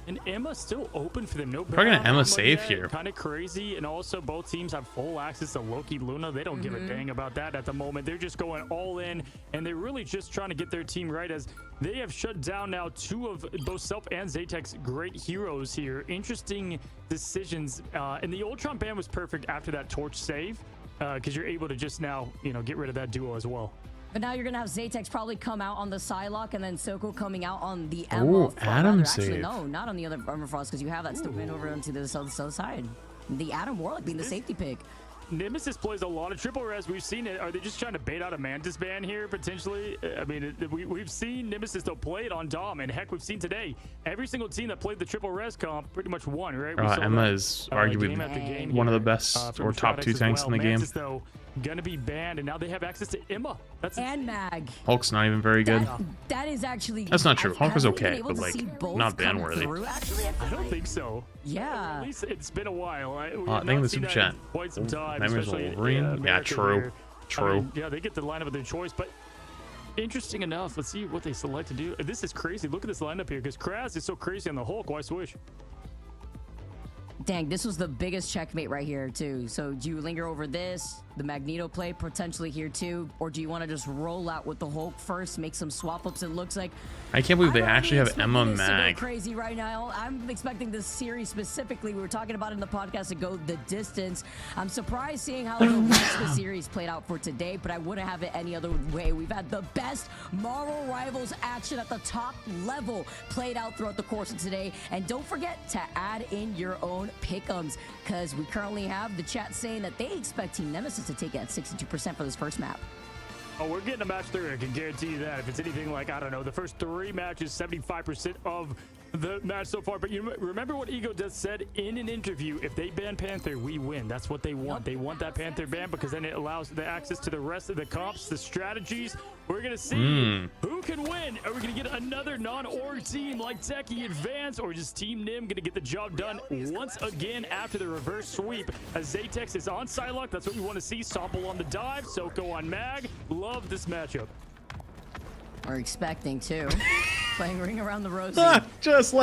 And Emma's still open for them. No Probably gonna ban on Emma save yet. here. Kind of crazy. And also, both teams have full access to Loki Luna. They don't give a dang about that at the moment. They're just going all in, and they're really just trying to get their team right, as they have shut down now 2 of both Self and Zaytek's great heroes here. Interesting decisions. And the Ultron ban was perfect after that Torch save, because you're able to just now, get rid of that duo as well. But now you're going to have Zaytex probably come out on the Psylocke, and then Soko coming out on the Emma Ooh, Frost. Atom Actually, save. no, not on the other Emma Frost, because you have that still been over onto the other side. The Adam Warlock being the safety pick. Nemesis plays a lot of triple res. We've seen it. Are they just trying to bait out a Mantis ban here, potentially? I mean, we've seen Nemesis, though, play it on Dom. And heck, we've seen today, every single team that played the triple res comp pretty much won, right? We saw Emma that, is game arguably after game one of the here, best from or top Shroud 2 X as tanks well. in the game. Mantis, though, gonna be banned, and now they have access to Emma. That's And Mag. Hulk's not even very good. That is actually... That's not true. Hulk was have we been okay, able but, to like, see both not come ban-worthy. through, actually? I don't think so. Yeah. At least it's been a while. Thank you for the super chat. Quite some time, Nightmares especially of in Wolverine? Yeah, America true. here. True. I mean, yeah, they get the lineup of their choice, but interesting enough. Let's see what they select to do. This is crazy. Look at this lineup here, because Kraz is so crazy on the Hulk. Why switch? Dang, this was the biggest checkmate right here, too. So do you linger over this, the Magneto play potentially here, too? Or do you want to just roll out with the Hulk first, make some swap-ups, it looks like? I can't believe they I'm actually already have Emma expecting this to go Mag. crazy right now. I'm expecting this series specifically, we were talking about it in the podcast, to go the distance. I'm surprised seeing how the rest of the series played out for today, but I wouldn't have it any other way. We've had the best Marvel Rivals action at the top level played out throughout the course of today. And don't forget to add in your own pick'ems, because we currently have the chat saying that they expect Team Nemesis to take it at 62% for this first map. Oh, we're getting a match 3. I can guarantee you that. If it's anything like, I don't know, the first 3 matches, 75% of the match so far. But you remember what Ego just said in an interview: if they ban Panther, we win. That's what they want. They want that Panther ban, because then it allows the access to the rest of the comps, the strategies. We're going to see who can win. Are we going to get another non-org team like Techie advance, or just Team Nim going to get the job done once again after the reverse sweep? As Zaytex is on Psylocke, that's what we want to see. Sample on the dive, Soko on Mag. Love this matchup. We're expecting, too. Playing Ring Around the Rosie.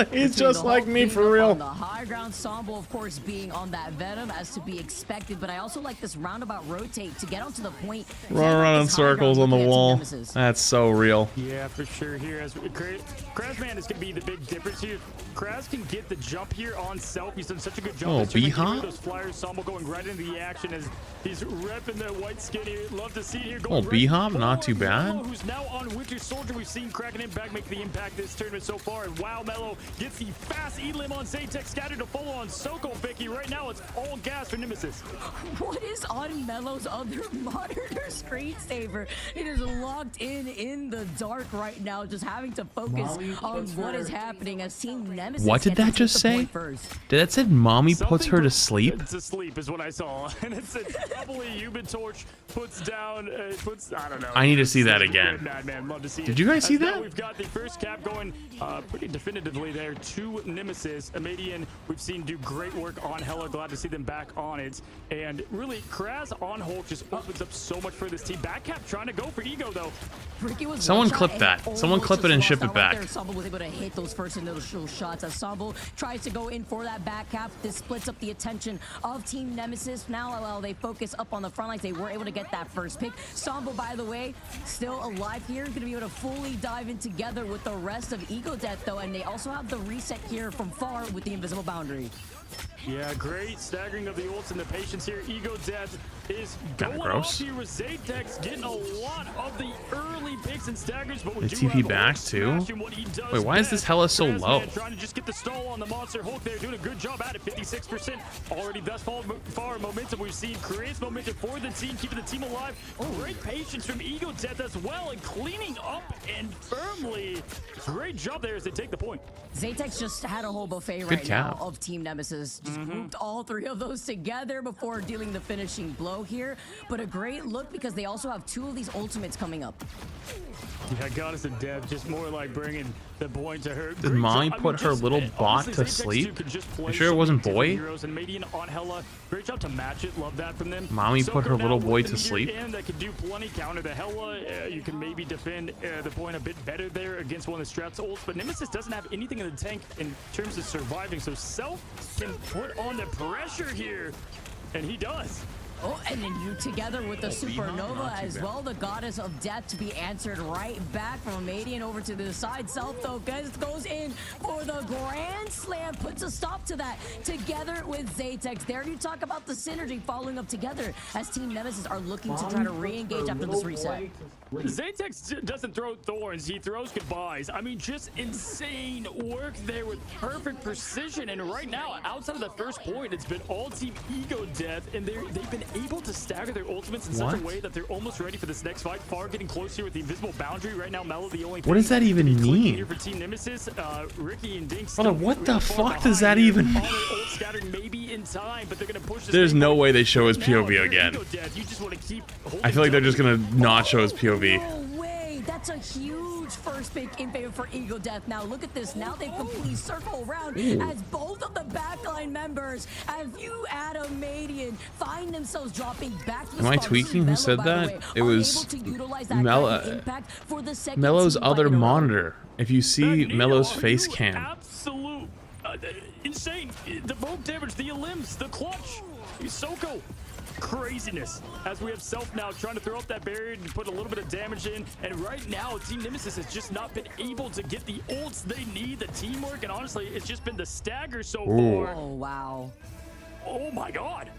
He's just like me for real. On the high ground, Sombo, of course, being on that Venom as to be expected, but I also like this roundabout rotate to get onto the point. Run around in circles on the wall. That's so real. Yeah, for sure. Here, as Krazman is going to be the big difference here. Kraz can get the jump here on self. He's done such a good job. Oh, B-Hop? Those flyers, Sombo going right into the action as he's repping the white skin here. Love to see here. Oh, B-Hop, not too bad. Who's now on Winter Soldier. We've seen cracking impact make the impact this tournament so far. And wow, Mello gets the fast E-limb on Zatex, scattered to follow on Soko Vicky. Right now, it's all gas for Nemesis. What is on Mello's other monitor screensaver? It is locked in the dark right now, just having to focus on what is happening as Team Nemesis. What did that just say? Did that say mommy puts her to sleep? To sleep is what I saw. And it said probably Human Torch puts down, I don't know. I need to see that again. Madman, love to see Did you guys see that? We've got the first cap going pretty definitively there to Nemesis. Amadian, we've seen do great work on Hella. Glad to see them back on it. And really, Kraz on Hulk just opens up so much for this team. Back cap trying to go for Ego, though. Someone clip that. Someone clip it and ship it back. Sombo was able to hit those first initial shots as Sombo tries to go in for that back cap. This splits up the attention of Team Nemesis. Now, while they focus up on the front lines, they were able to get that first pick. Sombo, by the way, still alive here. Going to be able to fully dive in together with the rest of Ego Death, though, and they also have the reset here from far with the invisible boundary. Yeah, great staggering of the ults and the patience here. Ego Death is going gross. off here with Zatex, getting a lot of the early picks and staggers, but we The do TP have back Hulk too. smashing what he does Wait, why is this Hella so best. low? Trying to just get the stall on the monster Hulk there, doing a good job at it. 56% already thus far. Momentum we've seen creates momentum for the team, keeping the team alive. Great patience from Ego Death as well, and cleaning up and firmly. Great job there as they take the point. Zatex just had a whole buffet right now of Team Nemesis. Just grouped all three of those together before dealing the finishing blow here. But a great look because they also have two of these ultimates coming up. Yeah, Goddess of Death, just more like bringing the point to her. Did Mommy put her little bot to sleep? You sure it wasn't boy? On Hella. Great job to match it. Love that from them. Mommy put her little boy to sleep. And that could do plenty counter to Hella. You can maybe defend the point a bit better there against one of the Strats ults, but Nemesis doesn't have anything in the tank in terms of surviving, so Self can put on the pressure here, and he does. Oh, and then you together with the Supernova as well, the Goddess of Death to be answered right back from Amadian over to the side. Self, though, goes in for the Grand Slam, puts a stop to that together with Zatex. There you talk about the synergy following up together as Team Nemesis are looking to try to re-engage after this reset. Zatex doesn't throw thorns, he throws goodbyes. I mean, just insane work there with perfect precision. And right now, outside of the first point, it's been all Team Ego Death, and they've been able to stagger their ultimates in such a way that they're almost ready for this next fight. Far getting close here with the invisible boundary. Right now, Mello the only. What does that even mean? Here for Team Nemesis, Ricky and Dinks. Brother, what the fuck does that even mean? Maybe in time, but they're gonna push this. There's no way they show his POV again. I feel like they're just gonna not show his POV. No way! That's a huge first pick in favor for Ego Death. Now look at this. Now they've completely circled around as both of the backline members, as you add Amadian, find themselves dropping back to the Am I tweaking? Who said that? It was Mello's other monitor. If you see Mello's face cam. Absolute insane. The bulk damage, the limbs, the clutch. Soko. Craziness as we have Self now trying to throw up that barrier and put a little bit of damage in, and right now Team Nemesis has just not been able to get the ults they need, the teamwork, and honestly it's just been the stagger so far. Oh wow, oh my god,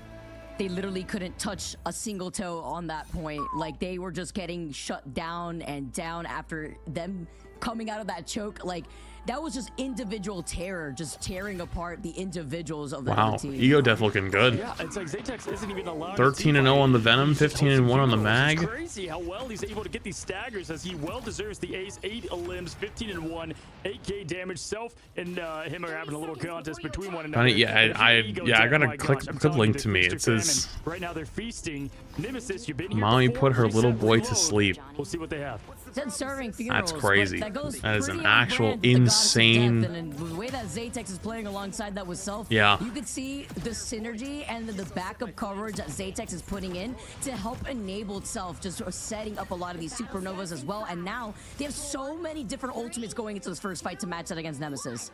they literally couldn't touch a single toe on that point. Like they were just getting shut down and down after them coming out of that choke. Like that was just individual terror, just tearing apart the individuals of the team. Ego Death looking good. Yeah, it's like Zatex isn't even allowed 13-0 on the Venom, 15-1 on the Mag. It's crazy how well he's able to get these staggers, as he well deserves the ace. 8 limbs, 15-1, 8k damage. Self and him are having a little contest between one another. Yeah, I got a clip link to me. It says right now they're feasting. Nemesis, you've been here Mommy before. put her little boy to sleep. We'll see what they have. Said serving funerals. That's crazy. That is an pretty on actual brand with the Goddess of insane. Death, and the way that Zaytex is playing alongside that with Self, Yeah. you could see the synergy and the backup coverage that Zaytex is putting in to help enable Self, just setting up a lot of these supernovas as well. And now they have so many different ultimates going into this first fight to match that against Nemesis.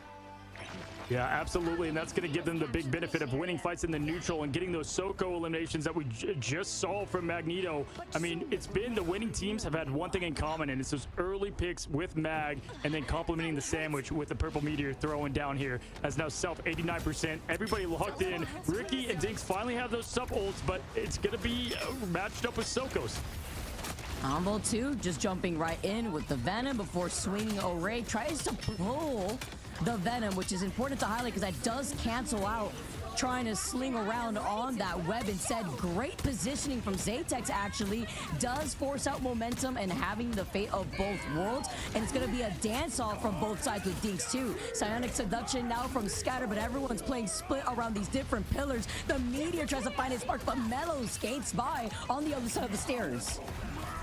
Yeah, absolutely, and that's going to give them the big benefit of winning fights in the neutral and getting those Soko eliminations that we just saw from Magneto. I mean, it's been the winning teams have had one thing in common, and it's those early picks with Mag and then complementing the sandwich with the Purple Meteor throwing down here. As now Self 89%, everybody locked in. Ricky and Dinks finally have those sub ults, but it's going to be matched up with Sokos. Combo 2 just jumping right in with the Venom before swinging Array. Tries to pull the Venom, which is important to highlight because that does cancel out trying to sling around on that web. Instead, great positioning from Zaytex actually does force out momentum and having the fate of both worlds. And it's going to be a dance-off from both sides with Dinks too. Psionic Seduction now from Scatter, but everyone's playing split around these different pillars. The Meteor tries to find his spark, but Mellow skates by on the other side of the stairs.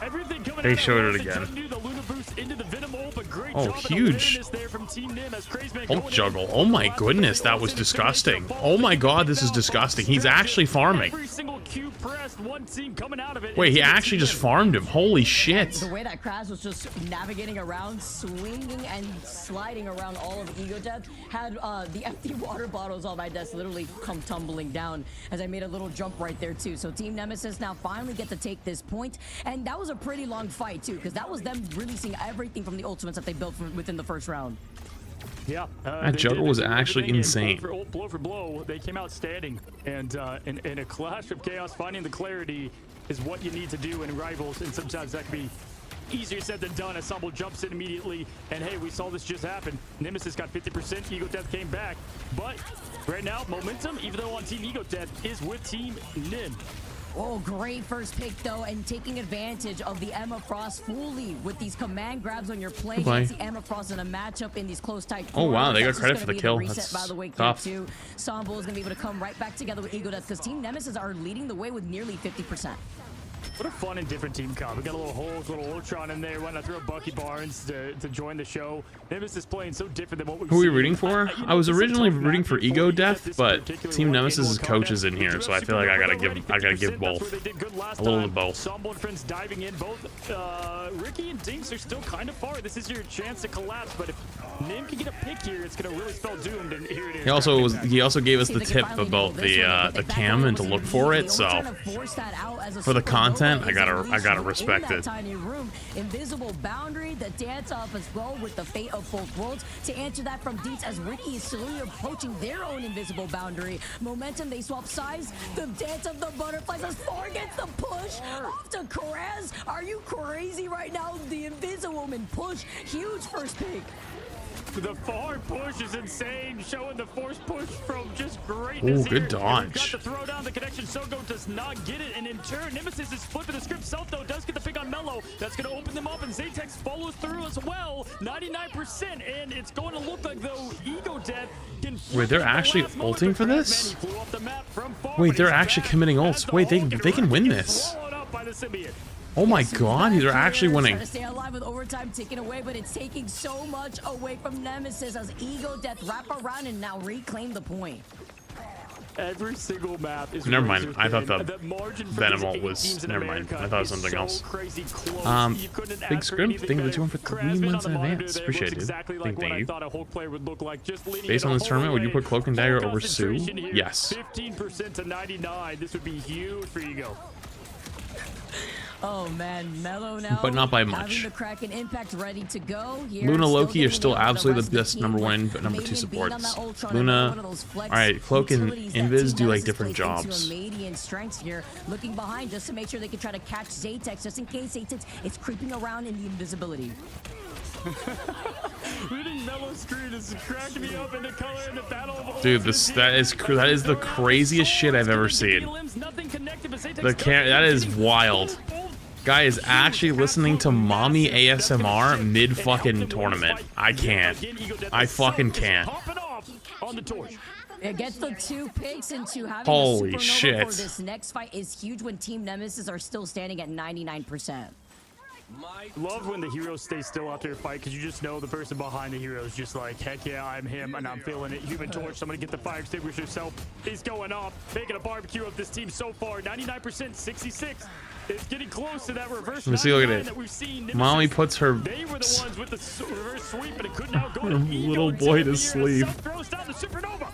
Everything coming They out showed of it again. the Luna boost into the Venom ult, but great Oh, job of huge. awareness there from Team Nim as Crazeman Ult juggle. Oh my goodness, that was disgusting. Oh my god, this is disgusting. He's actually farming. Every single Q pressed, one team coming out of it. Wait, he actually just farmed him. Holy shit. The way that Kraz was just navigating around, swinging and sliding around all of Ego Death, had the empty water bottles on my desk literally come tumbling down as I made a little jump right there too. So Team Nemesis now finally get to take this point, and that was a pretty long fight too, because that was them releasing everything from the ultimates that they built from within the first round. Yeah, That juggle was actually insane. Blow for blow, they came out standing, and in a clash of chaos, finding the clarity is what you need to do in rivals, and sometimes that can be easier said than done. As Sambal jumps in immediately, and hey, we saw this just happen. Nemesis got 50%, Ego Death came back, but right now, momentum, even though on Team Ego Death, is with Team Nim. Oh, great first pick though, and taking advantage of the Emma Frost fully with these command grabs when you're playing against the Emma Frost in a matchup in these close tight corners. Oh wow, they got That's credit just for the gonna kill. be reset, That's by the way, tough. too. Sambo is gonna be able to come right back together with Ego Death because Team Nemesis are leading the way with nearly 50%. What a fun and different team comp. We got a little Hulk, little Ultron in there. Why not throw Bucky Barnes to join the show? Nemesis playing so different than what we've Who are we seen. rooting for? I was originally rooting for Ego Death, but Team Nemesis' coach is in here, so I feel like I gotta give both. A little of both. Sambal and friends diving in. Both Ricky and Dinks are still kind of far. This is your chance to collapse, but if Nim can get a pick here, it's gonna really spell doomed. And here it is. He also gave us the tip about the cam and to look for it. So for the content, I gotta respect it. Tiny room, invisible boundary, the dance off as well with the fate of both worlds. To answer that from Deets as Ricky is slowly approaching their own invisible boundary. Momentum, they swap sides. The dance of the butterflies as far gets the push off to Kraz. Are you crazy right now? The Invisiwoman push, huge first pick. The forward push is insane, showing the force push from just greatness. Ooh, good here. dodge. Got to throw down the connection. Soko does not get it, and in turn, Nemesis is flipping the script. Self, though, does get the pick on Mellow. That's going to open them up, and Zaytex follows through as well. 99%, and it's going to look like, though, Ego Death can... Wait, they're actually ulting for this? Wait, they're actually committing ults. Wait, they can win this. Oh my god, these are actually winning. Trying to stay alive with overtime taken away, but it's taking so much away from Nemesis as Ego Death wrap around and now reclaim the point. Every single map is Never mind. I thought the Venom ult was. Never mind. I thought it was something else. Big Scrimp, thank you for the 2 for 3 months in advance. Appreciate it. Thank you. Based on this tournament, would you put Cloak and Dagger over Sue? Yes. 15% to 99. This would be huge for Ego. Oh man, Mellow now, but not by much. Having the Kraken impact ready to go. Here, Luna, Loki are still getting absolutely the rest of best team number one with but number 2 Maven being on supports. that Ultron, Luna, one of those flex alright, Cloak and utilities that Invis Team do like Nemesis different plays into jobs. a Median strengths here, looking behind just to make sure they can try to catch Zaytex, just in case Zaytex is creeping around in the invisibility. Reading Mellow screen is cracking me up in the color in the battle of Dude, that is the craziest shit I've ever seen. That is wild. Guy is actually listening to mommy ASMR mid fucking tournament. I can't. I fucking can't. It gets the 2 picks into having Holy a supernova shit. for this next fight is huge when Team Nemesis are still standing at 99%. Love when the heroes stay still after a fight, because you just know the person behind the hero is just like, heck yeah, I'm him and I'm feeling it. Human Torch, somebody get the fire extinguisher yourself. He's going off, making a barbecue of this team so far. 99%, 66. It's getting close to that reverse. Let me see, look at it. That we've seen. Mommy puts her They were the ones with the reverse sweep, and it couldn't outgo her little boy to sleep. Throws down the supernova.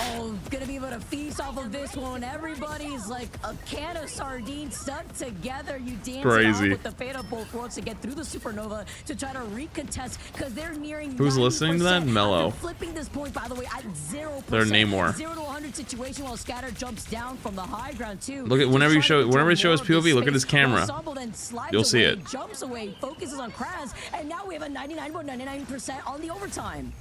Oh, gonna be able to feast off of this one. Everybody's like a can of sardines stuck together. You dance Crazy. with the fate of both worlds to get through the supernova to try to recontest, because they're nearing. Who's listening to that? Mellow. Flipping this point, by the way, at 0%. They're Namor. 0 to 100 situation while Scatter jumps down from the high ground too. Look at whenever it shows POV. Look at his camera. You'll see it. Jumps away, focuses on Kraz, and now we have a 99.99% on the overtime.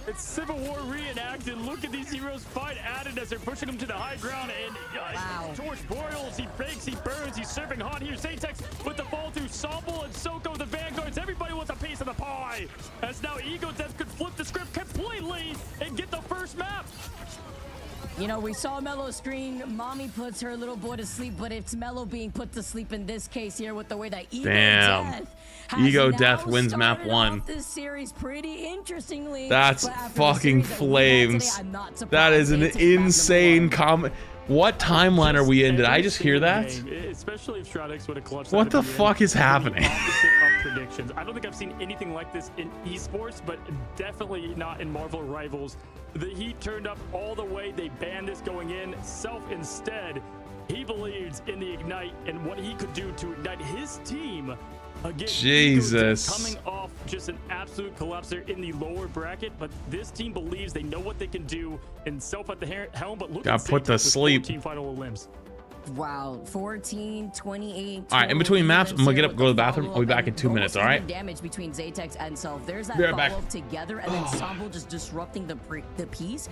It's Civil War reenacted. Look at these heroes fight at it as they're pushing him to the high ground. And wow. Torch boils, he bakes, he burns, he's serving hot here. Zatex with the fall through Somble and Soko, the Vanguards. Everybody wants a piece of the pie. As now Ego Death could flip the script completely and get the first map. You know, we saw Mello screen. Mommy puts her little boy to sleep, but it's Mello being put to sleep in this case here with the way that Ego Death has Ego now Death wins map started 1. off this series pretty interestingly. That's But after fucking the series that we had today, flames. I'm not surprised That is an they took back number insane 1. comment. What timeline are we in? Did I just hear that? Especially if Shroudix would have clutched. What the fuck is happening? Predictions. I don't think I've seen anything like this in esports, but definitely not in Marvel Rivals. The heat turned up all the way. They banned this going in. Self instead, he believes in the Ignite and what he could do to ignite his team. Again, Jesus. coming off just an absolute collapser in the lower bracket, but this team believes they know what they can do, and Self at the helm. But look, Got put to sleep. 14 final limbs. Wow, 14, 28. All right, in between maps, I'm gonna get up, go to the bathroom. I'll be back in 2 minutes. All right. Damage between Zatex and Self. There's that Be right back. follow-up together, and then Somble just disrupting the piece.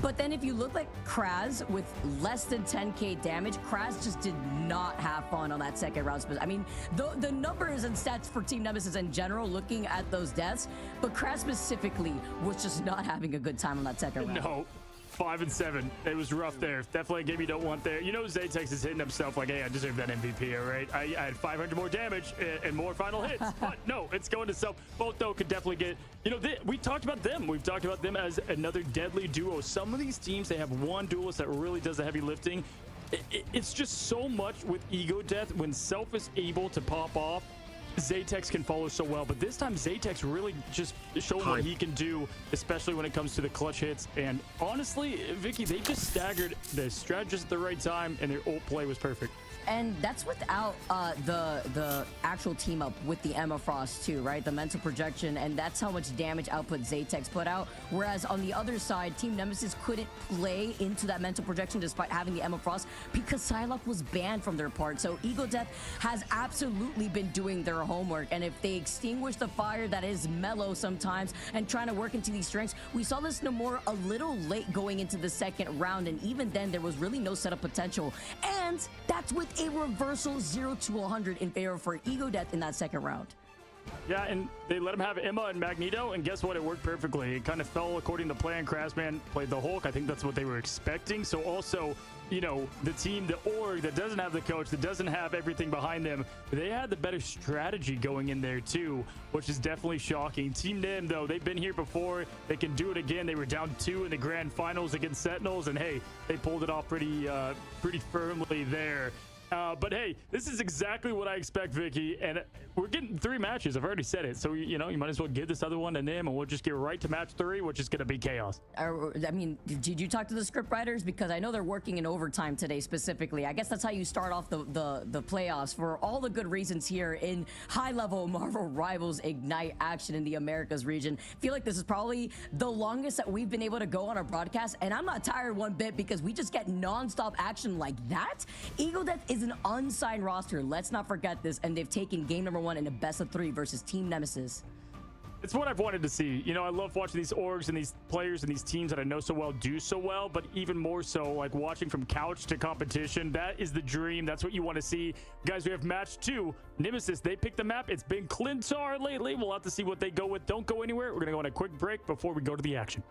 But then if you look like Kraz with less than 10k damage, Kraz just did not have fun on that second round. I mean, the numbers and stats for Team Nemesis in general, looking at those deaths, but Kraz specifically was just not having a good time on that second round. No. 5 and 7. It was rough there. Definitely a game you don't want there. You know, Zatex is hitting himself like, hey, I deserve that MVP, all right? I had 500 more damage and more final hits. But no, it's going to Self. Both, though, could definitely get... You know, we talked about them. We've talked about them as another deadly duo. Some of these teams, they have one duelist that really does the heavy lifting. It's just so much with Ego Death. When Self is able to pop off, Zatex can follow so well, but this time Zatex really just showing what he can do, especially when it comes to the clutch hits. And honestly, Vicky, they just staggered the strategists at the right time, and their ult play was perfect. And that's without the actual team up with the Emma Frost too, right? The mental projection, and that's how much damage output Zatex put out. Whereas on the other side, Team Nemesis couldn't play into that mental projection despite having the Emma Frost because Psylocke was banned from their part. So Ego Death has absolutely been doing their homework, and if they extinguish the fire that is Mellow sometimes and trying to work into these strengths, we saw this Namor a little late going into the second round, and even then there was really no setup potential. And that's with a reversal 0 to 100 in favor for Ego Death in that second round. Yeah, and they let him have Emma and Magneto, and guess what? It worked perfectly. It kind of fell according to plan. Craftsman played the Hulk. I think that's what they were expecting. So also, you know, the team, the org that doesn't have the coach, that doesn't have everything behind them, they had the better strategy going in there too, which is definitely shocking. Team Nim, though, they've been here before. They can do it again. They were down 2 in the grand finals against Sentinels, and hey, they pulled it off pretty firmly there. But hey, this is exactly what I expect, Vicky, and we're getting 3 matches. I've already said it, so you know, you might as well give this other one to Nim, and we'll just get right to match 3, which is going to be chaos. I mean, did you talk to the script writers? Because I know they're working in overtime today specifically. I guess that's how you start off the playoffs for all the good reasons here in high-level Marvel Rivals Ignite action in the Americas region. I feel like this is probably the longest that we've been able to go on our broadcast, and I'm not tired one bit because we just get non-stop action like that. Ego Death is an unsigned roster. Let's not forget this, and they've taken game number 1 in a best of 3 versus Team Nemesis. It's what I've wanted to see. You know, I love watching these orgs and these players and these teams that I know so well do so well, but even more so, like watching from couch to competition. That is the dream. That's what you want to see. Guys, we have match 2. Nemesis, they picked the map. It's been Clintar lately. We'll have to see what they go with. Don't go anywhere. We're going to go on a quick break before we go to the action.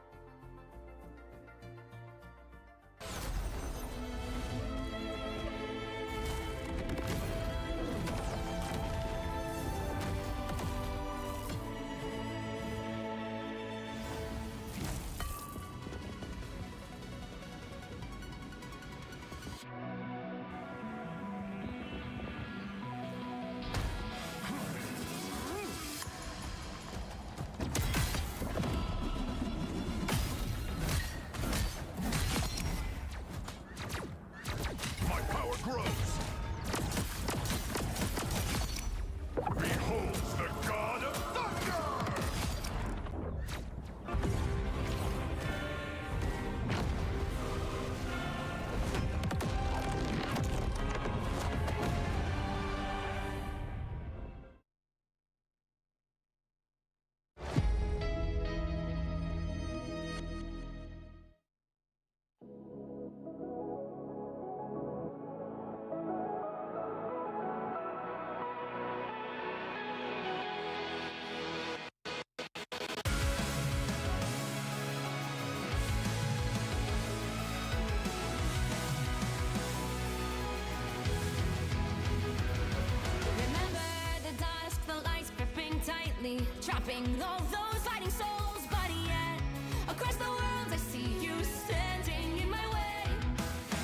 trapping all those fighting souls, but yet across the world I see you standing in my way.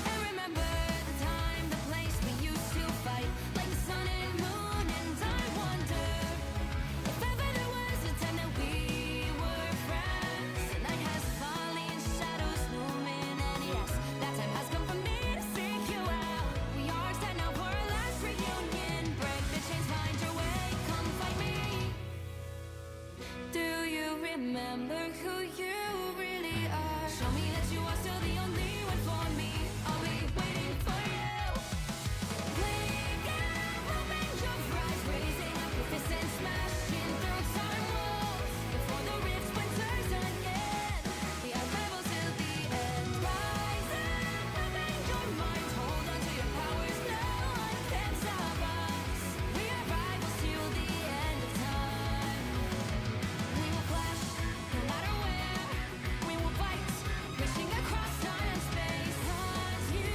And remember the time, the place we used to fight like the sun and moon, and I wonder if ever there was a time that we were friends. The night has fallen, shadows looming, and yes, that time has come for me to seek you out. We are set now for our last reunion. Break the chains, find your way, come find me. Do you remember who you really are? Show me that you are still the only one for me. I'll be waiting for you. Wake up, open your eyes, raising up your fists and smashing through time walls. Before the rift splinters again, we are rebels till the end. Rise up, open your mind, hold on to your powers. No one can stop us. We are rivals till the end of time. We will clash, no matter where. We will fight, reaching across time and space. 'Cause you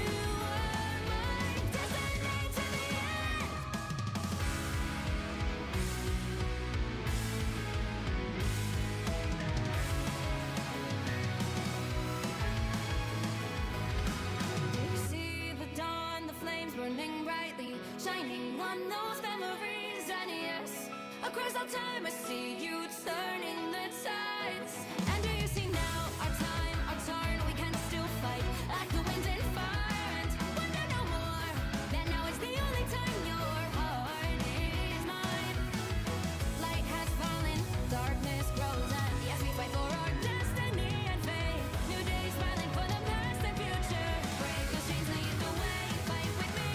are my destiny to the end. You see the dawn, the flames burning brightly, shining on those memories. And yes, across all time I see you turning the tides. And do you see now our time, our turn? We can still fight like the wind and fire, and wonder no more that now is the only time your heart is mine. Light has fallen, darkness grows, and yes, we fight for our destiny and fate. New days smiling for the past and future. Break the chains, lead the way, fight with me.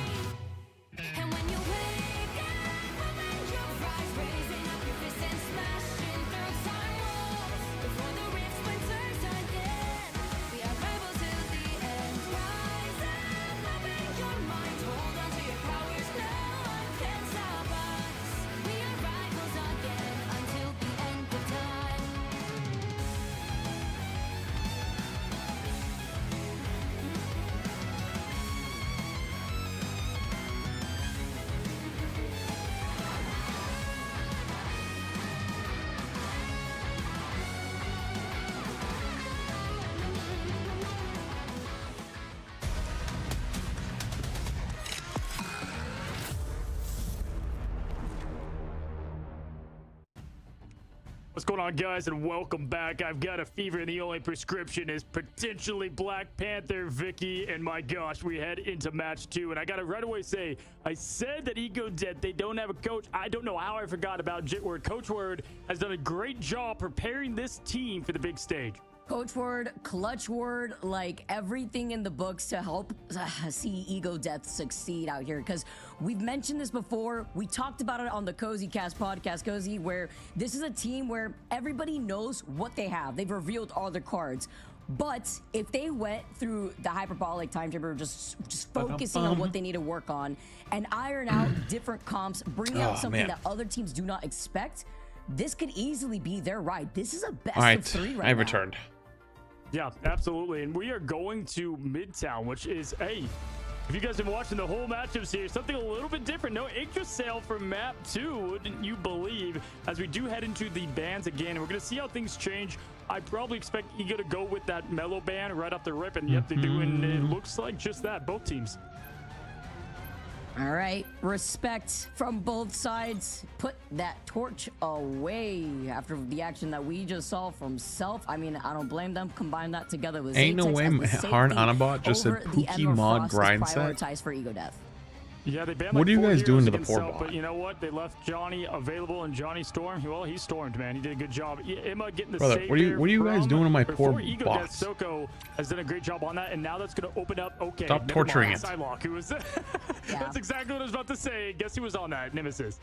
And when you wake up, open your eyes, raising up your fists and smashing through time walls. Before the rift splinters again, we are rebels till the end. Rise up, open your mind, hold on to your powers. No one can stop us. We are rivals again until the end of time. What's going on, guys, and welcome back. I've got a fever, and the only prescription is potentially Black Panther, Vicky, and my gosh, we head into match 2. And I gotta right away say, I said that Ego Death, they don't have a coach. I don't know how I forgot about Jitward. Coach Word has done a great job preparing this team for the big stage. Coach Word, Clutch Word, like everything in the books to help see Ego Death succeed out here. Because we've mentioned this before. We talked about it on the Cozy Cast podcast, Cozy, where this is a team where everybody knows what they have. They've revealed all their cards. But if they went through the hyperbolic time chamber, just focusing on what they need to work on and iron out different comps, bring out something that other teams do not expect, this could easily be their ride. This is a best of 3 right now. I returned. Yeah, absolutely. And we are going to Midtown, which is, hey, if you guys have been watching the whole matchups here, something a little bit different. No Yggdrasil for map 2, wouldn't you believe, as we do head into the bans again. And we're going to see how things change. I probably expect Ego to go with that mellow ban right off the rip, and yet they do, and it looks like just that, both teams. All right, respect from both sides. Put that torch away after the action that we just saw from Self. I mean, I don't blame them. Combine that together with Ain't no way Hard Anabot just said Pookie mod grind set. Prioritized for Ego Death. Yeah, they banned what like are you guys doing to the poor Self, bot? But you know what? They left Johnny available, and Johnny stormed. Well, he stormed, man. He did a good job. Emma getting the save. What are you guys doing to my poor Ego bot? Death, Soko has done a great job on that, and now that's going to open up. Okay, stop torturing it. Psylocke, who was that's exactly what I was about to say. Guess who was on that? Nemesis.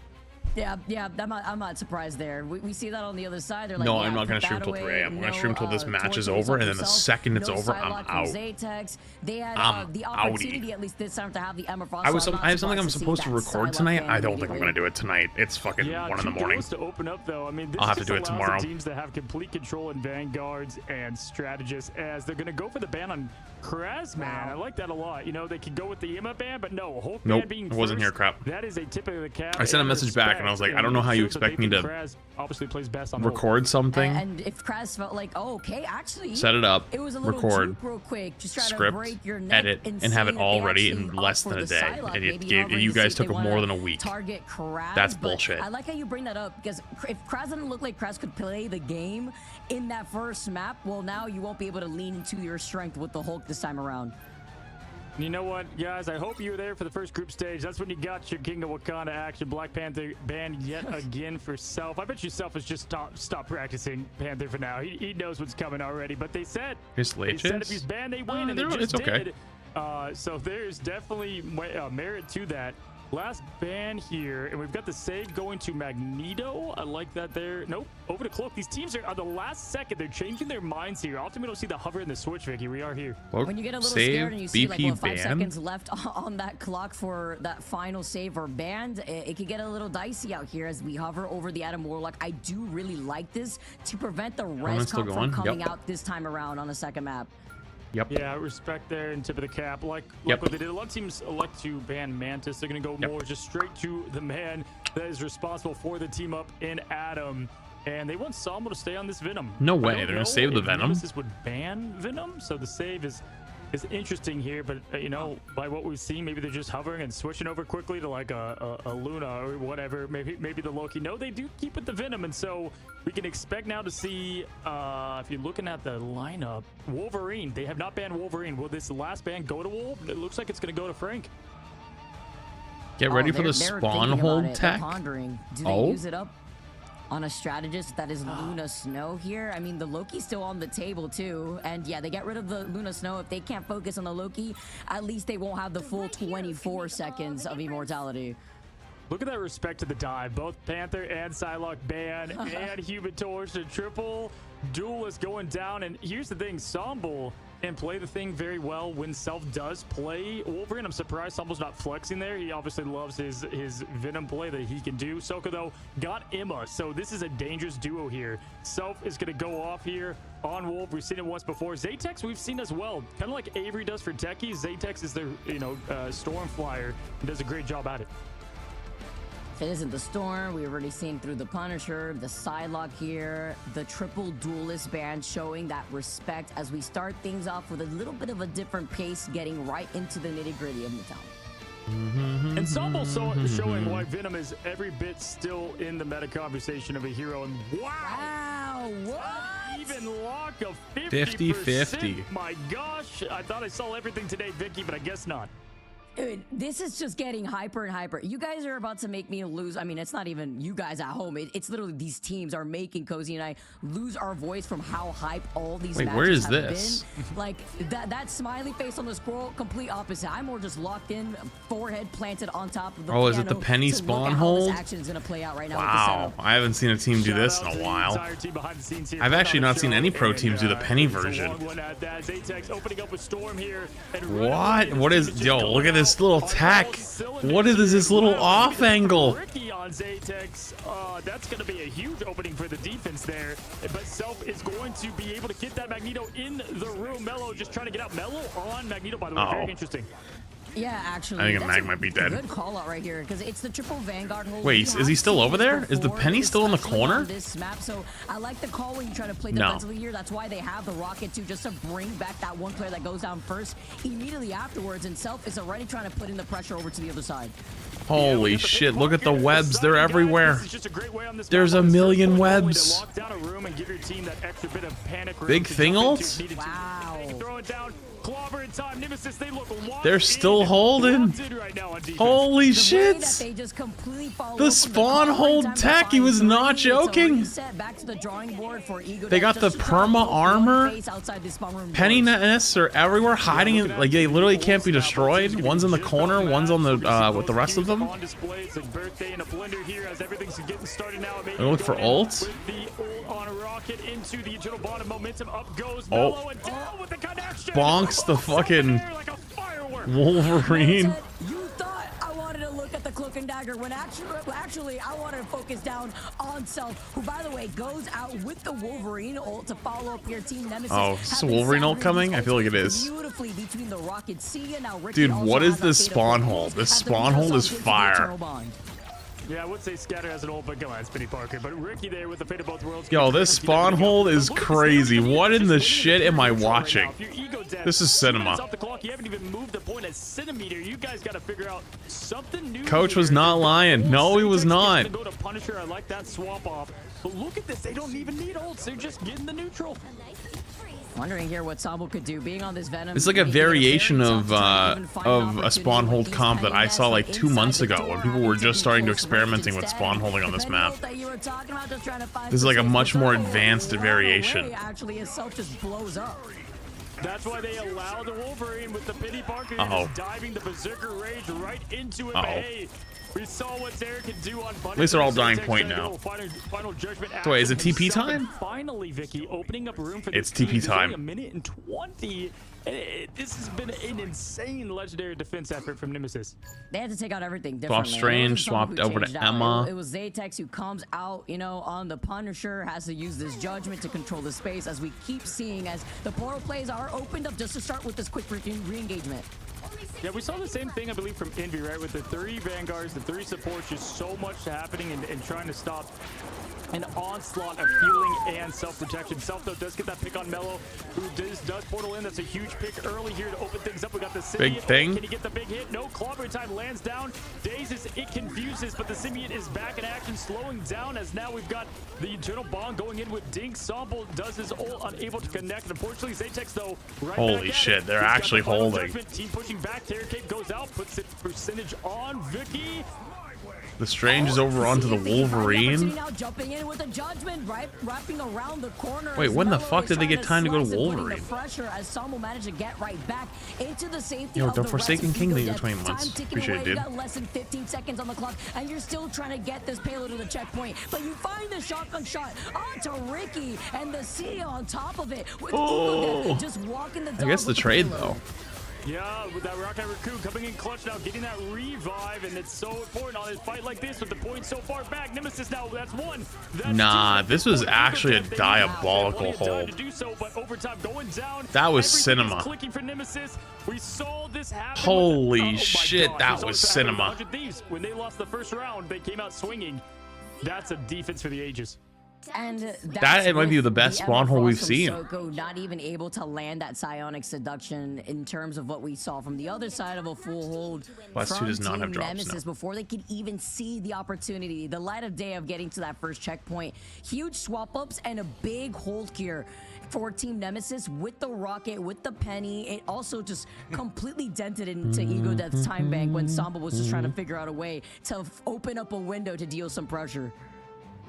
Yeah, I'm not surprised there. We see that on the other side. They're like, no, I'm not going to stream till 3 a.m. I'm going to stream till this match is over, and then the second it's over, I'm out. They had the opportunity, at least this time, to have the Emma Frost. I have something I'm supposed to record tonight. I don't think I'm going to do it tonight. It's fucking 1 in the morning. To open up, though. I mean, this I'll have to do it tomorrow. Teams that have complete control in vanguards and strategists, as they're going to go for the ban on Kraz, man. I like that a lot. You know, they could go with the Emma ban, but no, Hulk ban being it wasn't here, crap. That is a tip of the cap. I sent a message back. and I was like, I don't know how you expect me to record something, and if Kraz felt like, oh, okay, actually, set it up, it was a little record, real quick, just try script, to break your neck edit, and have it all ready in less than a day, and you guys took more than a week. Target Kraz, that's bullshit. I like how you bring that up, because if Kraz didn't look like Kraz could play the game in that first map, well, now you won't be able to lean into your strength with the Hulk this time around. You know what, guys? I hope you were there for the first group stage. That's when you got your King of Wakanda action. Black Panther banned yet again for Self. I bet you Self has just stopped practicing Panther for now. He knows what's coming already. But they said if he's banned, they win, and they just did. So there's definitely merit to that. Last ban here, and we've got the save going to Magneto. I like that there. Nope, over to Cloak. These teams are on the last second. They're changing their minds here. Often we don't see the hover and the switch, Vicky. We are here. When you get a little scared and you see like 5 seconds left on that clock for that final save or banned, it could get a little dicey out here as we hover over the Adam Warlock. I do really like this to prevent the res comp from coming out this time around on the second map. Yep. Yeah, respect there and tip of the cap. Like what they did. A lot of teams elect to ban Mantis. They're going to go more just straight to the man that is responsible for the team up in Adam. And they want Sombo to stay on this Venom. No way. They're going to save the Venom. This would ban Venom. So the save is interesting here, but you know, by what we've seen, maybe they're just hovering and switching over quickly to like a Luna or whatever. Maybe the Loki. No, they do keep with the Venom, and so we can expect now to see. If you're looking at the lineup, Wolverine. They have not banned Wolverine. Will this last ban go to Wolf? It looks like it's going to go to Frank. Get ready for the spawn hold tech. Do they use it up on a strategist that is Luna Snow here? I mean, the Loki's still on the table too, and yeah, they get rid of the Luna Snow. If they can't focus on the Loki, at least they won't have the full 24 seconds of immortality. Look at that respect to the dive. Both Panther and Psylocke ban and Human Torch. The triple duel is going down, and here's the thing, Sombo can play the thing very well when Self does play Wolverine. I'm surprised Sombo's not flexing there. He obviously loves his Venom play that he can do. Soka, though, got Emma, so this is a dangerous duo here. Self is going to go off here on Wolf. We've seen it once before. Zatex we've seen as well. Kind of like Avery does for Techies. Zatex is their, Storm Flyer and does a great job at it. It isn't the Storm. We've already seen through the Punisher, the Psylocke here, the triple duelist band showing that respect as we start things off with a little bit of a different pace, getting right into the nitty-gritty of the town. And Sombo showing why Venom is every bit still in the meta conversation of a hero. And wow, what? Even lock of 50-50. My gosh, I thought I saw everything today, Vicky, but I guess not. Dude, this is just getting hyper and hyper. You guys are about to make me lose. I mean, it's not even you guys at home. It's literally these teams are making Cozy and I lose our voice from how hype all these matches where is have this? been. Like, that smiley face on the scroll, complete opposite. I'm more just locked in, forehead planted on top of the piano. Is it the penny spawn hold? Action is gonna play out right now. Wow, I haven't seen a team do this in a while. I've actually not seen any pro teams do the penny version. What is, yo, look at this little tack. What is this little off angle? That's going to be a huge opening for the defense there. But Self is going to be able to get that Magneto in the room. Mello just trying to get out. Mello on Magneto, by the way. Very interesting. Yeah, actually. I think a Mag might be dead. Good call out right here because it's the triple Vanguard hold. Wait, is he still over there? Is the penny still in the corner? This map, so I like the call when you try to play defensively here. That's why they have the rocket too, just to bring back that one player that goes down first immediately afterwards. And Self is already trying to put in the pressure over to the other side. Holy shit, look at the webs. They're everywhere. There's a million webs. Big thing ult? Wow. They're still holding. Holy shit. The spawn hold tech. He was not joking. They got the perma armor. Penny nests are everywhere, hiding in, like, they literally can't be destroyed. One's in the corner, one's on the with the rest of them. They look for ult. Oh, bonks the fucking Wolverine. You thought I wanted to look at the cloak and dagger when actually I wanted to focus down on Self, who by the way goes out with the Wolverine ult to follow up your team Nemesis. Oh, is this Wolverine ult coming? I feel like it is. Beautifully between the rocket. Now dude, what is this spawn hold? This spawn hold is fire. Yeah, I would say Scatter has an ult, but come on, it's Penny Parker. But Ricky there with the fate of both worlds. Yo, this spawn hold is crazy. What in the shit am I watching? This is cinema. You haven't even moved the point a centimeter. You guys got to figure out something new. Coach was not lying. No, he was not. Go to Punisher. I like that swap off. But look at this. They don't even need ults. They're just getting the neutral. Wondering here what Sambo could do, being on this Venom. It's like a variation of a spawn hold comp that I saw like 2 months ago when people were just starting to experimenting with spawn holding on this map. This is like a much more advanced variation. Actually, itself just blows up. That's why they allow the Wolverine with the Penny Parker diving the Berserker Rage right into it. Hey, we saw what Derek can do on Punisher. At least they're all dying point now. Final judgment. So wait, is it TP time? Finally, Vicky, opening up room for it's TP time. A minute and 20. This has been an insane legendary defense effort from Nemesis. They had to take out everything Swap differently. Strange, swapped over to Emma. It was Zatex who comes out, you know, on the Punisher, has to use this judgment to control the space, as we keep seeing as the portal plays are opened up just to start with this quick re-engagement. Yeah, we saw the same thing, I believe, from Envy, right? With the 3 Vanguards, the 3 supports, just so much happening and trying to stop an onslaught of healing and self-protection. Self, though, does get that pick on Mello, who does portal in. That's a huge pick early here to open things up. We got the Symbiote. Big thing. Can he get the big hit? No. Clobber time lands down. Dazes, it confuses, but the Symbiote is back in action, slowing down, as now we've got the Eternal Bond going in with Dink. Sample does his ult, unable to connect. Unfortunately, Zatex, though, right holy shit, they're actually holding. Team pushing back. Terror Cape goes out, puts it percentage on Vicky. The Strange is over onto the Wolverine. Wait, when the fuck did they get time to go to Wolverine? Yo, the Forsaken King, thank you for 20 months. Appreciate it, dude. Less than 15 seconds on the clock, and you're still trying to get this payload to the checkpoint. But you find the shotgun shot onto Ricky, and the C on top of it. With just walking the dog. I guess the trade, though. Yeah, with that Rocket Raccoon coming in clutch now, getting that revive, and it's so important on a fight like this with the points so far back. Nemesis now, that's 1. That's nah, 2. this was actually a diabolical hold. That was cinema. Clicking for Nemesis. We saw this happen. Holy shit, that was cinema. When they lost the first round, they came out swinging. That's a defense for the ages. And that might be the best spawn hole we've seen. Soko not even able to land that psionic seduction in terms of what we saw from the other side of a full hold. Plus 2 does not have drops Nemesis before they could even see the opportunity, the light of day of getting to that first checkpoint. Huge swap ups and a big hold here for Team Nemesis with the rocket, with the penny. It also just completely dented into Ego Death's time bank when Samba was just trying to figure out a way to open up a window to deal some pressure.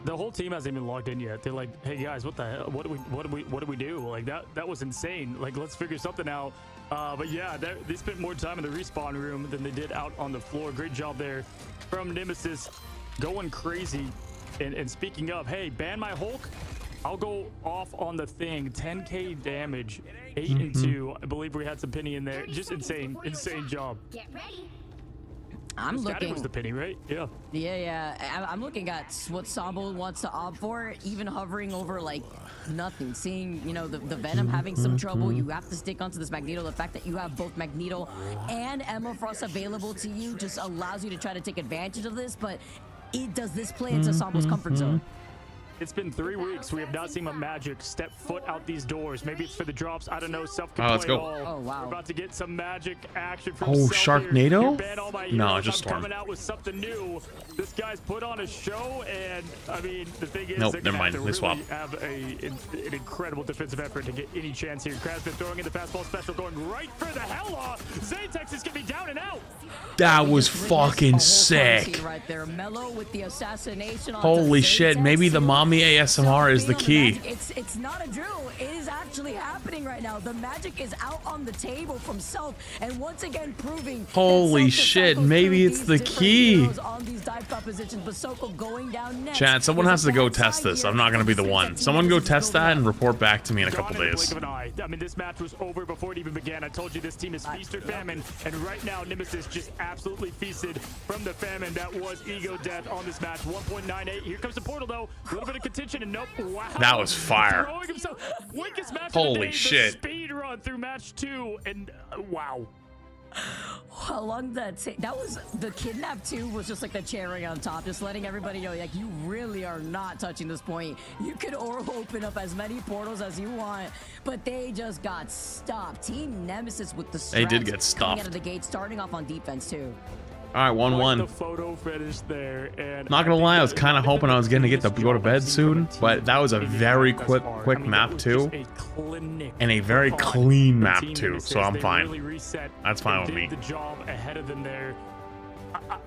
The whole team hasn't even logged in yet. They're like, "Hey guys, what the hell? What do we do? Like that was insane. Like let's figure something out." But yeah, they spent more time in the respawn room than they did out on the floor. Great job there from Nemesis, going crazy. And speaking of, hey, ban my Hulk. I'll go off on the thing. 10k damage, 8 and 2. I believe we had some penny in there. Just insane job. Get ready. I'm looking. Was the penny, right? Yeah. Yeah. I'm looking at what Sambo wants to opt for, even hovering over like nothing. Seeing, you know, the Venom having some trouble. You have to stick onto this Magneto. The fact that you have both Magneto and Emma Frost available to you just allows you to try to take advantage of this. But does this play into Sambo's comfort zone? It's been 3 weeks. We have not seen a Magic step foot out these doors. Maybe it's for the drops. I don't know. Self can let's play go. all. Oh, wow. We're about to get some Magic action from Oh, Self Sharknado? here. No, just I'm Storm. coming out with something new. This guy's put on a show, and I mean, the thing is, Nope, they're never gonna mind. have to They swap. really have an incredible defensive effort to get any chance here. Krab's been throwing in the fastball special, going right for the hella. Zatex is gonna be down and out. That was fucking sick. Right there. Mello with the assassination. Holy shit, maybe the mommy ASMR is the key. It's not a drill. It is actually happening right now. The magic is out on the table from Self, and once again proving. Holy shit, maybe it's the key. On these dive propositions, but Soko going down next. Chat, someone has to go test this. I'm not going to be the one. Someone go test that and report back to me in a couple days. I mean, this match was over before it even began. I told you this team is feast or famine, and right now Nemesis just absolutely feasted from the famine that was Ego Death on this match. 1.98. Here comes the portal though. A little bit of contention, and nope. Wow. That was fire. Weakest match Holy of the day, shit. The speed run through match 2, and wow. How long did that take? That was the kidnap too. Was just like the cherry on top, just letting everybody know, like, you really are not touching this point. You could open up as many portals as you want, but they just got stopped. Team Nemesis with the strats They did get stopped coming out of the gate, starting off on defense too. All right, 1-1. The photo finish there, and Not gonna lie, I was kind of hoping I was gonna get to go to bed soon, but that was a very quick map too, and a very clean map too. So I'm fine. That's fine with me. The job ahead of them there.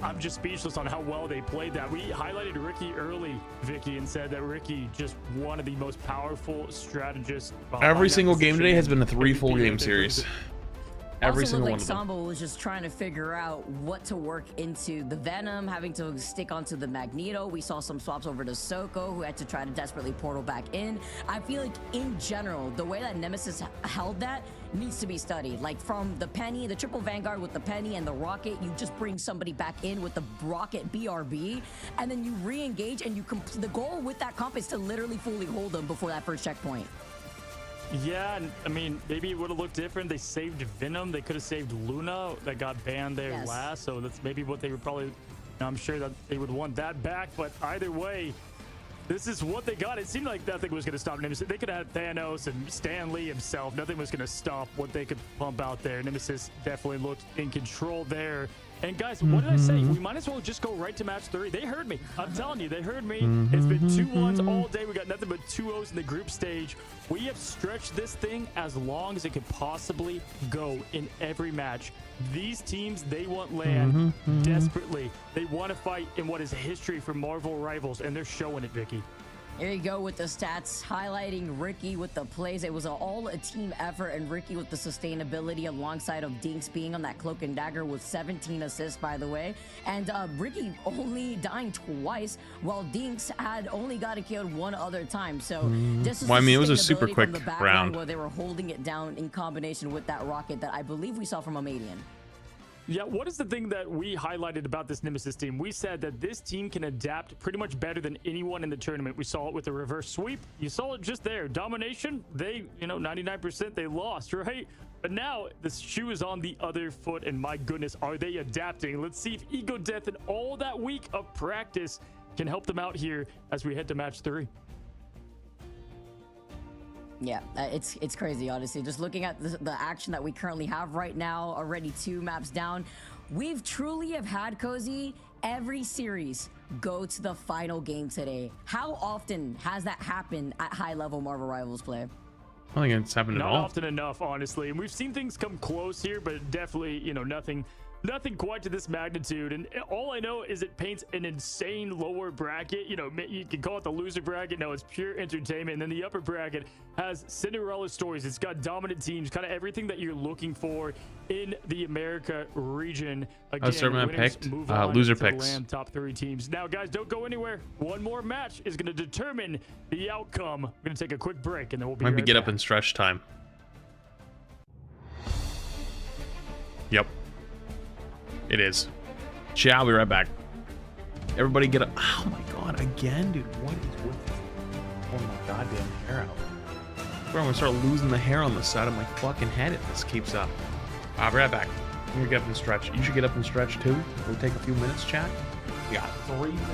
I'm just speechless on how well they played that. We highlighted Ricky early, Vicky, and said that Ricky just one of the most powerful strategists. Every single game today has been a 3 full game series. Every also single looked one like of them. Sambo was just trying to figure out what to work into the Venom, having to stick onto the Magneto. We saw some swaps over to Soko, who had to try to desperately portal back in. I feel like in general, the way that Nemesis held that needs to be studied. Like from the Penny, the triple Vanguard with the Penny and the Rocket, you just bring somebody back in with the Rocket BRB, and then you re-engage, and you complete. The goal with that comp is to literally fully hold them before that first checkpoint. Yeah, and I mean, maybe it would have looked different. They saved Venom. They could have saved Luna that got banned there last. So that's maybe what they would probably, I'm sure that they would want that back. But either way, this is what they got. It seemed like nothing was going to stop Nemesis. They could have had Thanos and Stan Lee himself. Nothing was going to stop what they could pump out there. Nemesis definitely looked in control there. And guys, what did I say? We might as well just go right to match 3. They heard me. I'm telling you, they heard me. It's been 2-1s all day. We got nothing but 2-0s in the group stage. We have stretched this thing as long as it could possibly go in every match. These teams, they want land desperately. They want to fight in what is history for Marvel Rivals, and they're showing it, Vicky. Here you go with the stats, highlighting Ricky with the plays. It was all a team effort, and Ricky with the sustainability alongside of Dinks being on that cloak and dagger with 17 assists, by the way. And Ricky only dying twice, while Dinks had only gotten killed one other time. So this is well, I mean, it was a super quick round where they were holding it down in combination with that rocket that I believe we saw from Amadian. Yeah, what is the thing that we highlighted about this Nemesis team? We said that this team can adapt pretty much better than anyone in the tournament. We saw it with the reverse sweep. You saw it just there. Domination, they, 99% they lost, right? But now the shoe is on the other foot, and my goodness, are they adapting? Let's see if Ego Death and all that week of practice can help them out here as we head to match 3. Yeah, it's crazy, honestly. Just looking at the action that we currently have right now, already 2 maps down, we've truly have had, Cozy, every series go to the final game today. How often has that happened at high-level Marvel Rivals play? I don't think it's happened at all. Not often enough, honestly. And we've seen things come close here, but definitely, nothing quite to this magnitude. And all I know is it paints an insane lower bracket. You can call it the loser bracket. No, it's pure entertainment. And then the upper bracket has Cinderella stories. It's got dominant teams, kind of everything that you're looking for in the America region. Again, loser picks. Top 3 teams. Now, guys, don't go anywhere. One more match is going to determine the outcome. We're going to take a quick break, and then we'll be Might be right get back. up and stretch time. Yep. It is. I'll be right back. Everybody get up. Oh my god, again, dude. What is with pulling my goddamn hair out? I'm gonna start losing the hair on the side of my fucking head if this keeps up. I'll be right back. I'm gonna get up and stretch. You should get up and stretch too. We'll take a few minutes, chat. We got 3 minutes.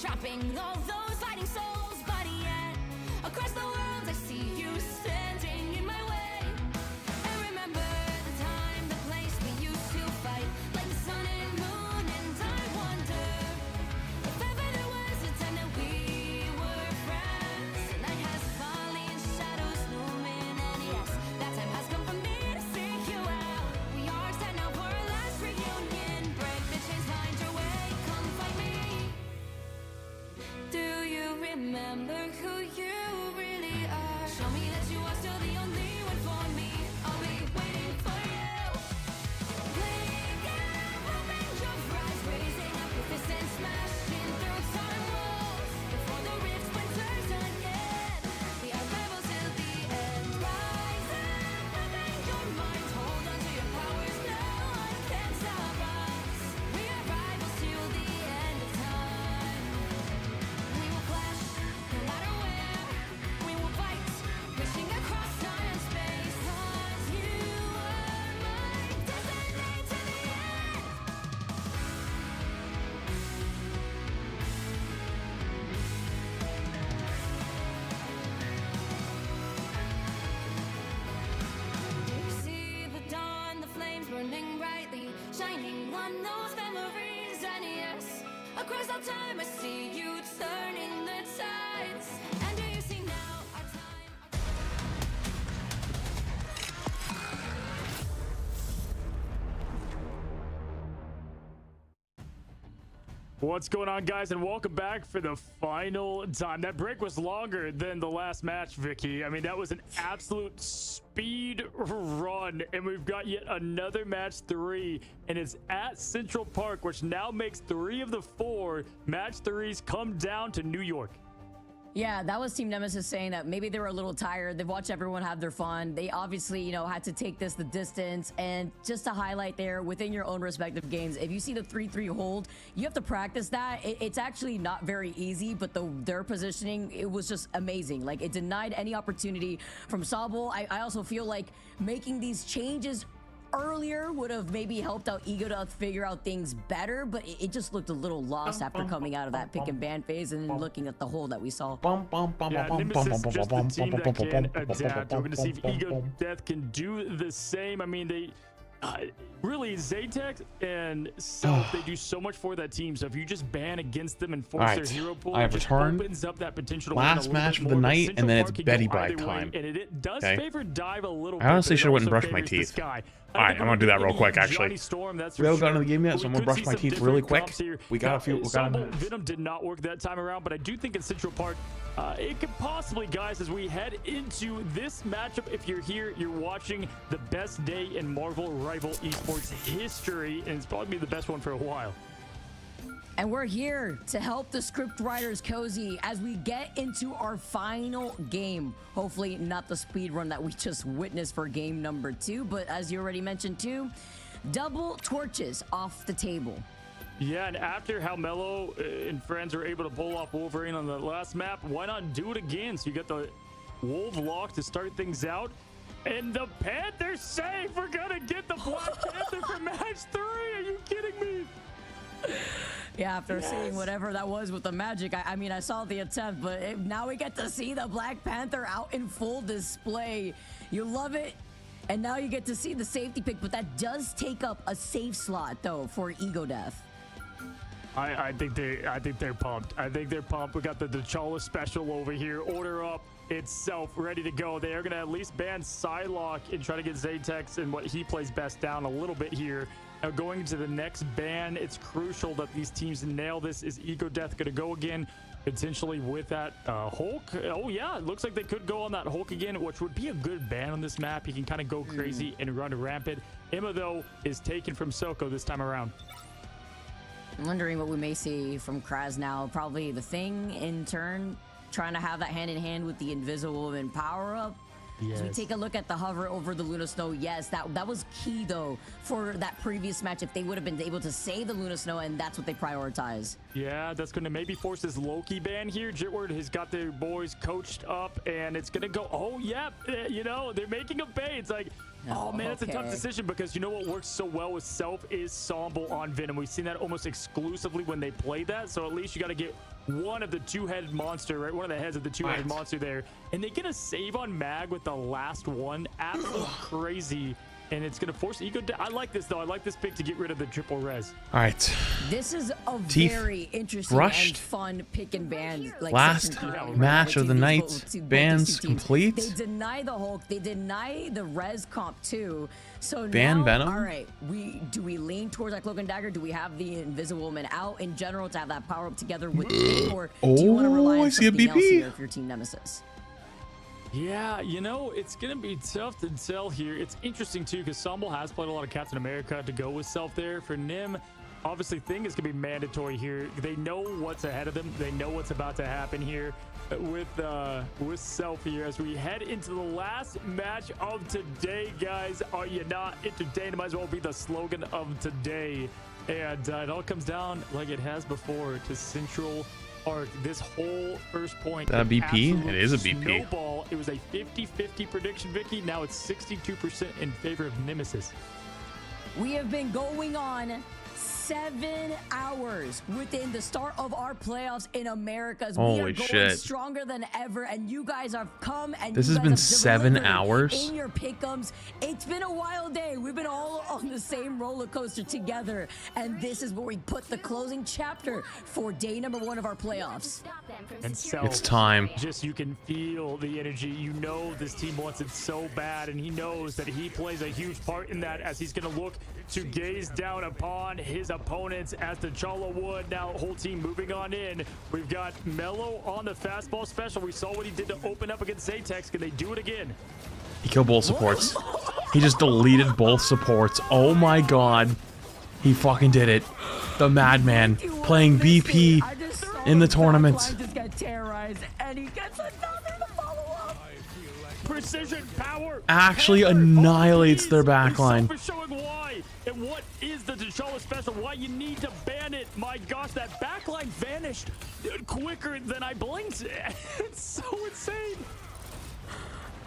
trapping all those fighting souls, but yet across the world I see you standing in my way. And remember the time, the place we used to fight like the sun and moon, and I wonder if ever there was a time that we were friends. The night has fallen, shadows looming, and yes, that time has come for me to seek you out. We are set now for our last reunion. Break the chains, find your way, come find me. Do you remember who you really are? Show me that you are still the only one for me. I'll be waiting for you. Wake up, open your eyes, raising up your fists and smashing through time walls before the rift splinters again. We are rebels till the end. Rise up, open your minds, hold on to your powers. No one can stop us. We are rivals till the end of time. We will clash, no matter where. We will fight, pushing across time and space. 'Cause you are my destiny to the end. You see the dawn, the flames burning brightly, shining on those memories. And yes, across all time I see you turning the tides. And do you see now our time? What's going on, guys, and welcome back for the final time. That break was longer than the last match, Vicky. I mean, that was an absolute speed run, and we've got yet another match 3, and it's at Central Park, which now makes 3 of the 4 match 3s come down to New York. Yeah, that was Team Nemesis saying that maybe they were a little tired. They've watched everyone have their fun. They obviously, you know, had to take this the distance. And just to highlight there, within your own respective games, if you see the 3-3 hold, you have to practice that. It's actually not very easy, but their positioning, it was just amazing. Like, it denied any opportunity from Sabo. I also feel like making these changes earlier would have maybe helped out Egodeath figure out things better, but it just looked a little lost after coming out of that pick and ban phase and then looking at the hole that we saw. Yeah, Nemesis is just the team that can adapt. We're going to see if Egodeath can do the same. I mean, they really, Zaytech and Self, they do so much for that team. So if you just ban against them and force their hero pool, I have it just returned. opens up that potential to Last win a match little for the bit more. night, and then it's Central Park Betty can go Bag either time. way, and it does Okay. favor Dive a little I bit. honestly but it should have went and also brushed my favors the teeth. Sky. All right, I'm gonna do that real quick. Actually, Storm, that's we haven't for gotten to the game yet, sure. so I'm We gonna could brush see my some teeth really different quick. comps here. We got a few. We got a Sabo minute. Venom did not work that time around, but I do think in Central Park, it could possibly, guys, as we head into this matchup, if you're here, you're watching the best day in Marvel Rival Esports history, and it's probably the best one for a while. And we're here to help the script writers cozy as we get into our final game. Hopefully not the speed run that we just witnessed for game number 2, but as you already mentioned too, double torches off the table. Yeah, and after how Mello and friends are able to pull off Wolverine on the last map, why not do it again? So you got the Wolf Lock to start things out. And the Panther's safe! We're gonna get the Black Panther for match 3! Are you kidding me? Yeah, after seeing whatever that was with the magic, I mean, I saw the attempt, but now we get to see the Black Panther out in full display. You love it. And now you get to see the safety pick, but that does take up a safe slot, though, for Egodeath. I think they're pumped. I think they're pumped. We got the T'Challa special over here. Order up itself, ready to go. They are going to at least ban Psylocke and try to get Zaytex and what he plays best down a little bit here. Now going into the next ban, it's crucial that these teams nail this. Is Egodeath going to go again, potentially with that Hulk? Oh yeah, it looks like they could go on that Hulk again, which would be a good ban on this map. He can kind of go crazy and run rampant. Emma, though, is taken from Soko this time around. I'm wondering what we may see from Kraz now. Probably the Thing in turn, trying to have that hand in hand with the Invisible Woman power up. As we take a look at the hover over the Luna Snow, yes, that was key though for that previous match. If they would have been able to save the Luna Snow, and that's what they prioritize. Yeah, that's going to maybe force this Loki ban here. Jitward has got their boys coached up, and it's going to go. Oh yeah, you know, they're making a bait. It's like Oh man, it's a tough decision because you know what works so well with Self is Somble on Venom. We've seen that almost exclusively when they play that. So at least you got to get one of the two-headed monster, right? One of the heads of the two-headed monster there. And they get a save on Mag with the last one. Absolutely crazy. And it's going to force Ego down. I like this, though. I like this pick to get rid of the triple res. All right. This is a Teeth very interesting brushed. and fun pick and ban. Like, Last match of the night. Bans complete. They deny the Hulk. They deny the res comp, too. So Ban now, Venom? all right, do we lean towards that Cloak and Dagger? Do we have the Invisible Woman out in general to have that power up together with King? Or do you want to rely on something else here if you're Team Nemesis? Yeah, you know, it's going to be tough to tell here. It's interesting, too, because Somble has played a lot of Captain America to go with Self there. For Nim, obviously, Thing is going to be mandatory here. They know what's ahead of them. They know what's about to happen here with Self here as we head into the last match of today, guys. Are you not entertained? It might as well be the slogan of today. And it all comes down, like it has before, to Central Arc. This whole first point. That a BP? It is a BP. Snowball. It was a 50-50 prediction, Vicky. Now it's 62% in favor of Nemesis. We have been going on 7 hours within the start of our playoffs in Americas. We Holy are going shit. stronger than ever, and you guys have come and This you has guys been have 7 delivered hours? in your pick'ems. It's been a wild day. We've been all on the same roller coaster together, and this is where we put the closing chapter for day number 1 of our playoffs. And so It's time. just you can feel the energy. You know this team wants it so bad, and he knows that he plays a huge part in that as he's going to look to gaze down upon his opponents as T'Challa would. Now, whole team moving on in. We've got Mello on the fastball special. We saw what he did to open up against Zatex. Can they do it again? He killed both supports. He just deleted both supports. Oh my god. He fucking did it. The madman playing BP in the tournament. Just got terrorized, and he gets another to follow up. Precision power Actually annihilates their backline. For showing why and what is the T'Challa special, why you need to ban it. My gosh, that backline vanished quicker than I blinked. It's so insane.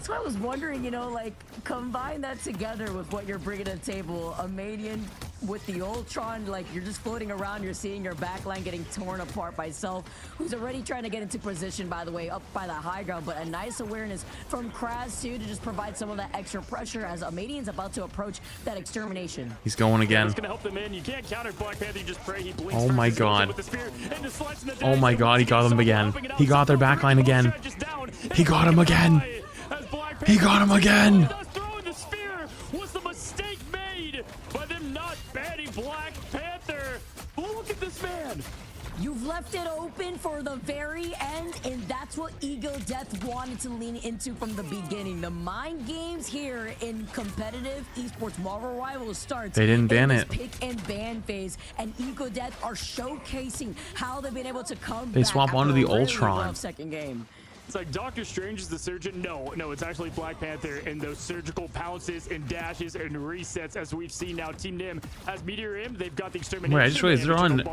So I was wondering, you know, like, combine that together with what you're bringing to the table. A Manian with the Ultron, like, you're just floating around, you're seeing your backline getting torn apart by Self, who's already trying to get into position, by the way, up by the high ground, but a nice awareness from Kraz, too, to just provide some of that extra pressure as a Manian's about to approach that extermination. He's going again. He's gonna help them in. You can't counter Black Panther, you just pray he blinks. Oh my god. With the spear and the slice in the Oh my god, he got them again. He got their backline again. He got him again. He got him again. Throwing the spear was the mistake made by them not banning Black Panther. Look at this man. You've left it open for the very end, and that's what Ego Death wanted to lean into from the beginning. The mind games here in competitive esports Marvel Rivals starts. They didn't ban it. Pick and ban phase, and Ego Death are showcasing how they've been able to come They back swap after onto a the really Ultron. rough second game. It's like Doctor Strange is the surgeon. No, it's actually Black Panther and those surgical pounces and dashes and resets as we've seen now. Team Nim has Meteor M. They've got the extermination. Wait, I just realized they're on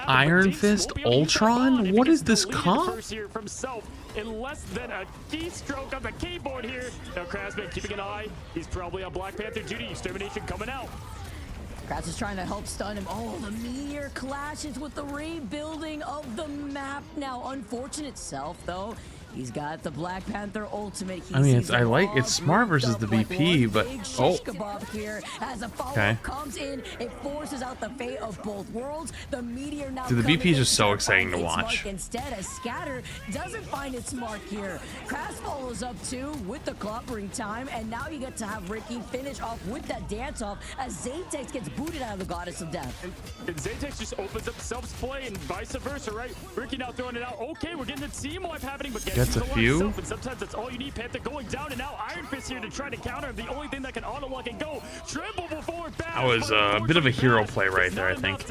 Iron Fist Ultron? What is this comp? First here from Self in less than a keystroke on the keyboard here. Now Krasman keeping an eye. He's probably on Black Panther duty. Extermination coming out. Kratz is trying to help stun him. Oh, the meteor clashes with the rebuilding of the map. Now, unfortunate Self, though. He's got the Black Panther ultimate. I mean, it's smart versus the BP, but here as a follow-up comes in, it forces out the fate of both worlds. The meteor now. Dude, the BP is just so exciting to watch. Instead, as Scatter doesn't find its mark here. Kraz follows up too with the clobbering time, and now you get to have Ricky finish off with that dance off as Zatex gets booted out of the Goddess of Death. And Zatex just opens up Self's play and vice versa, right? Ricky now throwing it out. Okay, we're getting the team wipe happening, but gets a few. And sometimes that's all you need. Panther going down, and now Iron Fist here to try to counter him. The only thing that can auto lock and go. Tremble before bash. That was a bit of a hero play right there, I think.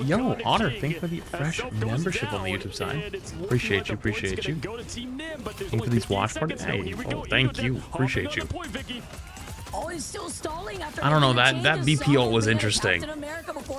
Yo, Otter, thank you for the fresh membership on the YouTube side. Appreciate you. Thank you for these watch parties. Hey, oh, thank you. Appreciate you. Oh, he's still stalling after I don't know, that BP ult was interesting.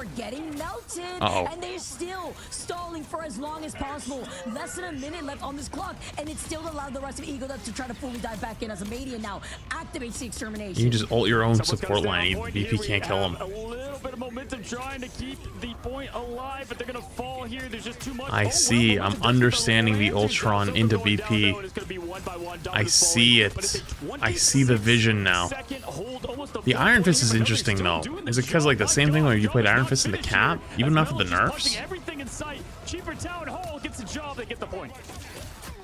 before getting melted. And they're still stalling for as long as possible. Less than a minute left on this clock, and it still allowed the rest of Ego to try to fully dive back in as a Median now activates the extermination. You just ult your own support line. BP can't kill him. A little bit of momentum trying to keep the point alive, but they're gonna fall here. There's just too much. I see. I'm understanding the Ultron into BP. I see it. I see the vision now. The Iron Fist is interesting though. Is it because like the same thing where you played Iron Fist in the cap, even after the nerfs? Everything in sight. Cheaper Town Hall gets the job. They get the point.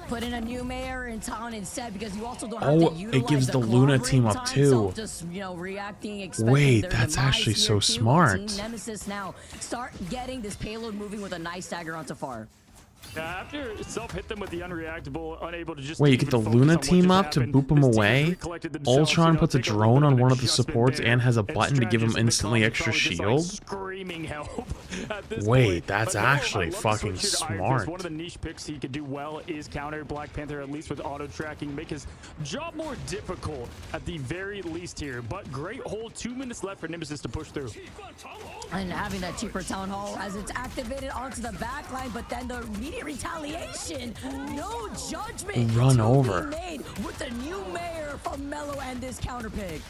Put in a new mayor in town instead because you also don't have to utilize it gives the Luna team up too. Just, you know, reacting, wait, that's actually so smart. Team Nemesis now start getting this payload moving with a nice dagger onto far. After Self hit them with the unreactable, unable to just. Wait, you get the Luna team up to boop him away? Ultron puts a drone on one of the supports and has a button to give him instantly extra shield? Wait, that's actually fucking smart. One of the niche picks he could do well is counter Black Panther, at least with auto tracking, make his job more difficult at the very least here. But great hold, 2 minutes left for Nemesis to push through. And having that cheaper Town Hall as it's activated onto the backline, but then the immediate retaliation, no judgment run over made with the new mayor from Mello and this counter pick.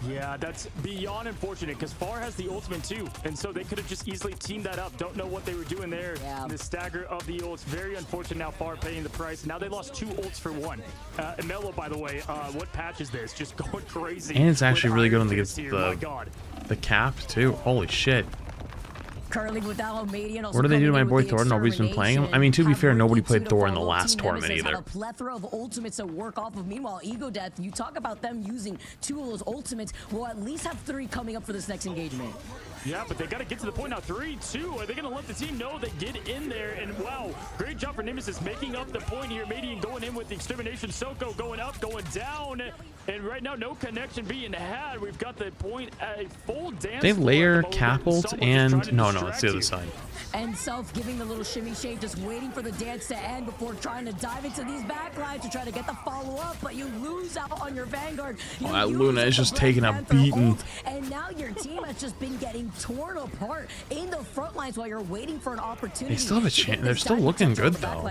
Yeah, that's beyond unfortunate because Far has the ultimate too, and so they could have just easily teamed that up. Don't know what they were doing there. Yeah. The stagger of the ults, very unfortunate. Now Far paying the price. Now they lost 2 ults for 1. And Mello, by the way, what patch is this? Just going crazy. And it's actually really good on the cap too. Holy shit. Currently without Median, what do they do to my boy Thor? Nobody's been playing him. I mean, to be fair, nobody played Thor in the last tournament either. A plethora of ultimates to work off of. Meanwhile, Ego Death, you talk about them using 2 of those ultimates. We'll at least have 3 coming up for this next engagement. Yeah, but they got to get to the point now. 3-2. Are they going to let the team know they get in there? And wow, great job for Nemesis making up the point here. Median going in with the extermination. Soko going up, going down. And right now, no connection being had. We've got the point at a full dance. They layer Capult and no, it's the other side. And Self giving the little shimmy shake, just waiting for the dance to end before trying to dive into these backlines to try to get the follow up, but you lose out on your Vanguard. That Luna is just taking a beating. And now your team has just been getting torn apart in the front lines while you're waiting for an opportunity. They still have a chance. They're still looking good though.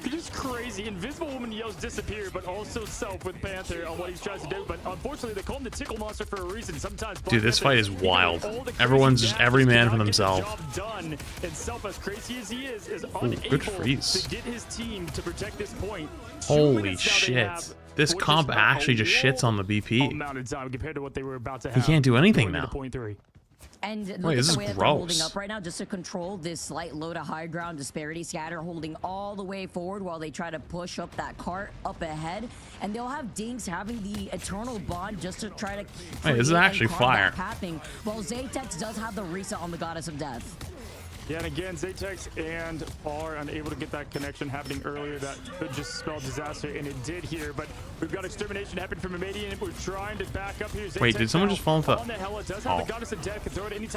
Just crazy. Invisible Woman yells disappear, but also Self with Panther on what he tries to do. But unfortunately, they call him the Tickle Monster for a reason. Sometimes, dude, this fight is wild. Everyone's just every man for themselves. Done. And Self, as crazy as he is unable good freeze to get his team to protect this point. Holy shit. This comp actually just shits on the BP. Compared to what they were about to have. He can't do anything now. And wait, this is gross. Holding up right now just to control this slight low to high ground disparity. Scatter holding all the way forward while they try to push up that cart up ahead, and they'll have Dinks having the eternal bond just to try to. Hey, this is actually fire. Happening while Zatex does have the reset on the Goddess of Death. Yeah, and again, Zatex and Far unable to get that connection happening earlier. That could just spell disaster, and it did here. But we've got extermination happening from a Median. We're trying to back up here. Zatex wait, did someone just fall into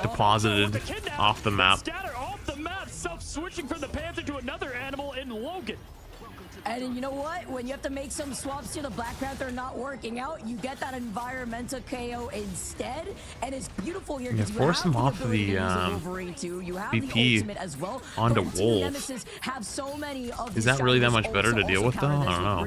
deposited off the map? Scatter off the map. Self switching from the Panther to another animal in Logan. And you know what? When you have to make some swaps to the Black Panther not working out, you get that environmental KO instead. And it's beautiful here because you force him off the BP as well. onto Wolf. Is that really that much better to deal with though? I don't know.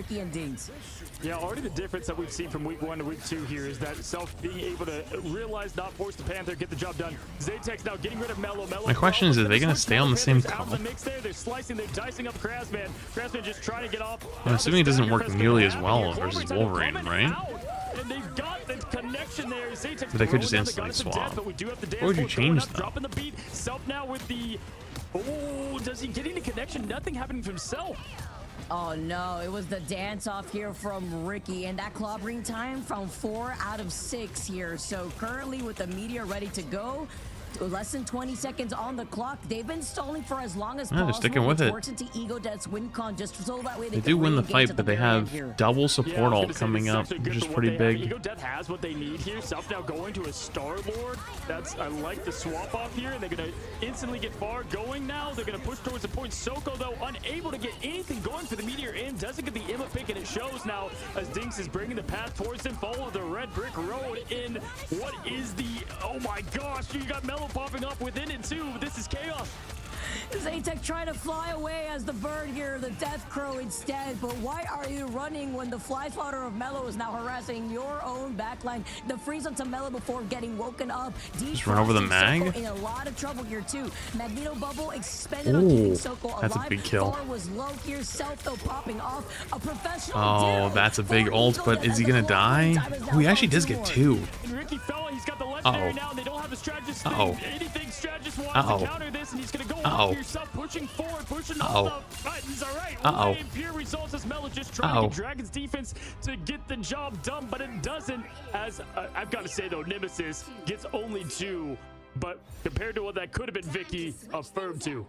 Yeah, already the difference that we've seen from week 1 to week 2 here is that Self being able to realize, not force the Panther, get the job done. Zatex now getting rid of Mello. My question is, are they going to stay on the same comp? They're slicing, they're dicing up Krasman. Krasman just trying to get off. I'm assuming it doesn't work nearly as well versus Wolverine, right? And they've got the connection there. But they could just instantly swap. What would you change though? Dropping the beat. Self now with the. Oh, does he get any connection? Nothing happening from Self. Oh no, it was the dance off here from Ricky, and that clobbering time from 4 out of 6 here. So currently with the meteor ready to go, less than 20 seconds on the clock. They've been stalling for as long as possible. They're sticking with it. Works into Ego Death's win con just so that way they do win the fight, but they have double support ult coming up, which is pretty big. Ego Death has what they need here. Self now going to a Star-Lord. I like the swap off here, and they're going to instantly get Far going now. They're going to push towards the point. Soko, though, unable to get anything going for the meteor in. Doesn't get the Imma pick, and it shows now as Dinks is bringing the path towards him. Follow the red brick road in. What is the... Oh my gosh, you got Mello Mellow popping up within it too. This is chaos. Zaytech trying to fly away as the bird here, the Death Crow instead. But why are you running when the fly swatter of Mellow is now harassing your own backline? The freeze onto Mellow before getting woken up. Just run over the mag. In a lot of trouble here too. Magneto bubble expended on keeping Soko alive. That's a big kill. Thor was low here. Self though popping off. A professional. Oh, that's a big ult, but is he gonna die? Oh, he actually does get 2. Ricky Fella, he's got the legendary now. They don't have the strategist. Anything strategist wants to counter this, and he's gonna go after yourself, pushing forward, pushing all the buttons. All right. Pure results as Mellow just trying to get Dragon's defense to get the job done, but it doesn't. As I've got to say though, Nemesis gets only 2, but compared to what that could have been, Vicky, a firm 2.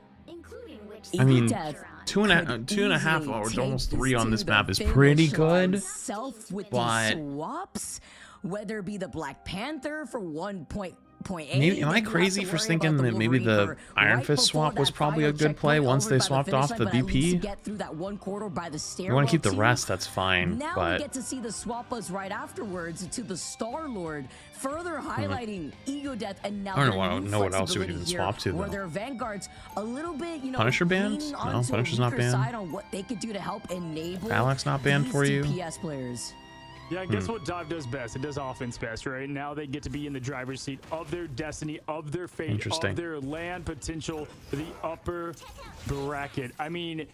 I mean, 2.5 or almost 3 on this map is pretty good. But swaps, whether it be the Black Panther for 1.8. Maybe, am I crazy for thinking that maybe the Iron Fist swap was probably a good play once they swapped off the VP? You want to keep the rest, that's fine. Now but we get to see the swap us right afterwards to the Star-Lord, further highlighting Ego Death and now I don't know what else you would even swap to, though. Where their Vanguards a little bit, you know, Punisher banned? No, Punisher's not banned. On what they could do to help enable Alex not banned for you? DPS players. Yeah, guess what Dive does best? It does offense best, right? Now they get to be in the driver's seat of their destiny, of their fate, of their land potential, the upper bracket. I mean,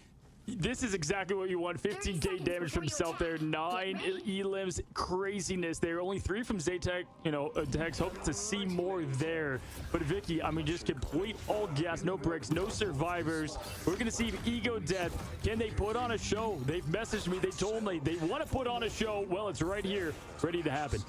this is exactly what you want. 15k damage from Self there, 9 elims, craziness there. Only 3 from Zaytech, you know, Dex hoping to see more there. But Vicky, I mean, just complete all gas, no bricks, no survivors. We're going to see if Ego Death, can they put on a show? They've messaged me, they told me they want to put on a show. Well, it's right here, ready to happen.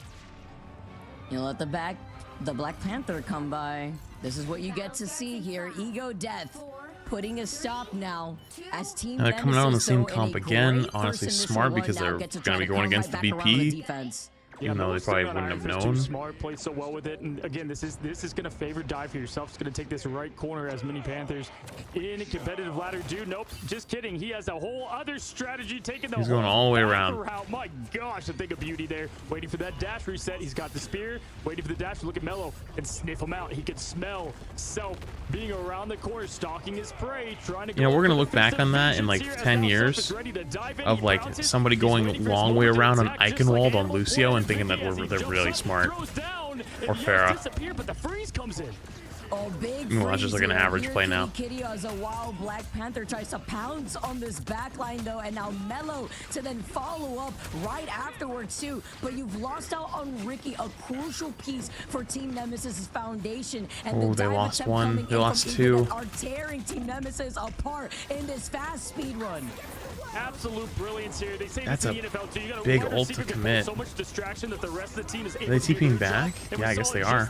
You let the Black Panther come by. This is what you get to see here. Ego Death putting a stop now as Team they're coming out on the same comp again. Honestly, smart because they're going to be going against the VP. Even though they probably wouldn't have known. Smart, played so well with it, and again, this is going to favor Dive for yourself. It's going to take this right corner as many Panthers in a competitive ladder. Dude, nope, just kidding. He has a whole other strategy, taking the He's going all the way around. Route. My gosh, a thing of beauty there. Waiting for that dash reset. He's got the spear. Waiting for the dash. Look at Mellow and sniff him out. He can smell Self being around the corner, stalking his prey, trying to. You know, we're gonna look back on that in like 10 years of like somebody going long way around on Eichenwald on Lucio and thinking that they're really smart. Or Pharah. That's just like an average play now. Kitty as a wild Black Panther tries to pounce on this backline though, and now Mellow to then follow up right afterwards too. But you've lost out on Ricky, a crucial piece for Team Nemesis' foundation. And they lost 1. They lost 2. Are tearing Team Nemesis apart in this fast speed run. Absolute brilliance here. They say that's a big ult to commit. So much distraction that the rest of the team is Are they TPing back? Yeah, I guess they are.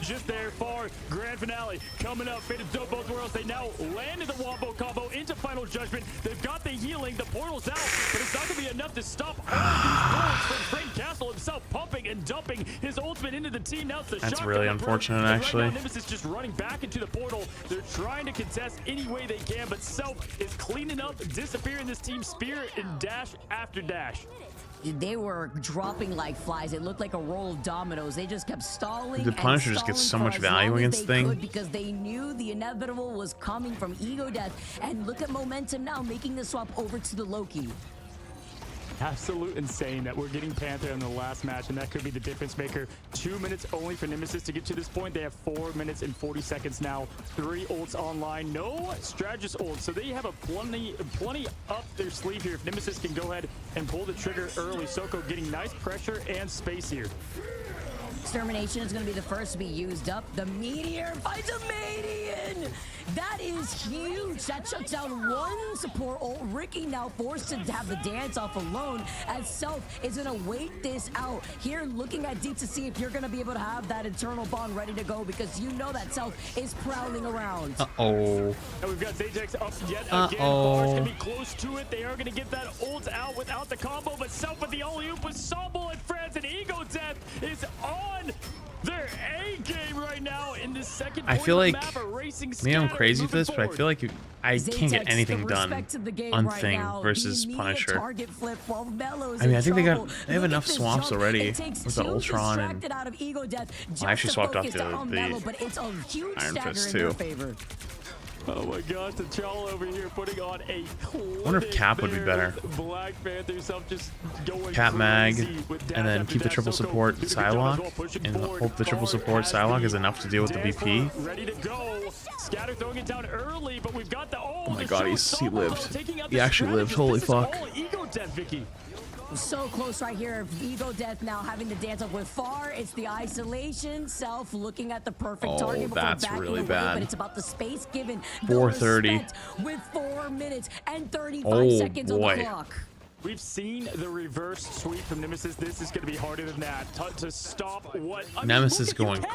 Just there for grand finale coming up. Fate of both worlds. They now landed the Wombo combo into Final Judgment. They've got the healing. The portal's out, but it's not going to be enough to stop all of these bullets from Frank Castle himself, pumping and dumping his ultimate into the team. Now it's the that's really unfortunate, actually. Right now, Nemesis just running back into the portal. They're trying to contest any way they can, but Self is cleaning up, disappearing this team. Spear and dash after dash. They were dropping like flies. It looked like a roll of dominoes. They just kept stalling. The Punisher just gets so much value against things because they knew the inevitable was coming from Ego Death. And look at momentum now, making the swap over to the Loki. Absolute insane that we're getting Panther in the last match, and that could be the difference maker. 2 minutes only for Nemesis to get to this point. They have 4 minutes and 40 seconds now. 3 ults online, no strategist ults, so they have a plenty up their sleeve here if Nemesis can go ahead and pull the trigger early. Soko getting nice pressure and space here. Extermination is going to be the first to be used up. The Meteor finds a Median! That is huge. That shuts down 1 support ult. Ricky now forced to have the dance off alone as Self is going to wait this out. Here looking at Deep to see if you're going to be able to have that internal bond ready to go because you know that Self is prowling around. Uh-oh. And we've got Zaytex up yet again. Bars can be close to it. They are going to get that ult out without the combo, but Self with the only oop with Somble and friends, and Ego Death is on Their A game right now in the second I feel like map, maybe I'm crazy for this, but I feel like I can't get anything done on Thing versus Punisher. I mean, I think they have enough swaps already with the Ultron, and I actually swapped off the Iron Fist too. Oh my gosh, the Chow over here putting on a I wonder if Cap would be better. Black Panther self just going Cap mag, with and then keep the triple support Psylocke, and hope the triple support Psylocke is enough to deal with the VP. Ready to go. Scatter throwing it down early, but we've got the Oh my god, he lived. He actually lived. Holy fuck. Ego death, Vicky. So close right here. Ego Death now having to dance up with Far. It's the isolation. Self looking at the perfect target. That's really bad. But it's about the space given. 4:30 with 4 minutes and 35 seconds on the clock. We've seen the reverse sweep from Nemesis. This is going to be harder than that to stop what Nemesis going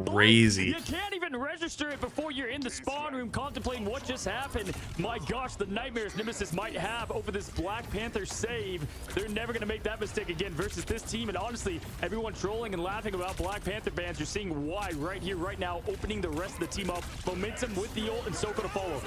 crazy. You can't even register it before you're in the spawn room contemplating what just happened. My gosh, the nightmares Nemesis might have over this Black Panther save. They're never going to make that mistake again versus this team. And honestly, everyone trolling and laughing about Black Panther bans, you're seeing why right here, right now, opening the rest of the team up. Momentum with the ult and Soko to follow.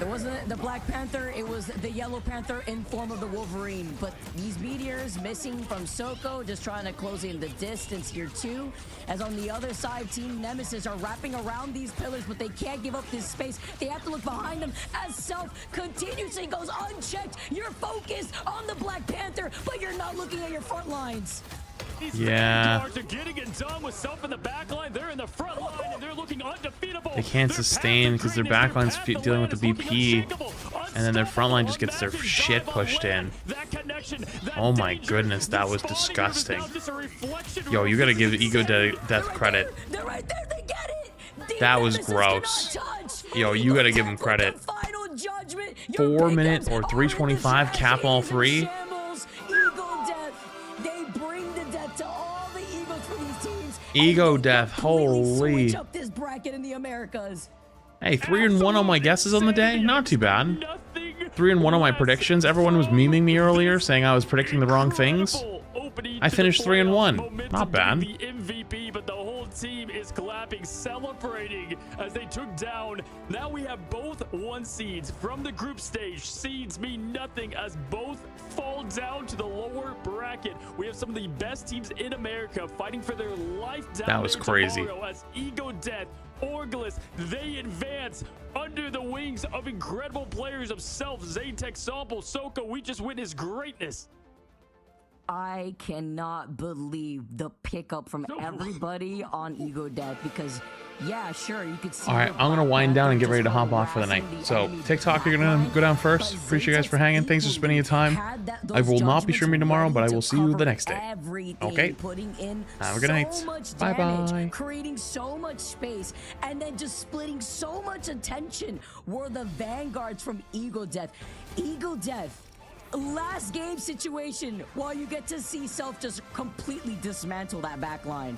It wasn't the Black Panther, it was the Yellow Panther in form of the Wolverine. But these meteors missing from Soko, just trying to close in the distance here too. As on the other side, Team Nemesis are wrapping around these pillars, but they can't give up this space. They have to look behind them as Self continuously goes unchecked. You're focused on the Black Panther, but you're not looking at your front lines. Yeah. Are getting it done with Self in the back line. They're in the front line and they're looking undefeatable. They can't sustain because their back line's dealing with the BP, and then their front line just gets their shit pushed in. Oh my goodness, that was disgusting. Yo, you gotta give Ego Death credit. That was gross. Yo, you gotta give him credit. 4 minutes or 3:25, cap all three. Ego Death, holy. Hey, 3-1 on my guesses on the day? Not too bad. 3-1 on my predictions. Everyone was memeing me earlier, saying I was predicting the wrong things. I finished 3-1. Not bad. The MVP, but the whole team is clapping, celebrating as they took down. Now we have both 1 seeds from the group stage. Seeds mean nothing as both fall down to the lower bracket. We have some of the best teams in America fighting for their life down That was crazy. as Ego Death, Orgless, they advance under the wings of incredible players of Self, Zatek, Sample, Soko. We just witnessed greatness. I cannot believe the pickup from everybody on Ego Death because, yeah, sure, you could see. All right, I'm gonna wind down and get ready to hop off for the night. So TikTok, you're gonna go down first. Appreciate you guys for hanging. Thanks for spending your time. I will not be streaming tomorrow, but I will see you the next day. Okay. Have a good night. Bye bye. Creating so much space and then just splitting so much attention were the vanguards from Ego Death. Ego Death. Last game situation while you get to see Self just completely dismantle that back line.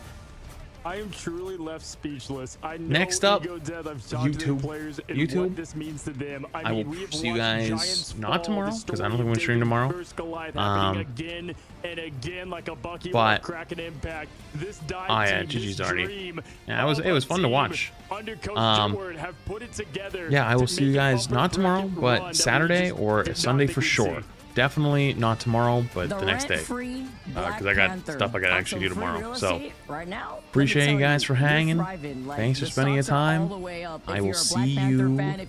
I am truly left speechless. I know Next up, Ego Death, I've talked to the players and what this means to them. I will see you guys not tomorrow because I don't think we're gonna stream tomorrow. Again and again like a Bucky but crack an impact. This dive yeah, GG's already. Yeah, it was fun to watch. Yeah, I will see you guys not tomorrow, but Saturday or Sunday for sure. Definitely not tomorrow, but the next day, because I got stuff I gotta actually do tomorrow. So appreciate you guys for hanging. Thanks for spending your time. I will see you later.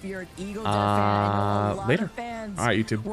All right, YouTube. Bye.